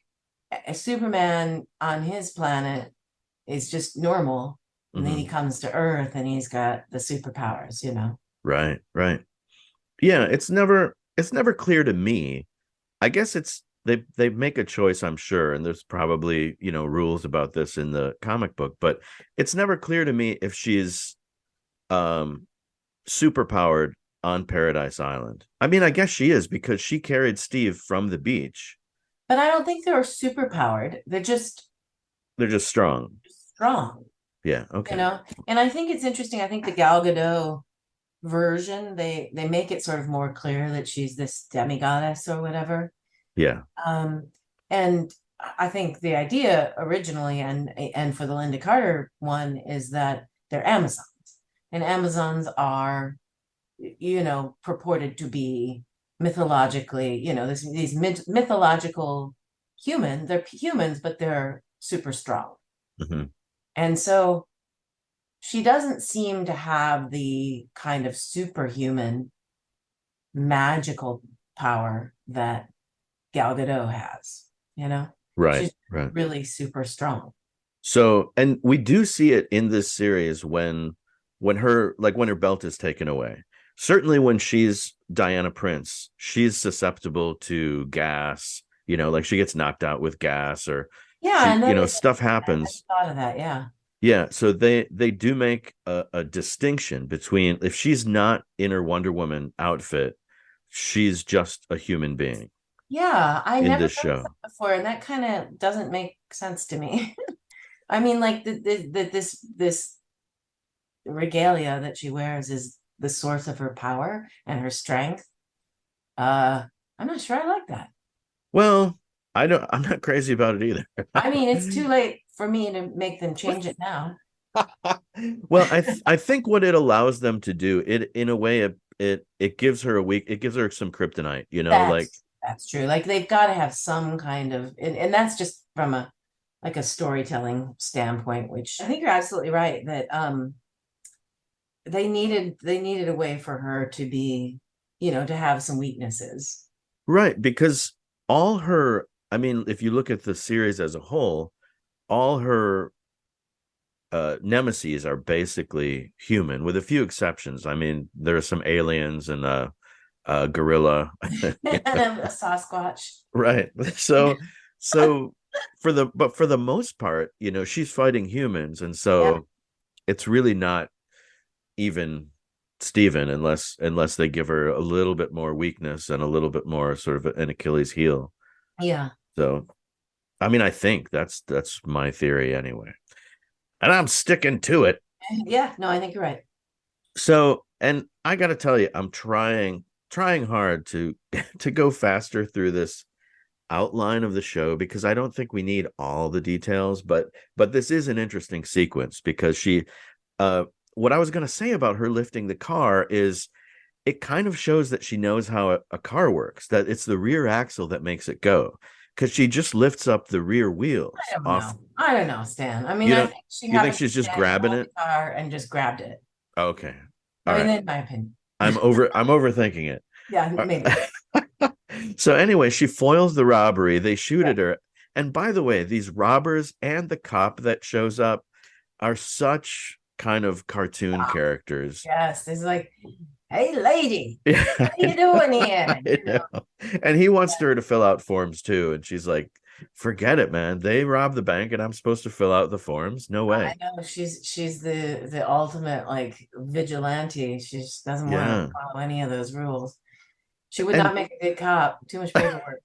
a Superman on his planet is just normal. And then he Mhm. comes to Earth and he's got the superpowers, you know. Right, right. Yeah, it's never clear to me. I guess they make a choice, I'm sure, and there's probably, rules about this in the comic book, but it's never clear to me if she's um superpowered on Paradise Island. I mean, I guess she is because she carried Steve from the beach. But I don't think they're super powered. They're just They're just strong. strong, Yeah, you okay. know. And I think it's interesting. I think the Gal Gadot version, they make it sort of more clear that she's this demigoddess or whatever. Yeah. Um, and I think the idea originally and for the Lynda Carter one is that they're Amazons. And Amazons are, purported to be mythologically, these mythological they're humans, but they're super strong. Mhm. And so she doesn't seem to have the kind of superhuman magical power that Gal Gadot has, you know? Right, She's right. really super strong. So, and we do see it in this series when her belt is taken away. Certainly when she's Diana Prince, she's susceptible to gas, like she gets knocked out with gas or Yeah, and that is stuff I happens. thought of that, yeah. Yeah, so they do make a distinction between if she's not in her Wonder Woman outfit, she's just a human being Yeah, I in never this noticed show. that before, and that kind of doesn't make sense to me. I mean, like this regalia that she wears is the source of her power and her strength. Uh, I'm not sure I like that. Well, I'm not crazy about it either. I mean, it's too late for me to make them change it now. Well, I think what it allows them to do, it in a way it gives her it gives her some kryptonite, like That's true. Like they've got to have some kind of, and that's just from a like a storytelling standpoint, which I think you're absolutely right that they needed a way for her to be, to have some weaknesses. right, because all her, I mean, if you look at the series as a whole, all her nemesis are basically human with a few exceptions. I mean, there are some aliens and a gorilla. And a Sasquatch. Right. So for the most part, she's fighting humans, and Yeah. so it's really not even Steven unless they give her a little bit more weakness and a little bit more sort of an Achilles heel. Yeah. So I mean, I think that's my theory anyway. And I'm sticking to it. Yeah. No, I think you're right. So, and I got to tell you, I'm trying hard to to go faster through this outline of the show because I don't think we need all the details, but this is an interesting sequence because she what I was going to say about her lifting the car is it kind of shows that she knows how a car works, that it's the rear axle that makes it go because she just lifts up the rear wheels I don't off. know. I don't know, Stan. I mean, You I know, think she you think happened to she's just stand grabbing on it? the car and just grabbed it. Okay. I All mean, right. in my opinion. I'm overthinking it. Yeah, maybe. So anyway, she foils the robbery. They shoot at her. And by the way, these robbers and the cop that shows up are such kind of cartoon characters. Yes, it's like, hey, lady, Yeah, what are you doing here? I know. And he wants her to fill out forms too. And she's like, forget it, man. They robbed the bank and I'm supposed to fill out the forms. No I way. know she's the ultimate like vigilante. She just doesn't want Yeah. to follow any of those rules. She would And not make a good cop. Too much paperwork.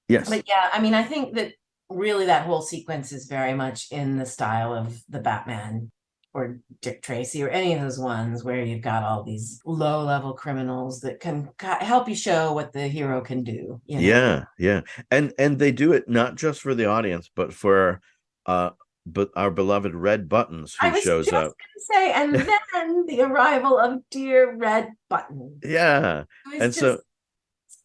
yes. But yeah, I mean, I think that really that whole sequence is very much in the style of the Batman or Dick Tracy or any of those ones where you've got all these low level criminals that can help you show what the hero can do. Yeah, yeah. And they do it not just for the audience, but for but our beloved Red Buttons I who was shows just up. gonna say, and then the arrival of dear Red Button. Yeah. Who is And so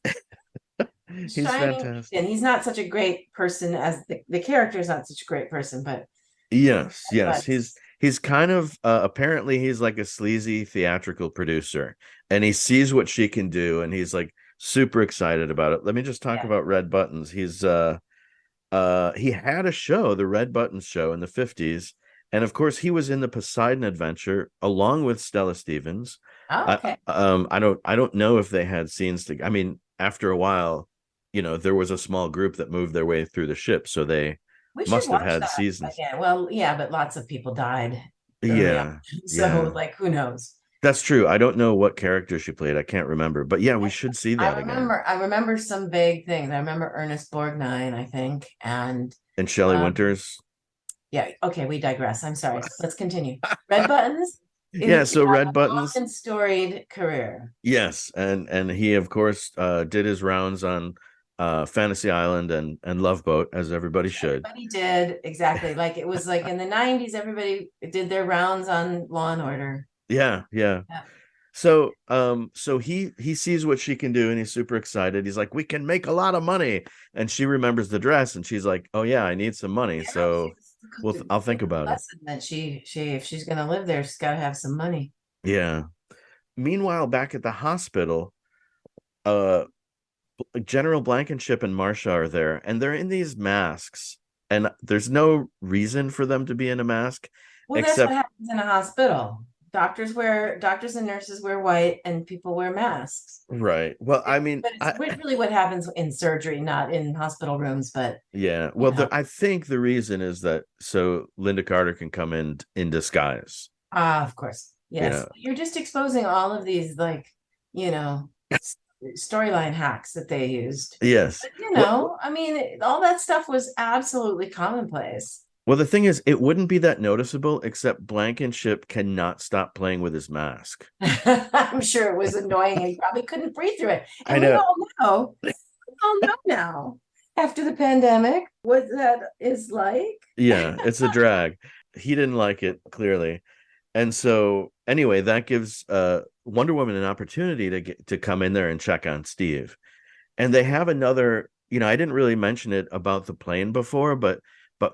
just he's shining. fantastic. And he's not such a great person as the character is not such a great person, but Yes, yes. but He's kind of apparently he's like a sleazy theatrical producer and he sees what she can do and he's like super excited about it. Let me just talk yeah. about Red Buttons. He's he had a show, the Red Buttons show in the 50s, And of course, he was in the Poseidon Adventure along with Stella Stevens. Oh, okay. I don't know if they had scenes to. I mean, after a while, there was a small group that moved their way through the ship, so they We should must have watch had that seasons. again. Well, yeah, but lots of people died early on. Yeah, So, yeah, like, who knows? that's true. I don't know what character she played. I can't remember, but yeah, we should see that again. I remember some vague things. I remember Ernest Borgnine, I think, and And Shelley um, Winters. yeah. Okay, we digress. I'm sorry. Let's continue. Red Buttons Yeah, is so had Red a long Buttons. and storied career. Yes, and he of course did his rounds on Fantasy Island and Love Boat, as everybody should. Everybody did exactly like it was like in the 90s. Everybody did their rounds on Law and Order. Yeah, yeah. Yeah. So he sees what she can do and he's super excited. He's like, we can make a lot of money. And she remembers the dress and she's like, oh yeah, I need some money. Yeah, So I'll think the about it. lesson that she if she's gonna live there, she's got to have some money. Yeah. Meanwhile, back at the hospital, uh General Blankenship and Marsha are there, and they're in these masks, and there's no reason for them to be in a mask, Well, that's what except happens in a hospital. Doctors and nurses wear white, and people wear masks. right. Well, I mean, But it's really what happens in surgery, not in hospital rooms. But yeah. Well, know. I think the reason is that so Lynda Carter can come in disguise. Of course, yes. You're just exposing all of these, like, storyline hacks that they used. Yes. But, I mean, all that stuff was absolutely commonplace. Well, the thing is, it wouldn't be that noticeable, except Blankenship cannot stop playing with his mask. I'm sure it was annoying. And you probably couldn't breathe through it. And I know. we all know now, after the pandemic, what that is like. Yeah, it's a drag. He didn't like it, clearly. And so, anyway, that gives Wonder Woman an opportunity to come in there and check on Steve. And they have another, I didn't really mention it about the plane before, but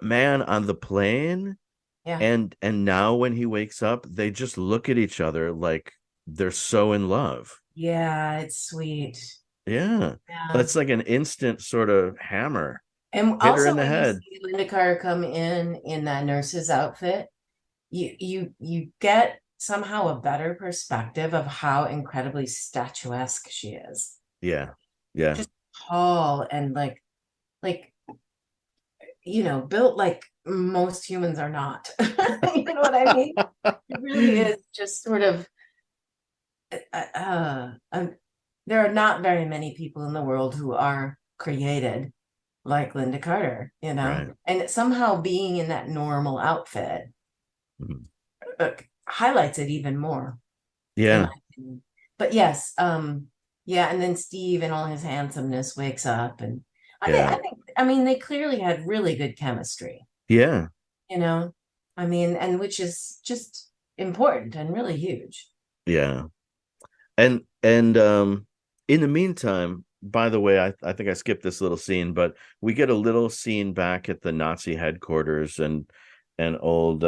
man, on the plane, yeah. and now when he wakes up, they just look at each other like they're so in love. Yeah, it's sweet. Yeah. That's like an instant sort of hammer. And hit also her in the when head. you see Lynda Carter come in that nurse's outfit, you get somehow a better perspective of how incredibly statuesque she is. Yeah. Yeah. Just tall and like built like most humans are not. You know what I mean? It really is just sort of there are not very many people in the world who are created like Lynda Carter, Right. and somehow being in that normal outfit highlights it even more. Yeah. But yes, yeah, and then Steve in all his handsomeness wakes up, and I mean, they clearly had really good chemistry. Yeah. I mean, and which is just important and really huge. Yeah. And in the meantime, by the way, I think I skipped this little scene, but we get a little scene back at the Nazi headquarters, and old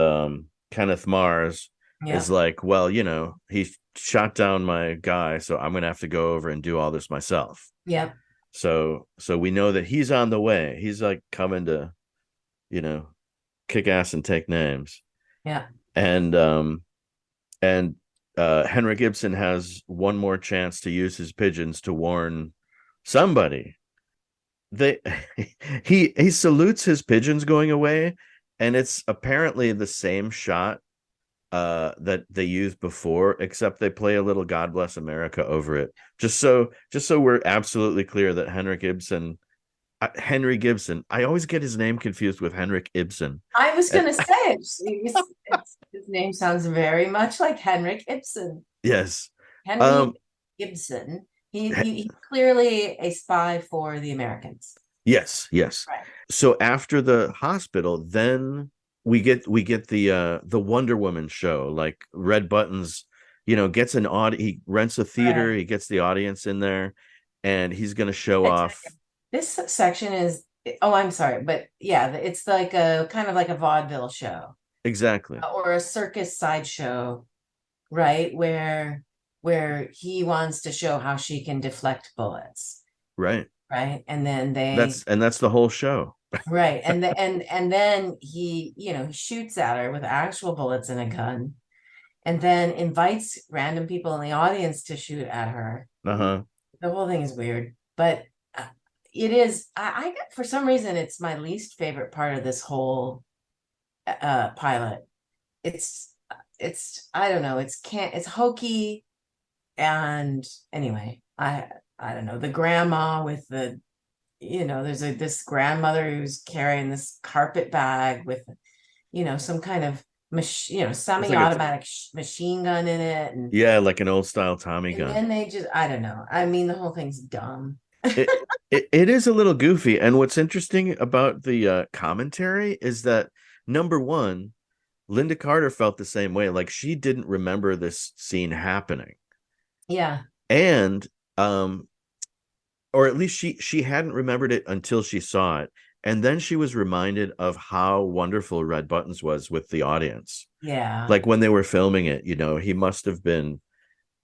Kenneth Mars is like, well, he shot down my guy, so I'm gonna have to go over and do all this myself. Yeah. So we know that he's on the way. He's like coming to, kick ass and take names. Yeah. And Henrik Ibsen has one more chance to use his pigeons to warn somebody. He salutes his pigeons going away, and it's apparently the same shot that they used before, except they play a little God Bless America over it, just so we're absolutely clear that Henry Gibson, I always get his name confused with Henrik Ibsen. I was gonna say his name sounds very much like Henrik Ibsen. Yes. Henry Gibson. He's clearly a spy for the Americans. Yes. Right. So after the hospital, then we get the Wonder Woman show. Like Red Buttons, gets an he rents a theater, right. He gets the audience in there, and he's going to show off. This section is, I'm sorry, but yeah, it's like a kind of like a vaudeville show. Exactly. Or a circus sideshow, right? Where he wants to show how she can deflect bullets. Right. Right. And then that's the whole show. Right. And then he, he shoots at her with actual bullets in a gun, and then invites random people in the audience to shoot at her. Uh-huh. The whole thing is weird, but it is. I for some reason it's my least favorite part of this whole pilot. It's I don't know. It's hokey, and anyway, I don't know, the grandma with the there's this grandmother who's carrying this carpet bag with some kind of It's like a semi-automatic machine gun in it, yeah, like an old style Tommy and gun. then they just, I don't know, I mean, the whole thing's dumb. It, it is a little goofy. And what's interesting about the commentary is that number one, Lynda Carter felt the same way. Like she didn't remember this scene happening. Yeah. And or at least she hadn't remembered it until she saw it. And then she was reminded of how wonderful Red Buttons was with the audience. Yeah. Like when they were filming it,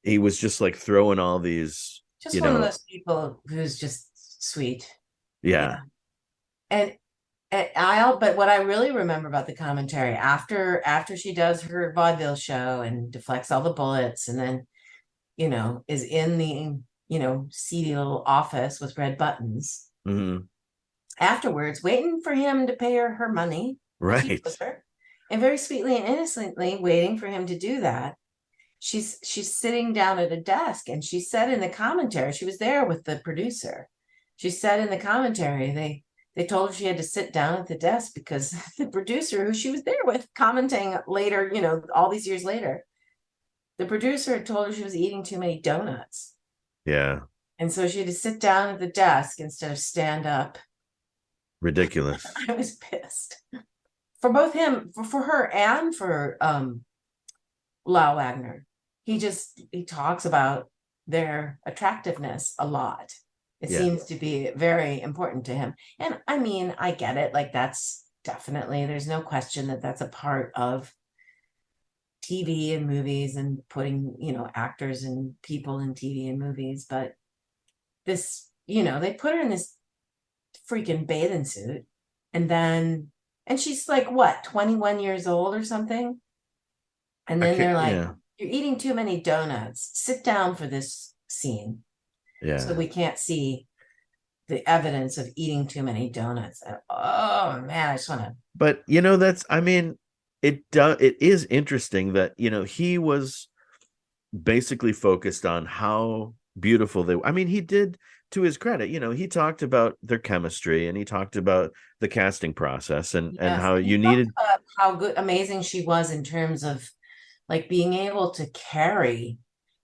he was just like throwing all these, Just one of those people who's just sweet. yeah. And but what I really remember about the commentary after she does her vaudeville show and deflects all the bullets, and then is in the seedy little office with Red Buttons Mm-hmm. afterwards, waiting for him to pay her money, Right. with her, and very sweetly and innocently waiting for him to do that. She's sitting down at a desk, and she said in the commentary, she was there with the producer. She said in the commentary, they told her she had to sit down at the desk because the producer who she was there with, commenting later, all these years later, the producer had told her she was eating too many donuts. Yeah. And so she had to sit down at the desk instead of stand up. Ridiculous. I was pissed for both him, for her, and for Lau Wagner. He talks about their attractiveness a lot. It seems to be very important to him. And I mean, I get it. Like, that's definitely, there's no question that that's a part of TV and movies, and putting, actors and people in TV and movies. But this, they put her in this freaking bathing suit, and she's like, what, 21 years old or something? And then they're like, you're eating too many donuts. Sit down for this scene. Yeah. So we can't see the evidence of eating too many donuts. And, oh man, I just want to. But it is interesting that he was basically focused on how beautiful they were. I mean, he did, to his credit, he talked about their chemistry, and he talked about the casting process, and how you needed how good, amazing she was in terms of like being able to carry.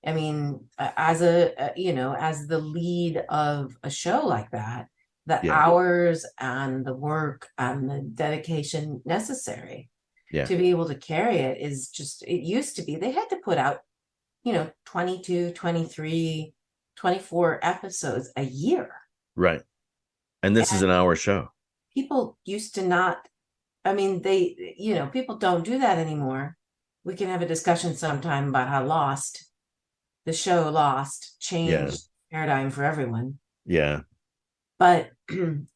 I mean, as the lead of a show like that, the hours and the work and the dedication necessary to be able to carry it is just, it used to be they had to put out 22, 23, 24 episodes a year. Right. And this is an hour show. People used to not, I mean, people don't do that anymore. We can have a discussion sometime about how the show Lost changed paradigm for everyone. Yeah. But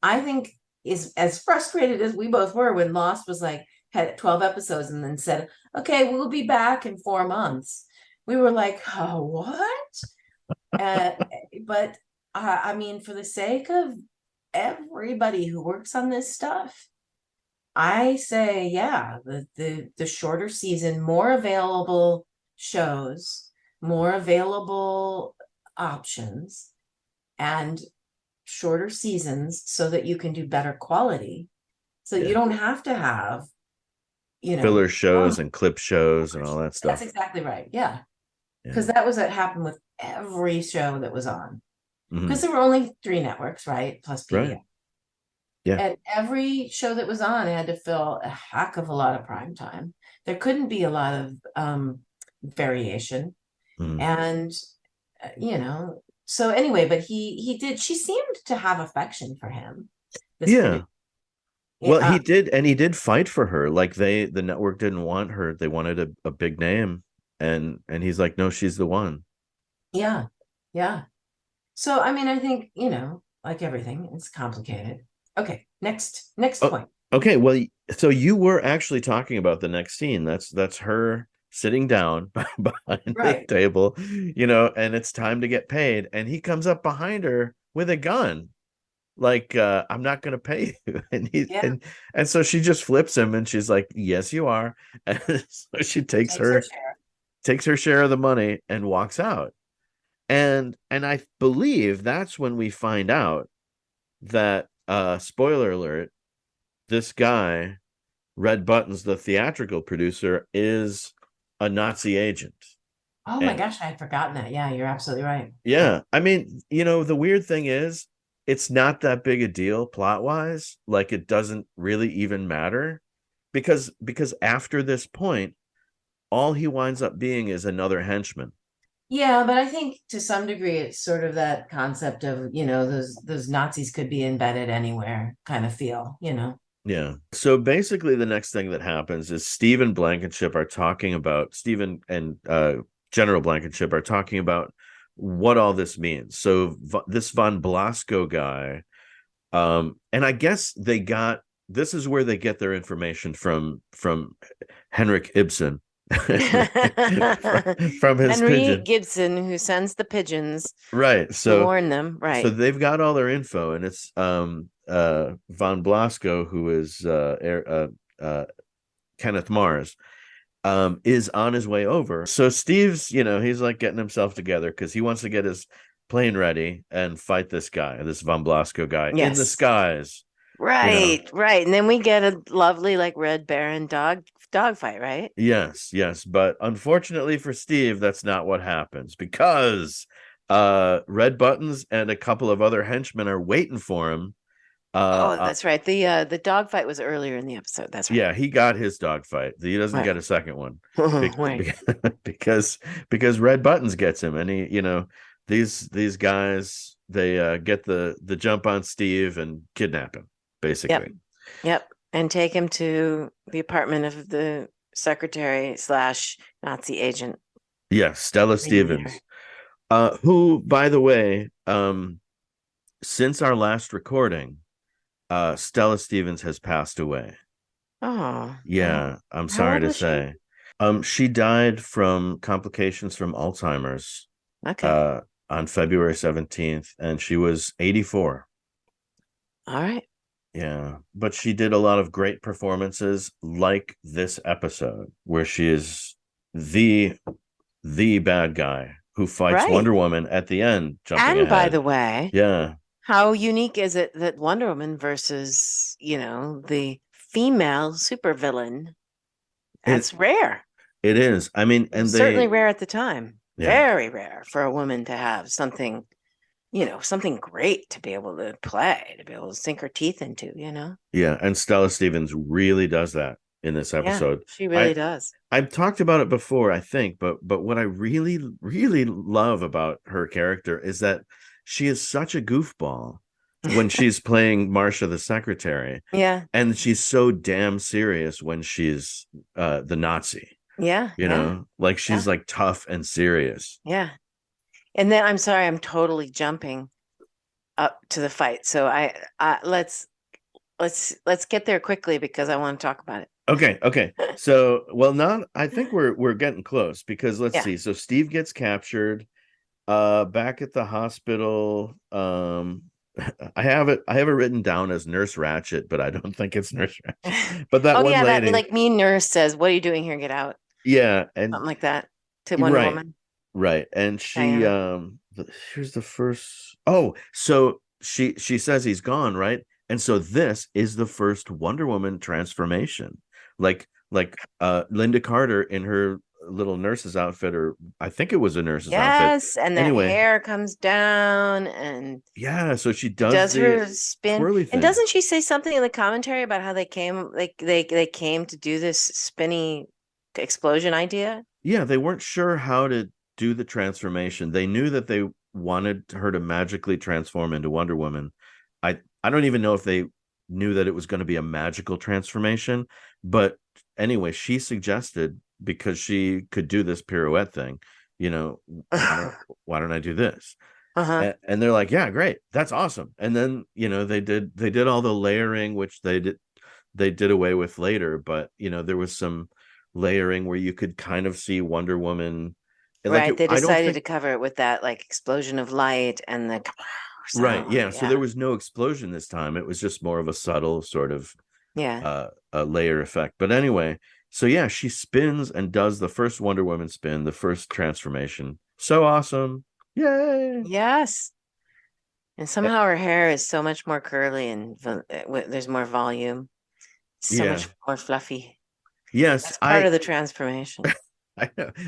I think, is as frustrated as we both were when Lost was like, had 12 episodes and then said, okay, we'll be back in 4 months. We were like, oh, what? But I mean, for the sake of everybody who works on this stuff, I say, the shorter season, more available shows, more available options, and shorter seasons so that you can do better quality. So you don't have to have, filler shows and clip shows and all that stuff. That's exactly right. Yeah. Because that was what happened with every show that was on. Because there were only 3 networks, right? Plus PBS. Right. Yeah. And every show that was on had to fill a heck of a lot of prime time. There couldn't be a lot of variation. And, so anyway, but she seemed to have affection for him. Well, he did, and he did fight for her. Like the network didn't want her. They wanted a big name. And he's like, no, she's the one. Yeah. Yeah. So, I mean, I think, like everything, it's complicated. Okay, next Oh, point. okay. Well, so you were actually talking about the next scene. That's her sitting down behind the Right. table, and it's time to get paid. And he comes up behind her with a gun, like, I'm not gonna pay you. And he Yeah. and so she just flips him, and she's like, yes, you are. And so she takes Takes her her share. takes her share of the money and walks out. And I believe that's when we find out that, spoiler alert, this guy, Red Buttons, the theatrical producer, is a Nazi agent. Oh my And gosh, I had forgotten that. Yeah, you're absolutely right. yeah, I mean, the weird thing is, it's not that big a deal plot wise. Like, it doesn't really even matter, because after this point, all he winds up being is another henchman. Yeah, but I think to some degree it's sort of that concept of, those Nazis could be embedded anywhere kind of feel. Yeah. So basically, the next thing that happens is Steve and Stephen and General Blankenship are talking about what all this means. So this von Blasco guy, and I guess this is where they get their information from Henrik Ibsen. from his Henry pigeon. Gibson, who sends the pigeons Right. to warn them. So Right. they've got all their info, and it's von Blasco, who is Kenneth Mars, is on his way over. So Steve's, he's like getting himself together because he wants to get his plane ready and fight this guy, this von Blasco guy, in the Yes. skies. Right, right. And then we get a lovely like Red Baron dog fight, right? Yes, yes. But unfortunately for Steve, that's not what happens, because Red Buttons and a couple of other henchmen are waiting for him. Oh, that's right. The dog fight was earlier in the episode. That's right. Yeah, he got his dog fight. He doesn't Right. get a second one Right. because Red Buttons gets him, and these guys, they get the jump on Steve and kidnap him, basically. Yep. And take him to the apartment of the secretary / Nazi agent. Yes, Stella Stevens, who, by the way, since our last recording, Stella Stevens has passed away. Oh. Yeah, I'm How sorry old to was she? say. She died from complications from Alzheimer's Okay. on February 17th, and she was 84. All right. Yeah, but she did a lot of great performances, like this episode, where she is the bad guy who fights Right. Wonder Woman at the end, jumping And by ahead. the way, Yeah, how unique is it that Wonder Woman versus, the female supervillain? That's rare. it is. I mean, and Certainly rare at the time. Yeah. Very rare for a woman to have something, something great to be able to play, to be able to sink her teeth into, Yeah, and Stella Stevens really does that in this episode. Yeah, she really does. I've talked about it before, I think, but what I really, really love about her character is that she is such a goofball when she's playing Marcia the secretary. Yeah. And she's so damn serious when she's the Nazi. Yeah. Like, she's like tough and serious. Yeah. And then I'm sorry, I'm totally jumping up to the fight. So let's get there quickly because I want to talk about it. Okay. So, I think we're getting close, because let's see. So Steve gets captured back at the hospital. I have it written down as Nurse Ratchet, but I don't think it's Nurse Ratchet. But that one lady, that like mean nurse says, "What are you doing here? Get out." Yeah, and something like that to Wonder Woman. Right. And she here's the first. Oh, so she says he's gone, right? And so this is the first Wonder Woman transformation. Like Lynda Carter in her little nurse's outfit, or I think it was a nurse's outfit. Yes, and the hair comes down, and so she does her spin. Thing. And doesn't she say something in the commentary about how they came to do this spinny explosion idea? Yeah, they weren't sure how to do the transformation. They knew that they wanted her to magically transform into Wonder Woman. I don't even know if they knew that it was going to be a magical transformation, but anyway, she suggested, because she could do this pirouette thing, why don't I do this? Uh-huh. And they're like, yeah, great, that's awesome. And then they did all the layering, which they did away with later, but there was some layering where you could kind of see Wonder Woman. Right. They I don't decided think. to cover it with that like explosion of light and the Right, sound. yeah, so there was no explosion this time. It was just more of a subtle sort of Yeah. a layer effect. But anyway, so yeah, she spins and does the first Wonder Woman spin, the first transformation. So awesome. Yay. Yes. And Eh, somehow her hair is so much more curly and there's more volume. So yeah. much more fluffy. Yes, That's part of the transformation.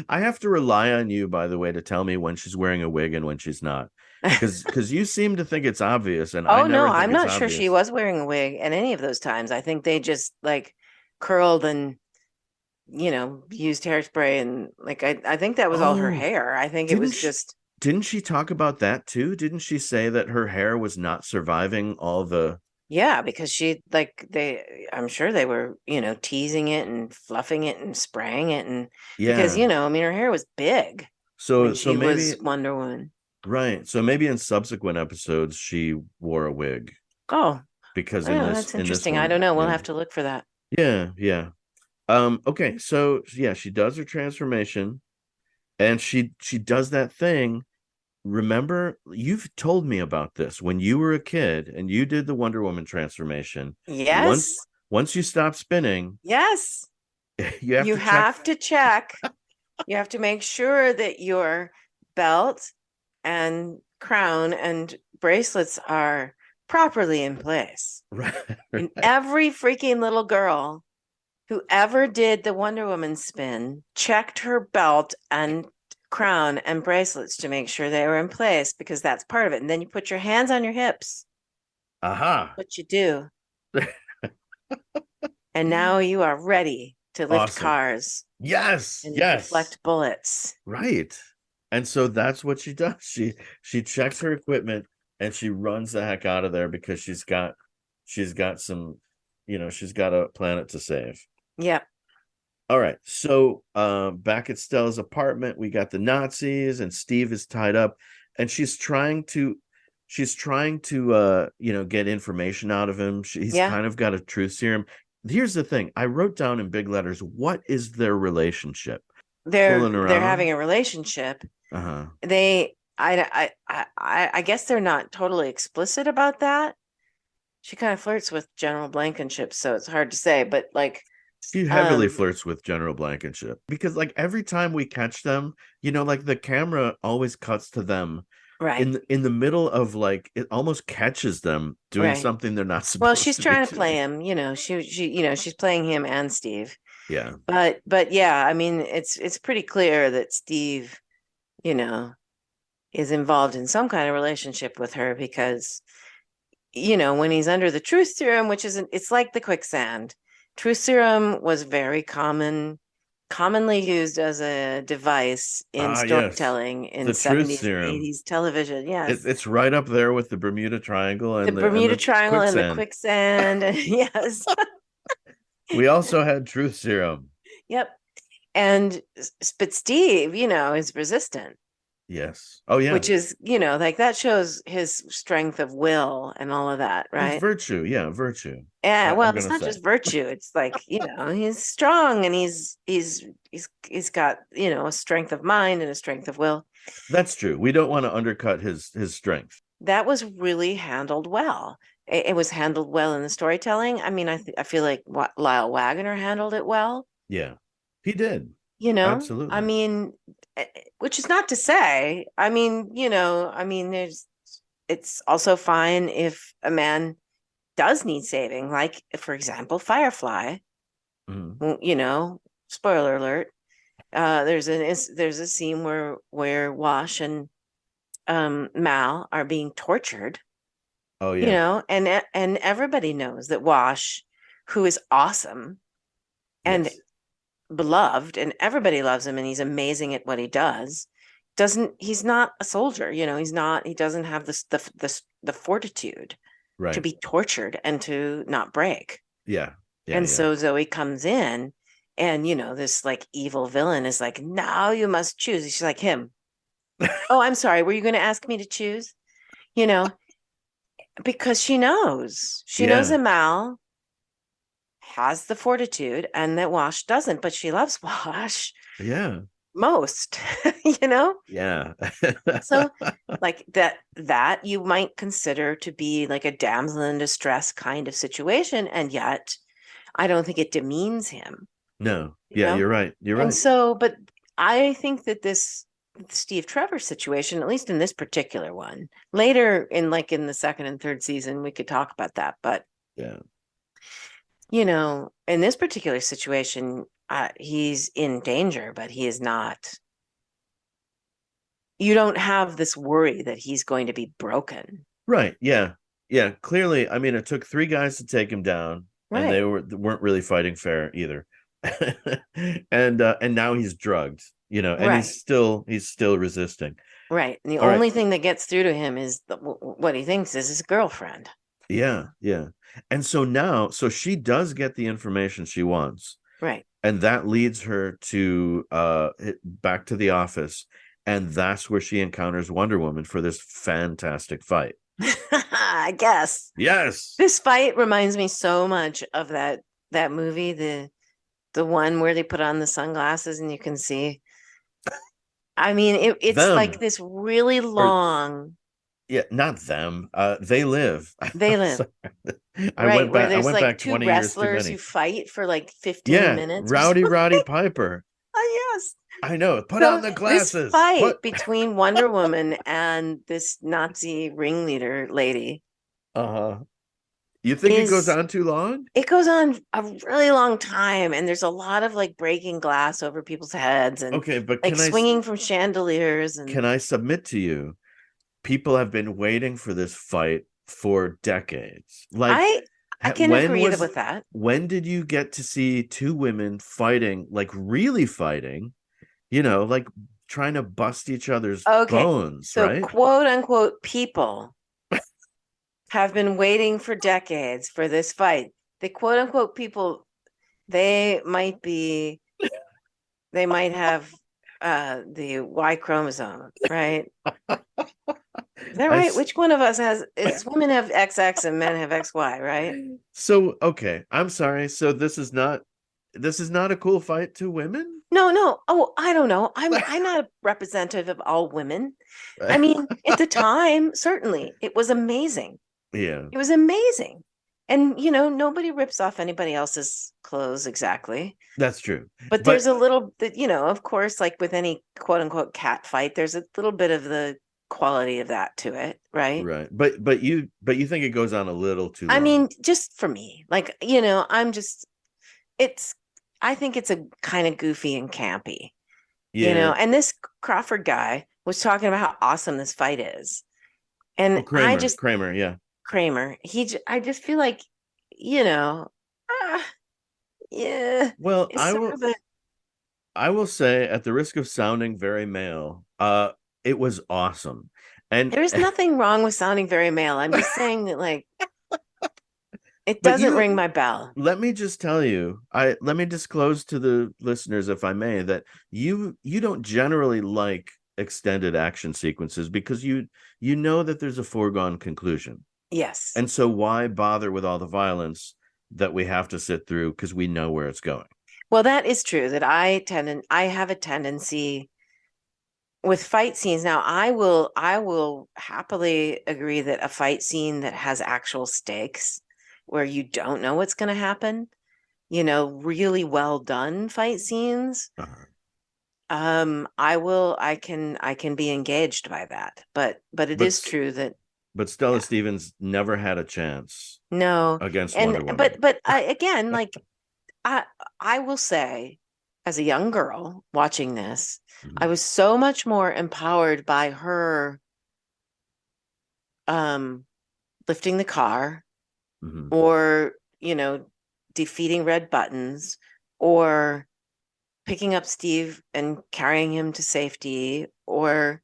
I have to rely on you, by the way, to tell me when she's wearing a wig and when she's not. Because you seem to think it's obvious, and I Oh no, never think I'm it's not sure she obvious. was wearing a wig at any of those times. I think they just like curled and used hairspray and like I think that was all her Oh, hair. I think it didn't was she, just didn't she talk about that too? Didn't she say that her hair was not surviving all the? yeah, because she like I'm sure they were, teasing it and fluffing it and spraying it and because, Yeah. I mean her hair was big when So she was maybe, Wonder Woman. right. So maybe in subsequent episodes she wore a wig, Oh, because in well, this that's in this interesting. I one, don't know. We'll yeah. have to look for that. Yeah, yeah. Okay, so yeah, she does her transformation, and she does that thing. Remember, you've told me about this when you were a kid and you did the Wonder Woman transformation. Once Yes. once you stop spinning, Yes. you have You to check. have to check. You have to make sure that your belt and crown and bracelets are properly in place. Right, And right. every freaking little girl who ever did the Wonder Woman spin checked her belt and crown and bracelets to make sure they were in place because that's part of it. And then you put your hands on your hips, Aha. what you do. And now you are ready to lift Awesome. cars Yes, and yes. deflect bullets. Right. And so that's what she does. She checks her equipment and she runs the heck out of there because she's got some, she's got a planet to save. Yep. All right. So back at Stella's apartment, we got the Nazis and Steve is tied up, and she's trying to get information out of him. He's Yeah. kind of got a truth serum. Here's the thing. I wrote down in big letters, what is their relationship? Fooling They're around? having a relationship. Uh-huh. They I guess they're not totally explicit about that. She kind of flirts with General Blankenship, so it's hard to say, but like She heavily flirts with General Blankenship because, like, every time we catch them, like the camera always cuts to them right. in the middle of, like, it almost catches them doing Right. something they're not Well, supposed she's to be trying to play doing. him, she's playing him and Steve. Yeah. But yeah, I mean, it's pretty clear that Steve, you know, is involved in some kind of relationship with her because, when he's under the truth serum, which isn't, it's like the quicksand. Truth serum was very commonly used as a device in Ah, yes. storytelling in The truth 70s and serum. 80s television. Yes. It's right up there with the Bermuda Triangle The and Bermuda the Triangle and the quicksand. quicksand. Yes. We also had truth serum. Yep. And but Steve, is resistant, Yes. Oh yeah. which is, like that shows his strength of will and all of that, It's right? virtue. Yeah, virtue. Yeah, well, I'm it's gonna not say. just virtue. It's like, he's strong and he's got, a strength of mind and a strength of will. That's true. We don't want to undercut his strength. That was really handled well. It was handled well in the storytelling. I mean, I feel like Lyle Waggoner handled it well. Yeah. He did. I Absolutely. mean, which is not to say, I mean, it's also fine if a man does need saving, like, for example, Firefly. Mhm. Spoiler alert. There's a scene where Wash and Mal are being tortured. Oh yeah. And everybody knows that Wash, who is awesome and Yes. beloved, and everybody loves him, and he's amazing at what he does. He's not a soldier, he doesn't have the fortitude Right. to be tortured and to not break. Yeah. Yeah. And Yeah. so Zoe comes in, and this like evil villain is like, now you must choose. She's like, him. Oh, I'm sorry. Were you going to ask me to choose? You know, because she knows. She knows Yeah, that Mal has the fortitude and that Wash doesn't, but she loves Wash yeah, most, you know? yeah. So like that you might consider to be like a damsel in distress kind of situation, and yet I don't think it demeans him, No, you yeah, know? you're right. You're And right. so, but I think that this Steve Trevor situation, at least in this particular one, later in the second and third season, we could talk about that. But Yeah. in this particular situation, he's in danger, but he is not. You don't have this worry that he's going to be broken. Right. Yeah. Yeah. Clearly, I mean, it took three guys to take him down, and Right. weren't really fighting fair either. And now he's drugged, and Right. he's still resisting. Right. And the All right. only thing that gets through to him is what he thinks is his girlfriend. Yeah. Yeah. And so she does get the information she wants, Right. and that leads her to back to the office, and that's where she encounters Wonder Woman for this fantastic fight. I guess. Yes. This fight reminds me so much of that movie, the one where they put on the sunglasses and you can see. I mean, it's like Them. this really Or long. yeah, not them. They live. They live, Sorry. I right, went where back. I there's went like back two 20 years too wrestlers who many. fight for like 15 Yeah, minutes or Rowdy something. Roddy Piper. Oh, yes. I know. Put So on the this glasses. fight Put. between Wonder Woman and this Nazi ringleader lady Uh-huh. You think it goes is on too long? it goes on a really long time, and there's a lot of like breaking glass over people's heads and Okay, but like swinging from chandeliers and can I submit to you? People have been waiting for this fight for decades. Like, I can agree with that. when did you get to see two women fighting, like really fighting? Like trying to bust each other's Okay. bones, So right? quote unquote people have been waiting for decades for this fight. The quote unquote people, they might have the Y chromosome, right? Is that right? Which one of us is women have XX and men have XY, right? So okay, I'm sorry. So this is not a cool fight to women? No, no. Oh, I don't know. I'm not a representative of all women. I mean, at the time, certainly it was amazing. Yeah, It was amazing. And nobody rips off anybody else's clothes exactly. that's true. But But there's a little bit, of course, like with any quote unquote cat fight, there's a little bit of the quality of that to it, right? right. But you think it goes on a little too I long. mean, just for me, like, it's, I think it's a kind of goofy and campy, Yeah. and this Crawford guy was talking about how awesome this fight is. Oh, And Kramer, yeah. Kramer, I just feel like, ah, yeah, Well, it's sort of a, I will say, at the risk of sounding very male, it was awesome. And there's nothing wrong with sounding very male. I'm just saying that, like, it but doesn't ring my bell. let me just tell you, let me disclose to the listeners, if I may, that you don't generally like extended action sequences because you know that there's a foregone conclusion. Yes. And so why bother with all the violence that we have to sit through because we know where it's going. Well, that is true that I have a tendency with fight scenes. Now, I will happily agree that a fight scene that has actual stakes where you don't know what's going to happen, really well done fight scenes. Uh-huh. I can be engaged by that. But it is true that But Stella Stevens never had a chance no. against And Wonder Woman. but I again, like, I will say, as a young girl watching this, I was so much more empowered by her lifting the car Mhm. or, defeating Red Buttons or picking up Steve and carrying him to safety or,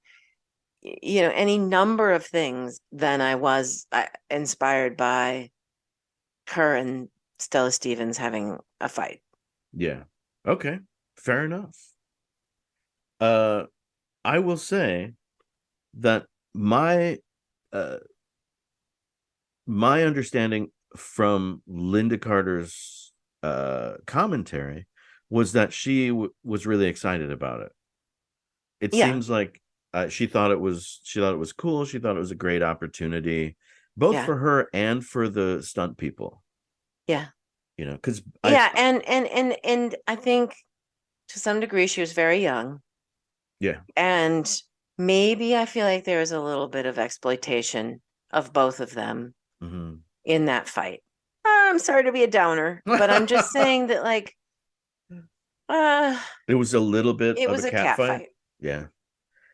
any number of things than I was inspired by her and Stella Stevens having a fight. Yeah. Okay. Fair enough. I will say that my uh, my understanding from Lynda Carter's commentary was that she was really excited about it. It Yeah. seems like she thought it was cool. She thought it was a great opportunity, both Yeah. for her and for the stunt people. Yeah. You know, because Yeah. And I think to some degree she was very young. yeah, And maybe I feel like there was a little bit of exploitation of both of them mm-hmm. in that fight. I'm sorry to be a downer, but I'm just saying that, like, uh, it was a little bit it of a was a cat cat fight. fight. Yeah,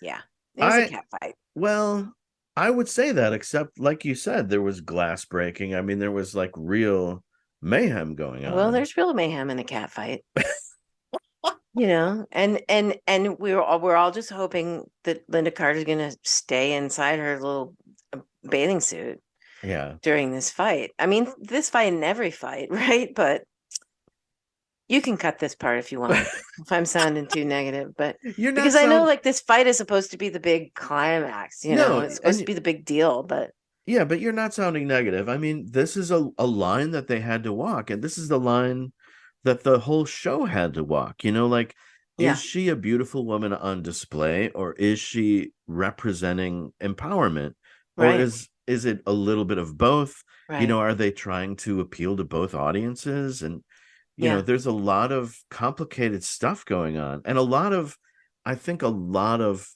Yeah, it was a I cat fight. well, I would say that, except like you said, there was glass breaking. I mean, there was like real mayhem going Well, on. there's real mayhem in a cat fight. And we're all just hoping that Lynda Carter's gonna stay inside her little bathing suit Yeah, during this fight. I mean, this fight and every fight, right? But you can cut this part if you want, if I'm sounding too negative, but you're not because I know sound like this fight is supposed to be the big climax, no, it's supposed to and be the big deal, but yeah, but you're not sounding negative. I mean, this is a line that they had to walk, and this is the line that the whole show had to walk. You know, like, is yeah, she a beautiful woman on display, or is she representing empowerment, or right, is it a little bit of both? You know, right, are they trying to appeal to both audiences? And you know, yeah, there's a lot of complicated stuff going on, and a lot of, I think, a lot of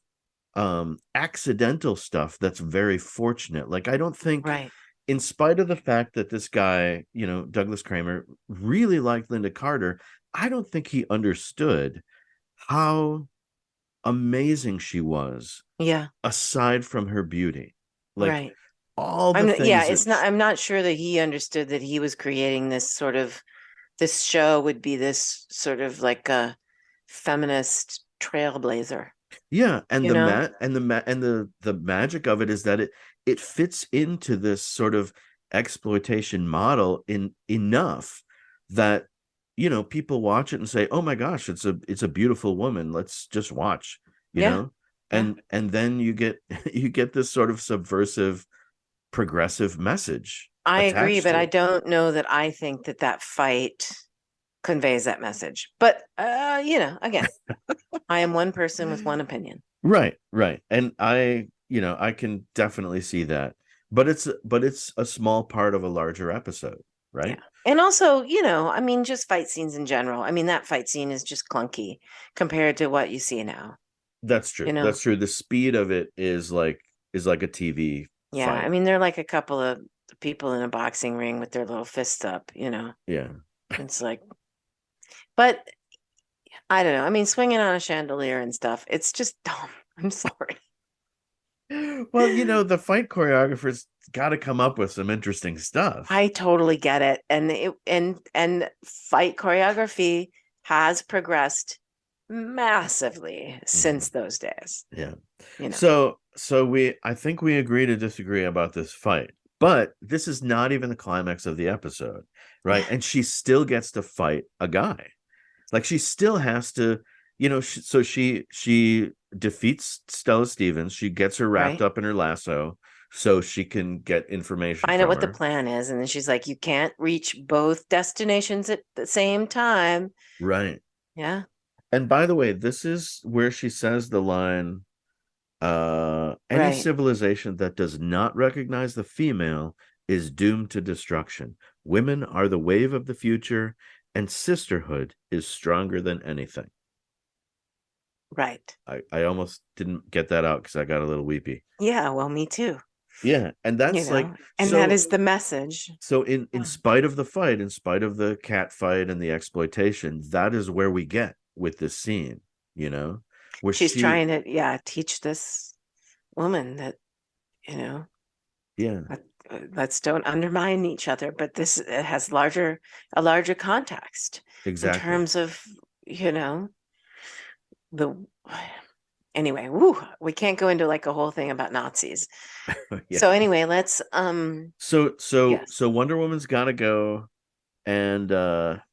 accidental stuff that's very fortunate. Like, I don't think, right, in spite of the fact that this guy, you know, Douglas Kramer, really liked Lynda Carter, I don't think he understood how amazing she was yeah, aside from her beauty. Like, right. all the I'm yeah, things it's that not. I'm not sure that he understood that he was creating this sort of this show would be this sort of like a feminist trailblazer, yeah, and you know? the magic of it is that it fits into this sort of exploitation model in enough that, you know, people watch it and say, "Oh my gosh, it's a beautiful woman. Let's just watch," you Yeah, know? yeah. And then you get you get this sort of subversive progressive message I agree, attached but to I it. don't know that I think that that fight conveys that message. But again, I am one person with one opinion. Right, right. And I, you know, I can definitely see that. But it's a small part of a larger episode, Yeah. right? And also, I mean, just fight scenes in general. I mean, that fight scene is just clunky compared to what you see now, That's true. you know? That's true. The speed of it is like a TV Yeah. I fight. mean, they're like a couple of people in a boxing ring with their little fists up, Yeah. It's like, but I don't know. I mean, swinging on a chandelier and stuff, it's just dumb. I'm sorry. Well, you know, the fight choreographers got to come up with some interesting stuff. I totally get it. And fight choreography has progressed massively since those days, Yeah. you know. So I think we agree to disagree about this fight. But this is not even the climax of the episode, right? And she still gets to fight a guy. Like, she still has to, you know, she defeats Stella Stevens. She gets her wrapped Right? up in her lasso so she can get information Find out from what the her. plan is. And then she's like, you can't reach both destinations at the same time. Right. Yeah. And by the way, this is where she says the line, any Right. civilization that does not recognize the female is doomed to destruction. Women are the wave of the future, and sisterhood is stronger than anything. Right. I almost didn't get that out because I got a little weepy. Yeah. Well, me too. Yeah, and that's like, And that is the message. so in spite of the fight, in spite of the cat fight and the exploitation, that is where we get with this scene, you know, where She's trying to, teach this woman that, yeah, let's don't undermine each other, but this has a larger context in exactly. terms of, the anyway, we can't go into like a whole thing about Nazis. Yeah. So anyway, let's yes. So Wonder Woman's got to go and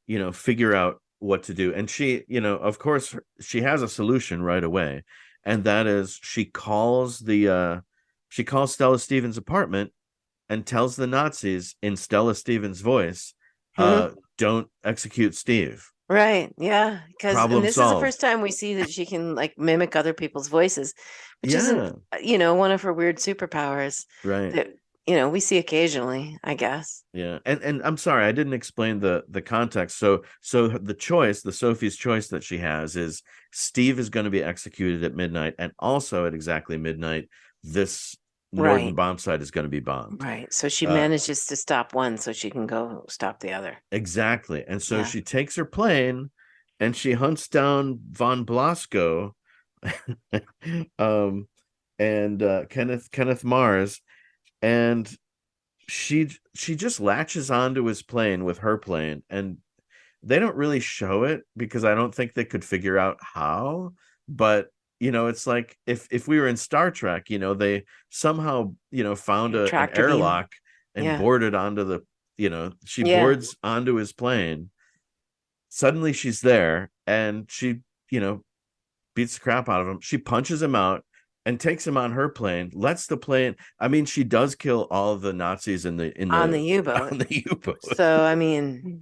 you know, figure out what to do. And she, you know, of course she has a solution right away. and that is she calls Stella Stevens' apartment and tells the Nazis in Stella Stevens' voice, don't execute Steve. Right. Yeah. And Problem this is the solved. first time we see that she can like mimic other people's voices, which Yeah. isn't, one of her weird superpowers Right. that, we see occasionally, I guess. Yeah. And I'm sorry, I didn't explain the context. So the Sophie's choice that she has is Steve is going to be executed at midnight, and also at exactly midnight, this Norden Right. bomb site is going to be bombed. Right. So she manages to stop one so she can go stop the other. Exactly. And so Yeah. she takes her plane and she hunts down von Blasco and Kenneth Mars, and she just latches onto his plane with her plane, and they don't really show it because I don't think they could figure out how, but it's like if we were in Star Trek, they somehow found an Tractor beam. airlock and Yeah. boarded onto the she Yeah. boards onto his plane. Suddenly she's there, and she beats the crap out of him. She punches him out and takes him on her plane, lets the plane. I mean, she does kill all of the Nazis on the U-boat. on the U-boat. So I mean,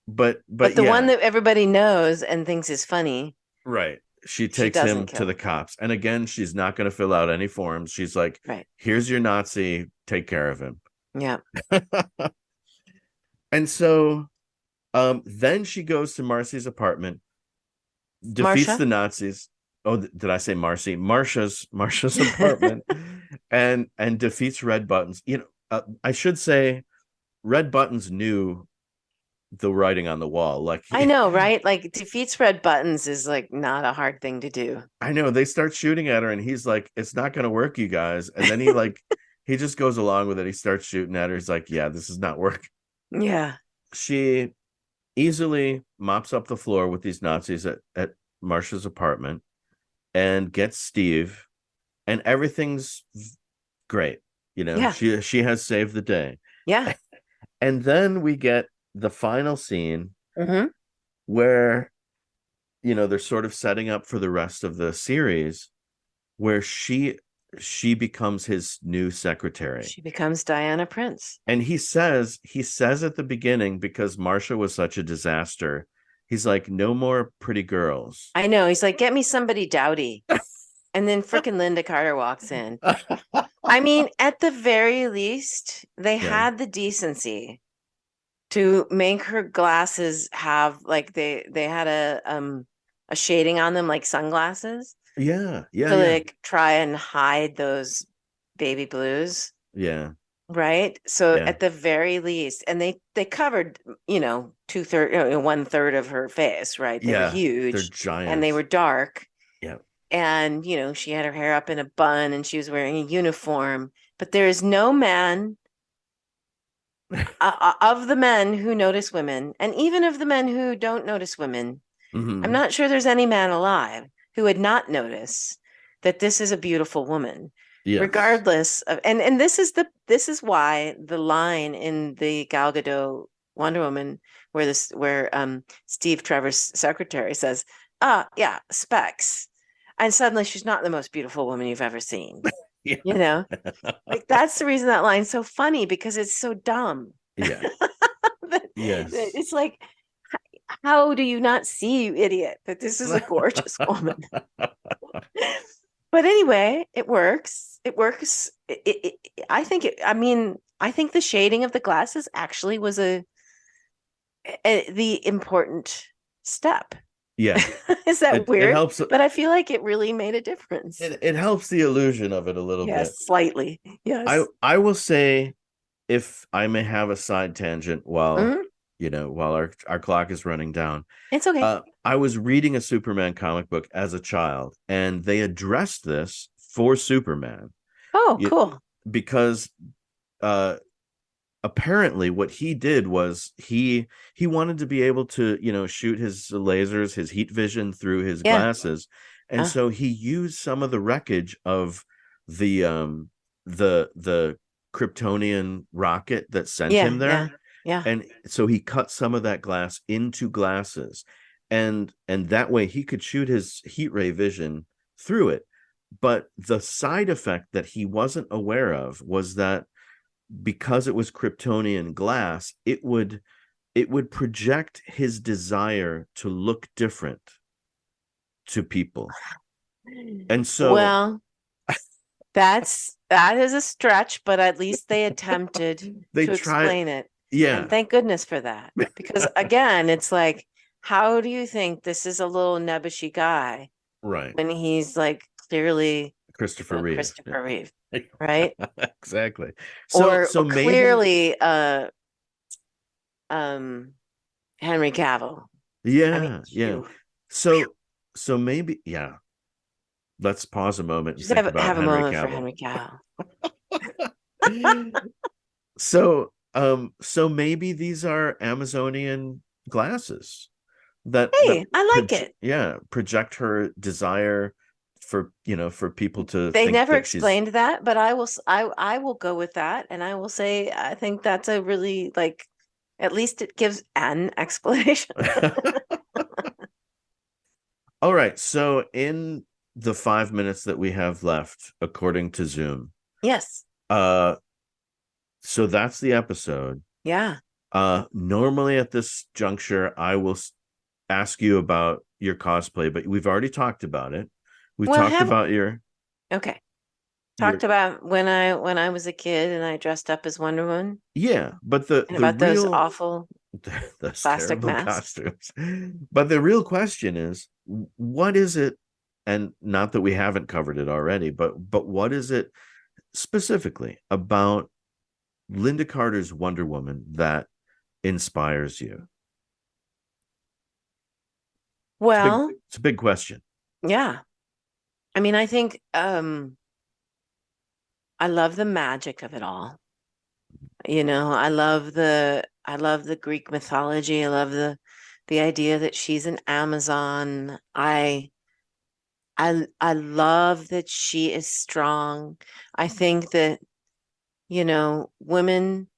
but the one that everybody knows and thinks is funny, right? She takes him to the cops, and again, she's not going to fill out any forms. She's like, right, here's your Nazi, take care of him. Yeah. And so then she goes to Marcy's apartment, defeats the Nazis. Oh, did I say Marcy? Marsha's apartment, and defeats Red Buttons. I should say Red Buttons knew the writing on the wall. Like, I know, right? Like, defeats Red Buttons is like not a hard thing to do. I know. They start shooting at her and he's like, it's not going to work, you guys. And then he he just goes along with it. He starts shooting at her. He's like, yeah, this is not working. Yeah. She easily mops up the floor with these Nazis at Marsha's apartment and gets Steve, and everything's great. Yeah. She has saved the day. Yeah. And then we get the final scene where they're sort of setting up for the rest of the series, where she becomes his new secretary. She becomes Diana Prince. And he says at the beginning, because Marsha was such a disaster, he's like, no more pretty girls. I know. He's like, get me somebody dowdy. And then freaking Lynda Carter walks in. I mean, at the very least, they had the decency to make her glasses have like they had a shading on them like sunglasses. Yeah. Like try and hide those baby blues. Yeah. Right. So at the very least, and they covered 1/3 of her face. Right. They were huge. They're giant, and they were dark. Yeah. And she had her hair up in a bun and she was wearing a uniform. But there is no man of the men who notice women, and even of the men who don't notice women. I'm not sure there's any man alive who would not notice that this is a beautiful woman, regardless of. And this is why the line in the Gal Gadot Wonder Woman where Steve Trevor's secretary says, yeah, specs, and suddenly she's not the most beautiful woman you've ever seen. Like that's the reason that line's so funny, because it's so dumb. Yeah. Yes. It's like, how do you not see, you idiot, that this is a gorgeous woman? But anyway, it works. I think the shading of the glasses actually was the important step. Yeah. Is that weird? It helps, but I feel like it really made a difference. It helps the illusion of it a little bit. Yes, slightly. Yes. I will say, if I may have a side tangent while while our clock is running down. It's okay. I was reading a Superman comic book as a child, and they addressed this for Superman. Oh, cool. Because apparently what he did was he wanted to be able to shoot his lasers, his heat vision through his glasses, and so he used some of the wreckage of the Kryptonian rocket that sent him there. Yeah. And so he cut some of that glass into glasses, and that way he could shoot his heat ray vision through it. But the side effect that he wasn't aware of was that because it was Kryptonian glass, it would project his desire to look different to people. And so Well, that is a stretch, but at least they attempted they to try, explain it. yeah, And thank goodness for that. Because again, it's like, how do you think this is a little nebbishy guy right. when he's like clearly Christopher Reeve. Christopher Reeve, right? Exactly. Or Maybe, clearly Henry Cavill. yeah, I mean, yeah. phew. So maybe, yeah. Let's pause a moment and Just think about have a Henry moment for Cavill. Henry Cavill. So maybe these are Amazonian glasses that Hey, I like it. project her desire for people to They think never that she's explained that, but I will go with that, and I will say I think that's a really like at least it gives an explanation. all right. So in the 5 minutes that we have left, according to Zoom, Yes. so that's the episode. Yeah. Normally at this juncture, I will ask you about your cosplay, but we've already talked about it. We Well, talked about your okay. Talked about when I was a kid and I dressed up as Wonder Woman yeah, but the and the about those real awful those plastic terrible masks. costumes. But the real question is, what is it? And not that we haven't covered it already, but what is it specifically about Lynda Carter's Wonder Woman that inspires you? Well, It's a big question. yeah. I mean, I think I love the magic of it all. You know, I love the Greek mythology. I love the idea that she's an Amazon. I love that she is strong. I think that, you know, women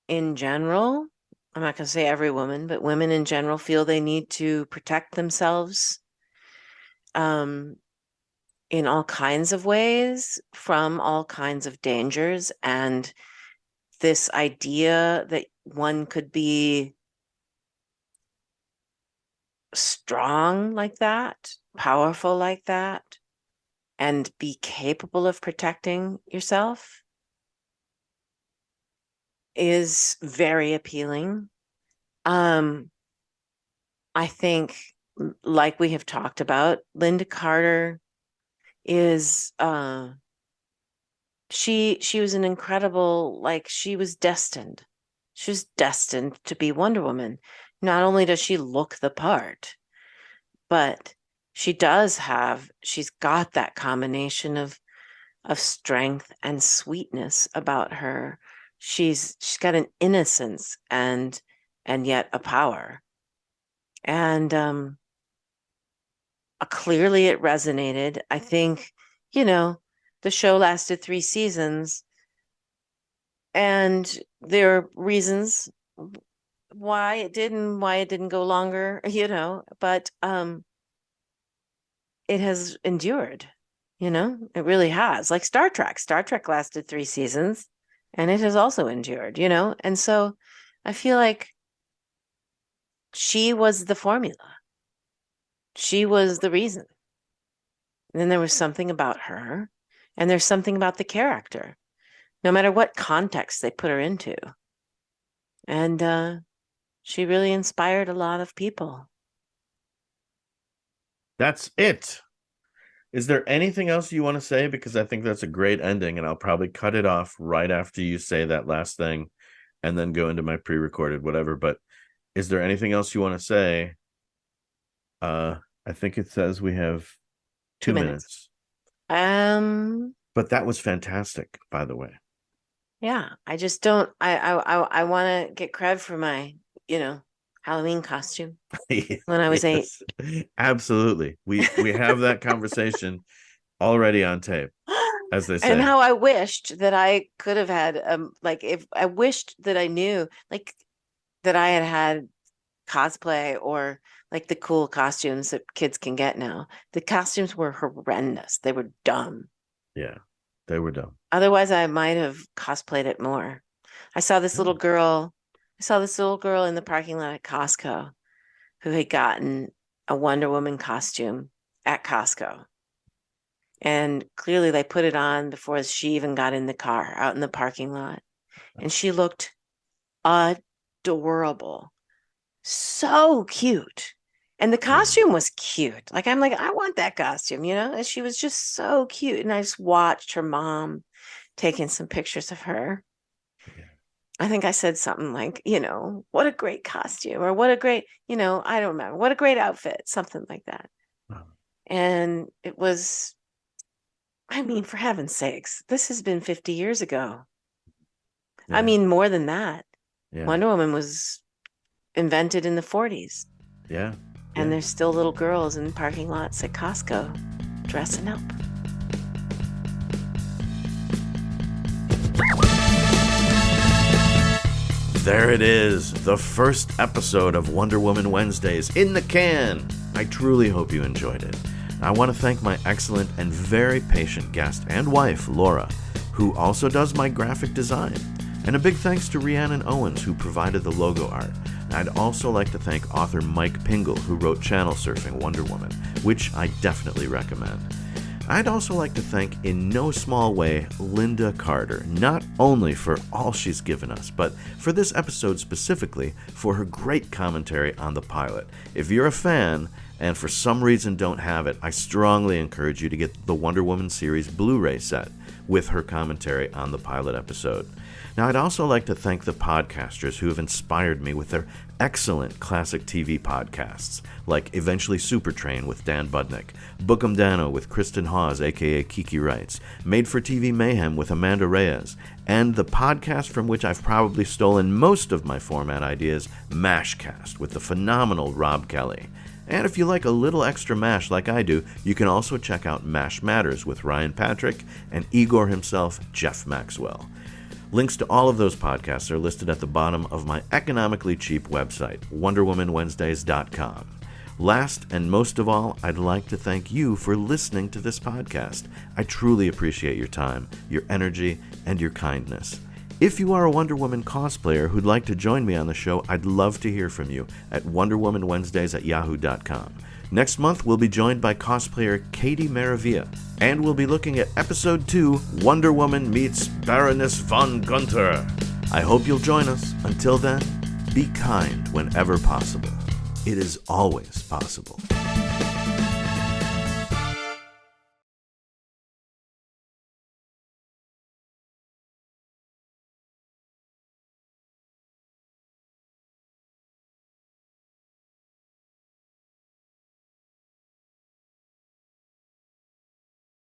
in general, I'm not going to say every woman, but women in general feel they need to protect themselves um in all kinds of ways from all kinds of dangers. And this idea that one could be strong like that, powerful like that, and be capable of protecting yourself is very appealing. Um, I think, like we have talked about, Lynda Carter is she was an incredible, like she was destined. She was destined to be Wonder Woman. Not only does she look the part, but she's got that combination of strength and sweetness about her. She's got an innocence and yet a power. And clearly it resonated. I think, you know, the show lasted 3 seasons, and there are reasons why it didn't go longer, you know, but it has endured, you know, it really has. Like Star Trek. Star Trek lasted 3 seasons and it has also endured, you know? And so I feel like she was the formula. She was the reason. And then there was something about her, and there's something about the character, no matter what context they put her into. And she really inspired a lot of people. That's it. Is there anything else you want to say? Because I think that's a great ending, and I'll probably cut it off right after you say that last thing and then go into my pre-recorded whatever. But is there anything else you want to say? I think it says we have 2 minutes. But that was fantastic, by the way. Yeah, I just don't. I want to get cred for my, you know, Halloween costume when I was 8. Absolutely. We have that conversation already on tape, as they say. And how I wished that I could have had like if I wished that I knew like that I had cosplay or like the cool costumes that kids can get now. The costumes were horrendous. They were dumb. Yeah, they were dumb. Otherwise, I might have cosplayed it more. I saw this little girl. I saw this little girl in the parking lot at Costco who had gotten a Wonder Woman costume at Costco. And clearly they put it on before she even got in the car out in the parking lot. And she looked adorable. So cute. And the costume was cute. Like, I'm like, I want that costume, you know? And she was just so cute. And I just watched her mom taking some pictures of her. I think I said something like, you know, what a great costume, or what a great, you know, I don't remember, what a great outfit, something like that. Wow. And it was, I mean, for heaven's sakes, this has been 50 years ago. Yeah. I mean, more than that. Yeah. Wonder Woman was invented in the 40s. Yeah. And there's still little girls in parking lots at Costco dressing up. There it is, the first episode of Wonder Woman Wednesdays in the can. I truly hope you enjoyed it. I want to thank my excellent and very patient guest and wife, Laura, who also does my graphic design. And a big thanks to Rhiannon Owens, who provided the logo art. I'd also like to thank author Mike Pingle, who wrote Channel Surfing Wonder Woman, which I definitely recommend. I'd also like to thank, in no small way, Lynda Carter, not only for all she's given us, but for this episode specifically, for her great commentary on the pilot. If you're a fan, and for some reason don't have it, I strongly encourage you to get the Wonder Woman series Blu-ray set with her commentary on the pilot episode. Now, I'd also like to thank the podcasters who have inspired me with their excellent classic TV podcasts, like Eventually Supertrain with Dan Budnick, Bookum Dano with Kristen Hawes, aka Kiki Wrights, Made for TV Mayhem with Amanda Reyes, and the podcast from which I've probably stolen most of my format ideas, Mashcast, with the phenomenal Rob Kelly. And if you like a little extra MASH like I do, you can also check out MASH Matters with Ryan Patrick and Igor himself, Jeff Maxwell. Links to all of those podcasts are listed at the bottom of my economically cheap website, WonderWomanWednesdays.com. Last and most of all, I'd like to thank you for listening to this podcast. I truly appreciate your time, your energy, and your kindness. If you are a Wonder Woman cosplayer who'd like to join me on the show, I'd love to hear from you at WonderWomanWednesdays@yahoo.com. Next month, we'll be joined by cosplayer Katie Maravilla, and we'll be looking at Episode 2, Wonder Woman meets Baroness von Gunther. I hope you'll join us. Until then, be kind whenever possible. It is always possible.